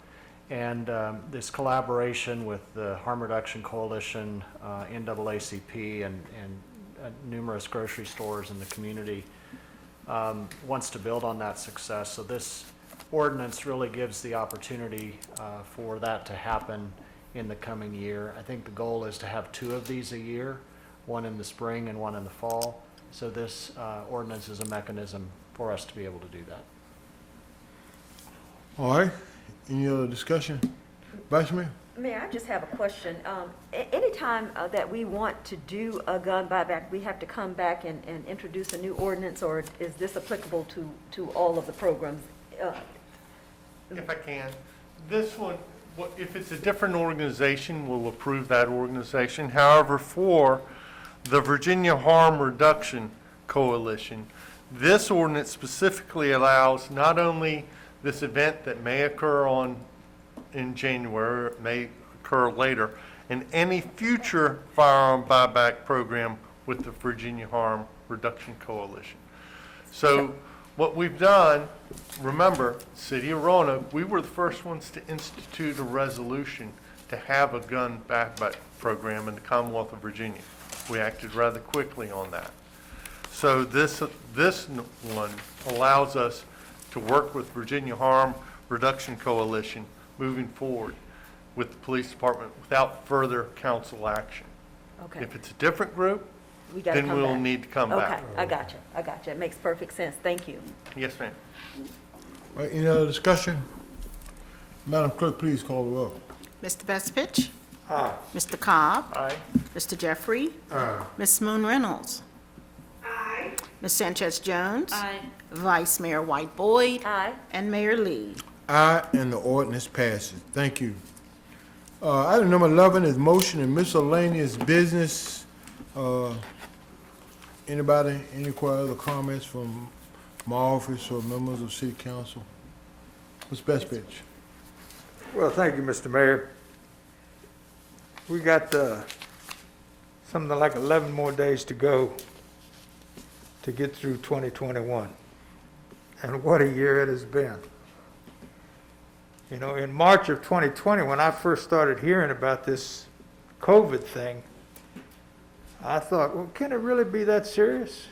And this collaboration with the Harm Reduction Coalition, NAACP, and numerous grocery stores in the community wants to build on that success. So this ordinance really gives the opportunity for that to happen in the coming year. I think the goal is to have 2 of these a year, one in the spring and one in the fall. So this ordinance is a mechanism for us to be able to do that. All right, any other discussion? Vice Mayor? Mayor, I just have a question. Anytime that we want to do a gun buyback, we have to come back and introduce a new ordinance, or is this applicable to all of the programs? If I can, this one, if it's a different organization, we'll approve that organization. However, for the Virginia Harm Reduction Coalition, this ordinance specifically allows not only this event that may occur in January, it may occur later, and any future firearm buyback program with the Virginia Harm Reduction Coalition. So what we've done, remember, City of Roanoke, we were the first ones to institute a resolution to have a gun buyback program in the Commonwealth of Virginia. We acted rather quickly on that. So this one allows us to work with Virginia Harm Reduction Coalition moving forward with the police department without further council action. Okay. If it's a different group, We gotta then come we'll back. need to come back. Okay, I got you. It makes perfect sense. Thank you. Yes, ma'am. All right, any other discussion? Madam Clerk, please call the roll. Mr. Bestfitch? Aye. Mr. Cobb? Aye. Mr. Jeffrey? Aye. Ms. Moon Reynolds? Aye. Ms. Sanchez Jones? Aye. Vice Mayor White Boyd? Aye. And Mayor Lee? Aye, and the ordinance passes. Thank you. Item number 11 is motion and miscellaneous business. Anybody, any other comments from my office or members of City Council? Ms. Bestfitch? Well, thank you, Mr. Mayor. We got something like 11 more days to go to get through 2021. And what a year it has been. You know, in March of 2020, when I first started hearing about this COVID thing, I thought, well, can it really be that serious?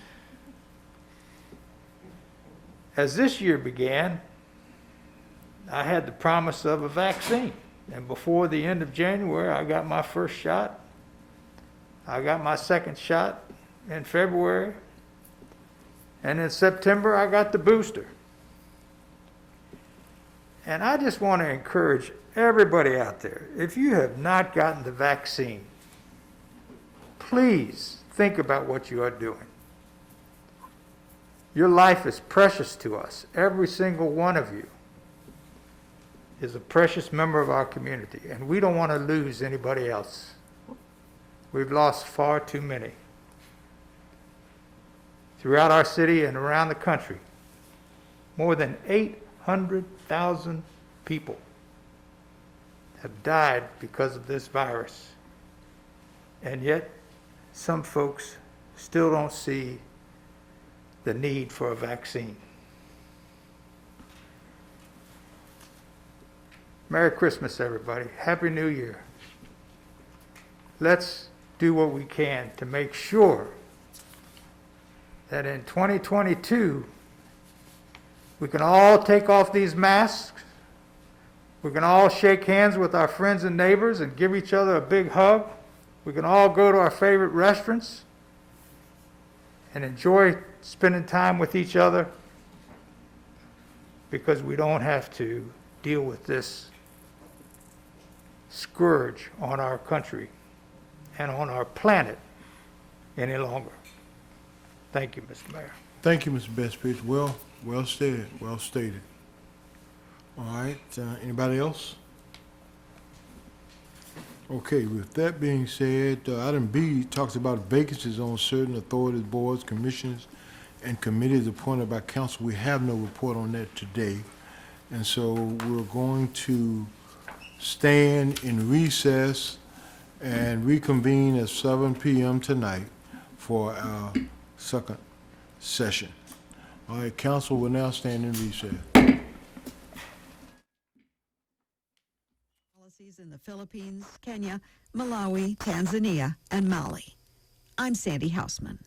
As this year began, I had the promise of a vaccine. And before the end of January, I got my first shot. I got my second shot in February. And in September, I got the booster. And I just want to encourage everybody out there, if you have not gotten the vaccine, please think about what you are doing. Your life is precious to us, every single one of you. is a precious member of our community, and we don't want to lose anybody else. We've lost far too many. Throughout our city and around the country, more than 800,000 people have died because of this virus. And yet, some folks still don't see the need for a vaccine. Merry Christmas, everybody. Happy New Year. Let's do what we can to make sure that in 2022, we can all take off these masks. We can all shake hands with our friends and neighbors and give each other a big hug. We can all go to our favorite restaurants and enjoy spending time with each other, because we don't have to deal with this scourge on our country and on our planet any longer. Thank you, Mr. Mayor. Thank you, Mr. Bestridge. Well stated, well stated. All right, anybody else? Okay, with that being said, item B talks about vacancies on certain authorities, boards, commissions, and committees appointed by council. We have no report on that today. And so we're going to stand in recess and reconvene at 7 p.m. tonight for our second session. All right, council will now stand in recess. Policies in the Philippines, Kenya, Malawi, Tanzania, and Mali. I'm Sandy Hausman.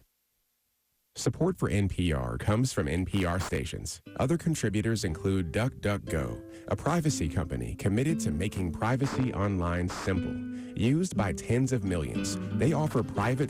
Support for NPR comes from NPR stations. Other contributors include DuckDuckGo, a privacy company committed to making privacy online simple. Used by tens of millions, they offer private